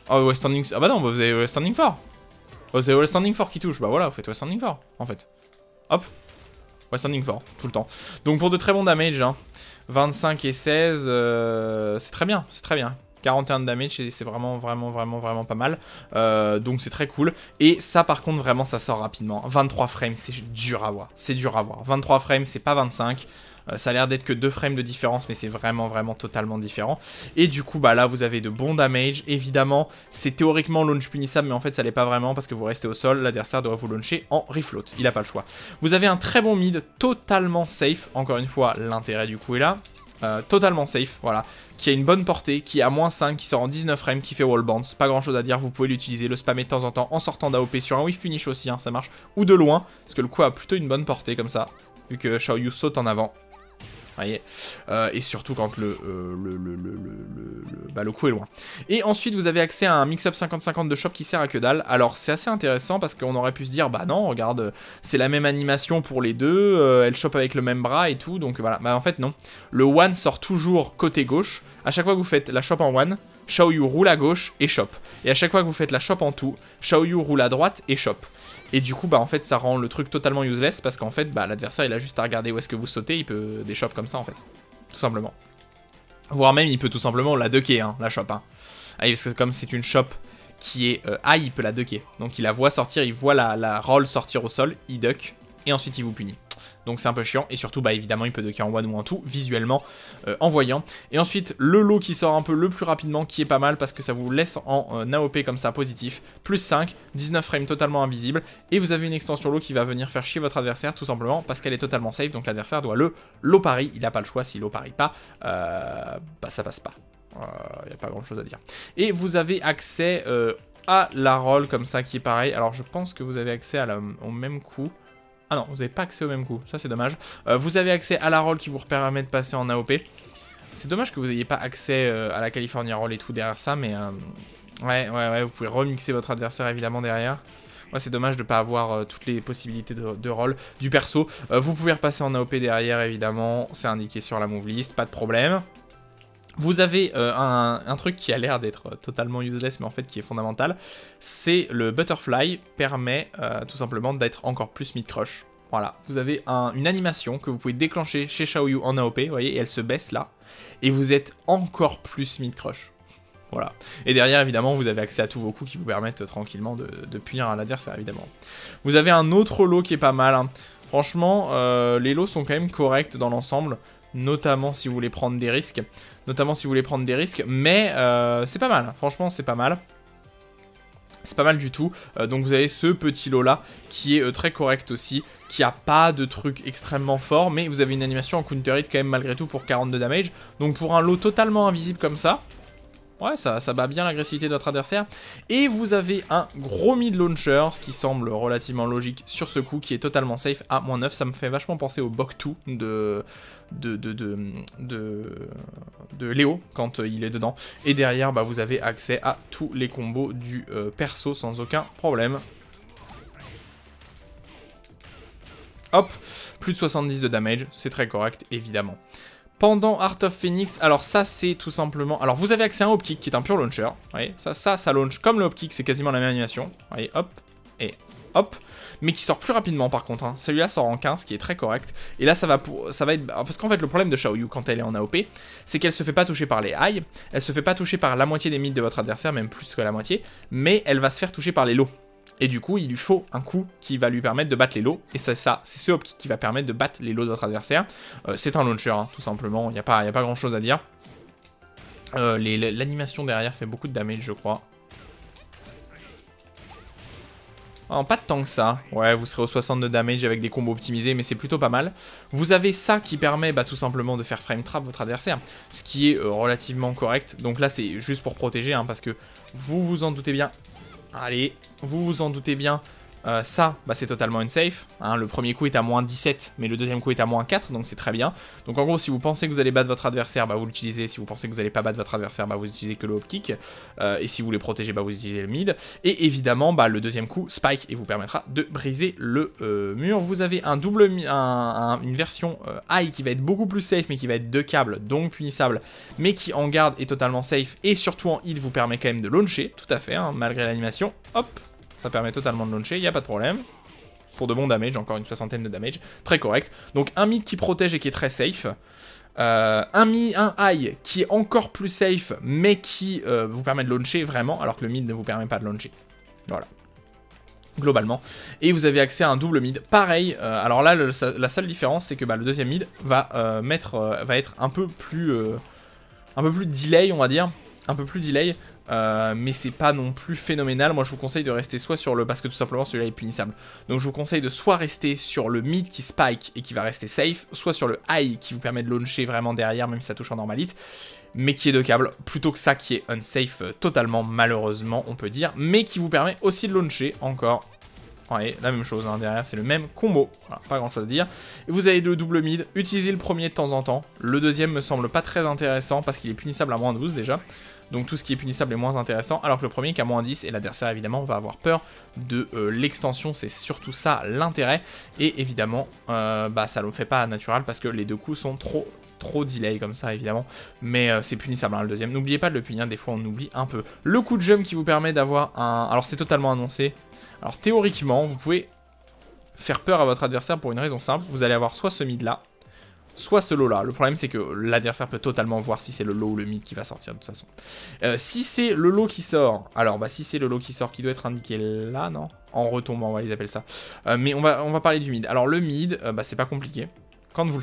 Speaker 1: Oh, Western X. Ah bah non, vous avez Western X4. Oh, c'est Western X4 qui touche. Bah voilà, vous faites Western X4 en fait. Hop. Western X4, tout le temps. Donc pour de très bons damage, hein. 25 et 16, c'est très bien, c'est très bien. 41 de damage, c'est vraiment pas mal. Donc c'est très cool. Et ça par contre, vraiment, ça sort rapidement. 23 frames, c'est dur à voir. C'est dur à voir. 23 frames, c'est pas 25. Ça a l'air d'être que 2 frames de différence, mais c'est vraiment totalement différent. Et du coup, bah là, vous avez de bons damage. Évidemment, c'est théoriquement launch punissable, mais en fait, ça l'est pas vraiment parce que vous restez au sol. L'adversaire doit vous launcher en refloat. Il a pas le choix. Vous avez un très bon mid, totalement safe. Encore une fois, l'intérêt du coup est là. Totalement safe, voilà. Qui a une bonne portée, qui est à moins 5, qui sort en 19 frames, qui fait wall bounce. Pas grand chose à dire, vous pouvez l'utiliser, le spammer de temps en temps en sortant d'AOP sur un whiff punish aussi, hein, ça marche. Ou de loin, parce que le coup a plutôt une bonne portée comme ça, vu que Xiaoyu saute en avant. voyez, et surtout quand le coup est loin. Et ensuite vous avez accès à un mix-up 50-50 de shop qui sert à que dalle. Alors c'est assez intéressant parce qu'on aurait pu se dire bah non regarde c'est la même animation pour les deux, elle chope avec le même bras et tout, donc voilà. Bah en fait non, le one sort toujours côté gauche. À chaque fois que vous faites la shop en one, Xiaoyu roule à gauche et shop. Et à chaque fois que vous faites la shop en tout, Xiaoyu roule à droite et shop. Et du coup, bah en fait, ça rend le truc totalement useless parce qu'en fait, bah l'adversaire, il a juste à regarder où est-ce que vous sautez, il peut des shop comme ça en fait. Tout simplement. Voire même, il peut tout simplement la ducker, hein, la shop. Hein. Ah, parce que comme c'est une shop qui est high, il peut la ducker. Donc il la voit sortir, il voit la roll sortir au sol, il duck, et ensuite il vous punit. Donc c'est un peu chiant, et surtout, bah évidemment, il peut ducker en one ou en tout, visuellement, en voyant. Et ensuite, le lot qui sort un peu le plus rapidement, qui est pas mal, parce que ça vous laisse en AOP comme ça, positif, plus 5, 19 frames totalement invisible, et vous avez une extension lot qui va venir faire chier votre adversaire, tout simplement, parce qu'elle est totalement safe, donc l'adversaire doit le lot pari, il n'a pas le choix, s'il lot parie pas, bah ça passe pas. Il n'y a pas grand chose à dire. Et vous avez accès à la roll comme ça, qui est pareil. Alors je pense que vous avez accès au même coup. Ah non, vous n'avez pas accès au même coup, ça c'est dommage. Vous avez accès à la roll qui vous permet de passer en AOP. C'est dommage que vous n'ayez pas accès à la California roll et tout derrière ça, mais ouais, vous pouvez remixer votre adversaire évidemment derrière. Ouais, c'est dommage de ne pas avoir toutes les possibilités de roll du perso. Vous pouvez repasser en AOP derrière évidemment, c'est indiqué sur la move list, pas de problème. Vous avez un truc qui a l'air d'être totalement useless, mais en fait qui est fondamental. C'est le Butterfly, permet tout simplement d'être encore plus mid-crush. Voilà, vous avez une animation que vous pouvez déclencher chez Xiaoyu en AOP, vous voyez, et elle se baisse là. Et vous êtes encore plus mid-crush. Voilà. Et derrière, évidemment, vous avez accès à tous vos coups qui vous permettent tranquillement de punir à l'adversaire, évidemment. Vous avez un autre lot qui est pas mal. Hein. Franchement, les lots sont quand même corrects dans l'ensemble, notamment si vous voulez prendre des risques. Mais c'est pas mal, franchement c'est pas mal. C'est pas mal du tout, donc vous avez ce petit lot là, qui est très correct aussi, qui a pas de truc extrêmement fort, mais vous avez une animation en counter hit quand même malgré tout pour 42 damage, donc pour un lot totalement invisible comme ça, ouais, ça bat bien l'agressivité de votre adversaire. Et vous avez un gros mid launcher, ce qui semble relativement logique sur ce coup, qui est totalement safe à -9. Ça me fait vachement penser au Bok2 de Léo, quand il est dedans. Et derrière, bah, vous avez accès à tous les combos du perso sans aucun problème. Hop, plus de 70 de damage, c'est très correct, évidemment. Pendant Art of Phoenix, alors ça c'est tout simplement... Alors vous avez accès à un hop kick qui est un pur launcher, vous voyez, ça launch comme le hop kick, c'est quasiment la même animation, vous voyez, hop, et hop, mais qui sort plus rapidement par contre, hein. Celui-là sort en 15, qui est très correct, et là ça va être... Parce qu'en fait le problème de Xiaoyu quand elle est en AOP, c'est qu'elle se fait pas toucher par les high, elle se fait pas toucher par la moitié des mids de votre adversaire, même plus que la moitié, mais elle va se faire toucher par les lows. Et du coup, il lui faut un coup qui va lui permettre de battre les lows. Et c'est ça, c'est ce hop kick qui va permettre de battre les lows de votre adversaire. C'est un launcher, hein, tout simplement. Il n'y a pas grand chose à dire. L'animation derrière fait beaucoup de damage, je crois. Oh, pas tant que ça. Ouais, vous serez au 62 damage avec des combos optimisés, mais c'est plutôt pas mal. Vous avez ça qui permet bah, tout simplement de faire frame trap votre adversaire, ce qui est relativement correct. Donc là, c'est juste pour protéger, hein, parce que vous vous en doutez bien. Allez, vous vous en doutez bien, ça, bah, c'est totalement unsafe. Hein, le premier coup est à -17, mais le deuxième coup est à -4, donc c'est très bien. Donc en gros, si vous pensez que vous allez battre votre adversaire, bah, vous l'utilisez. Si vous pensez que vous n'allez pas battre votre adversaire, bah, vous utilisez que le hop kick. Et si vous voulez protéger, bah, vous utilisez le mid. Et évidemment, bah, le deuxième coup, spike, et vous permettra de briser le mur. Vous avez une version high qui va être beaucoup plus safe, mais qui va être de câble, donc punissable, mais qui en garde est totalement safe. Et surtout en hit, vous permet quand même de launcher, tout à fait, hein, malgré l'animation. Hop, ça permet totalement de launcher, il n'y a pas de problème. Pour de bons damage, encore une 60aine de damage, très correct. Donc un mid qui protège et qui est très safe. Un high qui est encore plus safe, mais qui vous permet de launcher vraiment, alors que le mid ne vous permet pas de launcher. Voilà. Globalement. Et vous avez accès à un double mid. Pareil, alors là, la seule différence, c'est que bah, le deuxième mid va être un peu plus delay, on va dire. Un peu plus delay. Mais c'est pas non plus phénoménal. Moi je vous conseille de rester soit sur le... Parce que tout simplement celui-là est punissable. Donc je vous conseille de soit rester sur le mid qui spike et qui va rester safe, soit sur le high qui vous permet de launcher vraiment derrière, même si ça touche en normal hit, mais qui est de câble, plutôt que ça qui est unsafe totalement, malheureusement on peut dire, mais qui vous permet aussi de launcher encore. Ouais, la même chose, hein, derrière c'est le même combo, voilà, pas grand chose à dire. Et vous avez le double mid, utilisez le premier de temps en temps, le deuxième me semble pas très intéressant parce qu'il est punissable à moins 12 déjà. Donc tout ce qui est punissable est moins intéressant, alors que le premier qui a moins 10, et l'adversaire évidemment va avoir peur de l'extension, c'est surtout ça l'intérêt. Et évidemment, bah ça ne le fait pas natural parce que les deux coups sont trop delay comme ça évidemment, mais c'est punissable hein, le deuxième. N'oubliez pas de le punir, des fois on oublie un peu. Le coup de jump qui vous permet d'avoir un... Alors c'est totalement annoncé. Alors théoriquement, vous pouvez faire peur à votre adversaire pour une raison simple. Vous allez avoir soit ce mid là, soit ce low là. Le problème c'est que l'adversaire peut totalement voir si c'est le low ou le mid qui va sortir de toute façon. Si c'est le low qui sort, alors bah si c'est le low qui sort qui doit être indiqué là, non? En retombant, ouais, ils appellent ça. Mais on va parler du mid. Alors le mid, bah c'est pas compliqué. Quand vous le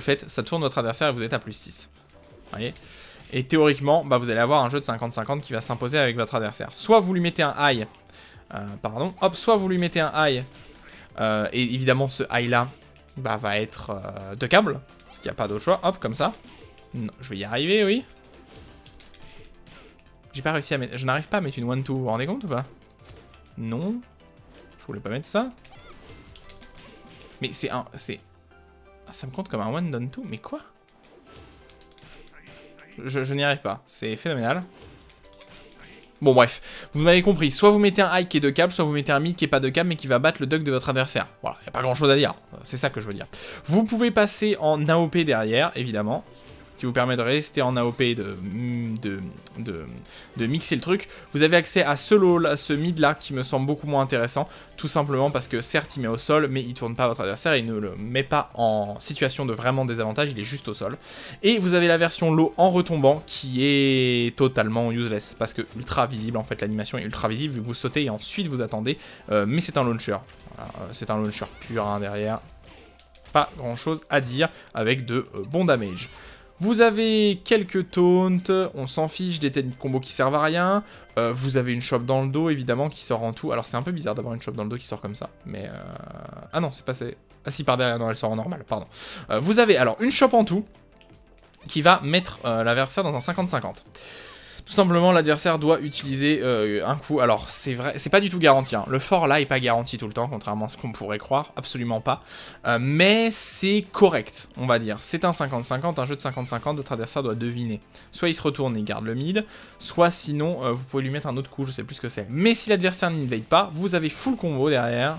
Speaker 1: faites, ça tourne votre adversaire et vous êtes à plus 6. Vous voyez? Et théoriquement, bah, vous allez avoir un jeu de 50-50 qui va s'imposer avec votre adversaire. Soit vous lui mettez un high, hop, soit vous lui mettez un high, et évidemment ce high là bah, va être de câble, parce qu'il n'y a pas d'autre choix, hop, comme ça. Non, je vais y arriver, oui. J'ai pas réussi à mettre, je n'arrive pas à mettre une 1-2, vous vous rendez compte ou pas? Non, je voulais pas mettre ça. Mais c'est un, ça me compte comme un 1-2, mais quoi? Je n'y arrive pas, c'est phénoménal. Bon bref, vous m'avez compris, soit vous mettez un high qui est de câble, soit vous mettez un mid qui est pas de câble mais qui va battre le duck de votre adversaire. Voilà, y a pas grand chose à dire, c'est ça que je veux dire. Vous pouvez passer en AOP derrière, évidemment, qui vous permet de rester en AOP et de mixer le truc. Vous avez accès à ce mid là qui me semble beaucoup moins intéressant, tout simplement parce que certes il met au sol, mais il tourne pas votre adversaire et il ne le met pas en situation de vraiment désavantage, il est juste au sol. Et vous avez la version low en retombant qui est totalement useless, parce que ultra visible en fait, l'animation est ultra visible vu que vous sautez et ensuite vous attendez, mais c'est un launcher. Voilà, c'est un launcher pur hein, derrière. Pas grand chose à dire avec de bons damage. Vous avez quelques taunts, on s'en fiche, des techniques combo qui servent à rien. Vous avez une chope dans le dos, évidemment, qui sort en tout. Alors, c'est un peu bizarre d'avoir une chope dans le dos qui sort comme ça. Mais, ah non, c'est passé... Ah si, par derrière, non, elle sort en normal, pardon. Vous avez, alors, une chope en tout, qui va mettre l'adversaire dans un 50-50. Tout simplement, l'adversaire doit utiliser un coup. Alors, c'est vrai, c'est pas du tout garanti. Hein. Le fort là est pas garanti tout le temps, contrairement à ce qu'on pourrait croire. Absolument pas. Mais c'est correct, on va dire. C'est un 50-50, un jeu de 50-50. Votre adversaire doit deviner. Soit il se retourne et garde le mid, soit sinon, vous pouvez lui mettre un autre coup, je sais plus ce que c'est. Mais si l'adversaire n'invade pas, vous avez full combo derrière.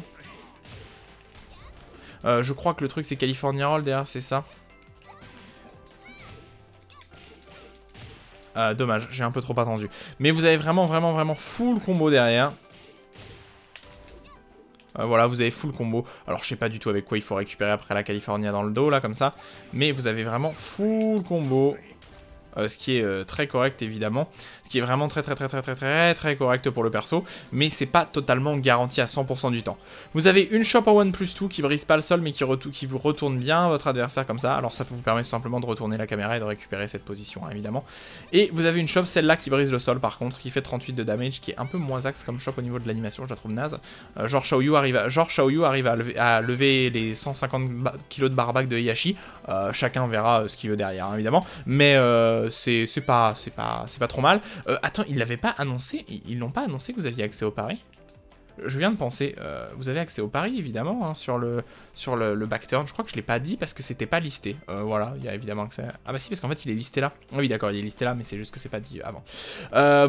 Speaker 1: Je crois que le truc c'est California Roll derrière, c'est ça. Dommage, j'ai un peu trop attendu. Mais vous avez vraiment full combo derrière. Voilà, vous avez full combo. Alors, je sais pas du tout avec quoi il faut récupérer après la California dans le dos, là, comme ça. Mais vous avez vraiment full combo. Ce qui est très correct, évidemment. Ce qui est vraiment très correct pour le perso. Mais c'est pas totalement garanti à 100% du temps. Vous avez une shop en 1+2 qui brise pas le sol, mais qui vous retourne bien votre adversaire comme ça. Alors ça peut vous permettre simplement de retourner la caméra et de récupérer cette position, hein, évidemment. Et vous avez une shop, celle-là, qui brise le sol, par contre, qui fait 38 de damage, qui est un peu moins axe comme shop au niveau de l'animation, je la trouve naze. Genre Xiaoyu arrive à lever les 150 kg de barbac de Heihachi. Chacun verra ce qu'il veut derrière, hein, évidemment. Mais c'est pas trop mal. Attends, ils l'avaient pas annoncé? Ils n'ont pas annoncé que vous aviez accès au pari? Je viens de penser, vous avez accès au pari évidemment hein, sur le backturn. Je crois que je l'ai pas dit parce que c'était pas listé. Voilà, il y a évidemment accès. Ah bah si, parce qu'en fait il est listé là. Ah oui d'accord, il est listé là, mais c'est juste que c'est pas dit avant.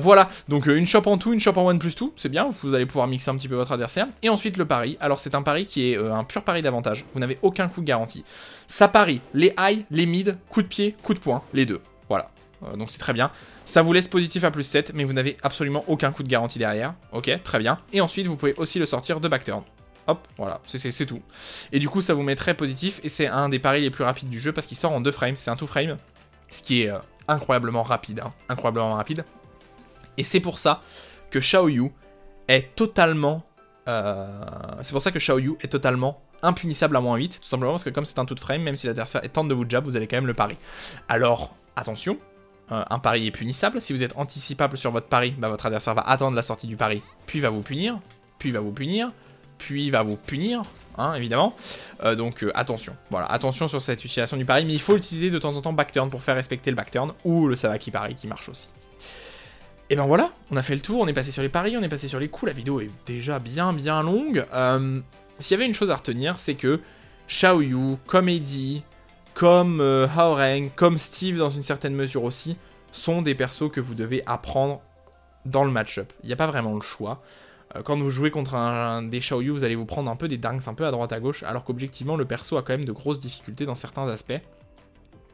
Speaker 1: Voilà, donc une shop en tout, une shop en 1+2, c'est bien, vous allez pouvoir mixer un petit peu votre adversaire. Et ensuite le pari, alors c'est un pari qui est un pur pari d'avantage. Vous n'avez aucun coup de garantie. Ça parie les high, les mid, coup de pied, coup de poing, les deux. Voilà, donc c'est très bien. Ça vous laisse positif à plus 7, mais vous n'avez absolument aucun coup de garantie derrière. Ok, très bien. Et ensuite, vous pouvez aussi le sortir de backturn. Hop, voilà, c'est tout. Et du coup, ça vous met très positif, et c'est un des paris les plus rapides du jeu, parce qu'il sort en 2 frames, c'est un 2 frame, ce qui est incroyablement rapide, hein, incroyablement rapide. Et c'est pour ça que Xiaoyu est totalement... c'est pour ça que Xiaoyu est totalement impunissable à -8, tout simplement parce que comme c'est un 2 frame, même si l'adversaire tente de vous jab, vous allez quand même le pari. Alors, attention, un pari est punissable. Si vous êtes anticipable sur votre pari, bah, votre adversaire va attendre la sortie du pari, puis va vous punir, puis va vous punir, puis va vous punir, hein, évidemment. Donc attention, voilà, attention sur cette utilisation du pari, mais il faut utiliser de temps en temps backturn pour faire respecter le backturn, ou le Savaki pari qui marche aussi. Et ben voilà, on a fait le tour, on est passé sur les paris, on est passé sur les coups, la vidéo est déjà bien longue. S'il y avait une chose à retenir, c'est que Xiaoyu, comme Eddie, comme Haoreng, comme Steve dans une certaine mesure aussi, sont des persos que vous devez apprendre dans le match-up. Il n'y a pas vraiment le choix. Quand vous jouez contre des Xiaoyu, vous allez vous prendre un peu des dingues, un peu à droite à gauche, alors qu'objectivement, le perso a quand même de grosses difficultés dans certains aspects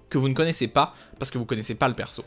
Speaker 1: que vous ne connaissez pas, parce que vous connaissez pas le perso.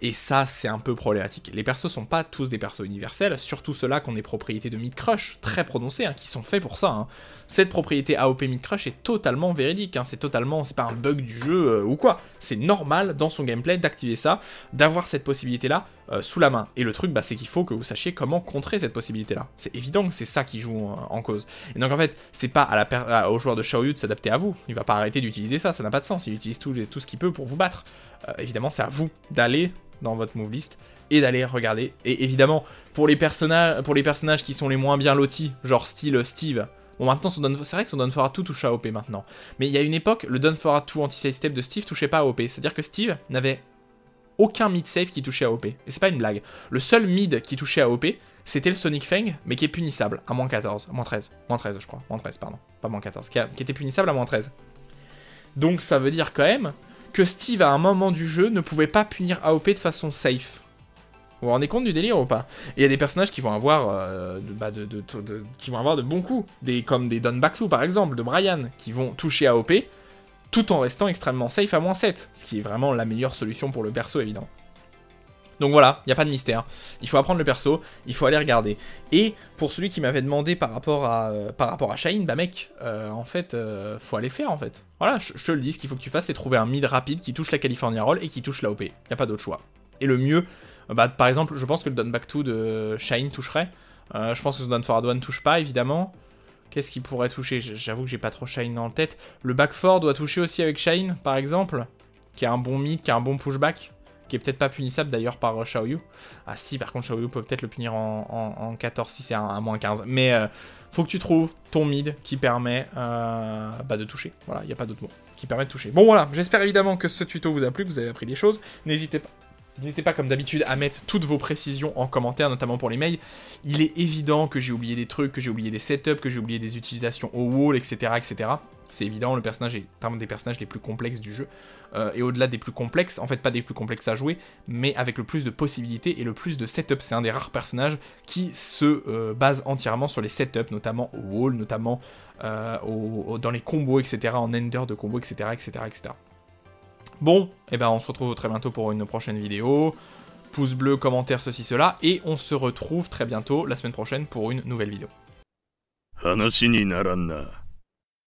Speaker 1: Et ça, c'est un peu problématique. Les persos sont pas tous des persos universels, surtout ceux-là qui ont des propriétés de mid-crush très prononcées, hein, qui sont faits pour ça. Hein. Cette propriété AOP mid-crush est totalement véridique, hein, c'est pas un bug du jeu ou quoi. C'est normal dans son gameplay d'activer ça, d'avoir cette possibilité-là sous la main. Et le truc, bah, c'est qu'il faut que vous sachiez comment contrer cette possibilité-là. C'est évident que c'est ça qui joue en cause. Et donc en fait, c'est pas au joueur de Xiaoyu de s'adapter à vous. Il va pas arrêter d'utiliser ça n'a pas de sens. Il utilise tout ce qu'il peut pour vous battre. Évidemment, c'est à vous d'aller dans votre move list et d'aller regarder. Et évidemment, pour les personnages qui sont les moins bien lotis, genre style Steve. Bon, maintenant, c'est vrai que son Done for A2 touche à AOP maintenant. Mais il y a une époque, le Done for A2 anti-side step de Steve touchait pas à AOP. C'est-à-dire que Steve n'avait aucun mid save qui touchait à AOP. Et c'est pas une blague. Le seul mid qui touchait à AOP, c'était le Sonic Fang, mais qui est punissable à moins 14, moins 13. Moins 13, je crois. Moins 13, pardon. Pas moins 14. Qui était punissable à moins 13. Donc ça veut dire quand même que Steve, à un moment du jeu, ne pouvait pas punir AOP de façon safe. Vous vous rendez compte du délire ou pas? Et il y a des personnages qui vont avoir de bons coups, comme des Don Back 2 par exemple, de Brian, qui vont toucher AOP, tout en restant extrêmement safe à moins 7, ce qui est vraiment la meilleure solution pour le perso évidemment. Donc voilà, il n'y a pas de mystère. Il faut apprendre le perso, il faut aller regarder. Et pour celui qui m'avait demandé par rapport à Shine, bah mec, en fait, faut aller faire en fait. Voilà, je te le dis, ce qu'il faut que tu fasses, c'est trouver un mid rapide qui touche la California Roll et qui touche l'AOP. Il n'y a pas d'autre choix. Et le mieux, bah par exemple, je pense que le Don Back 2 de Shine toucherait. Je pense que ce Don Forward 1 touche pas, évidemment. Qu'est-ce qui pourrait toucher? J'avoue que j'ai pas trop Shine dans la tête. Le Back 4 doit toucher aussi avec Shine, par exemple, qui a un bon mid, qui a un bon pushback. Qui est peut-être pas punissable d'ailleurs par Xiaoyu. Ah si, par contre Xiaoyu peut peut-être le punir en 14 si c'est un moins 15. Mais faut que tu trouves ton mid qui permet de toucher. Voilà, il n'y a pas d'autre mot. Qui permet de toucher. Bon voilà, j'espère évidemment que ce tuto vous a plu, que vous avez appris des choses. N'hésitez pas comme d'habitude à mettre toutes vos précisions en commentaire, notamment pour les mails. Il est évident que j'ai oublié des trucs, que j'ai oublié des setups, que j'ai oublié des utilisations au wall, etc. etc. C'est évident, le personnage est un des personnages les plus complexes du jeu. Et au-delà des plus complexes, en fait pas des plus complexes à jouer, mais avec le plus de possibilités et le plus de setup. C'est un des rares personnages qui se base entièrement sur les setups, notamment au wall, notamment dans les combos, etc. En ender de combos, etc. etc., etc. Bon, et ben on se retrouve très bientôt pour une prochaine vidéo. Pouce bleu, commentaire, ceci, cela. Et on se retrouve très bientôt la semaine prochaine pour une nouvelle vidéo. 話にならんな。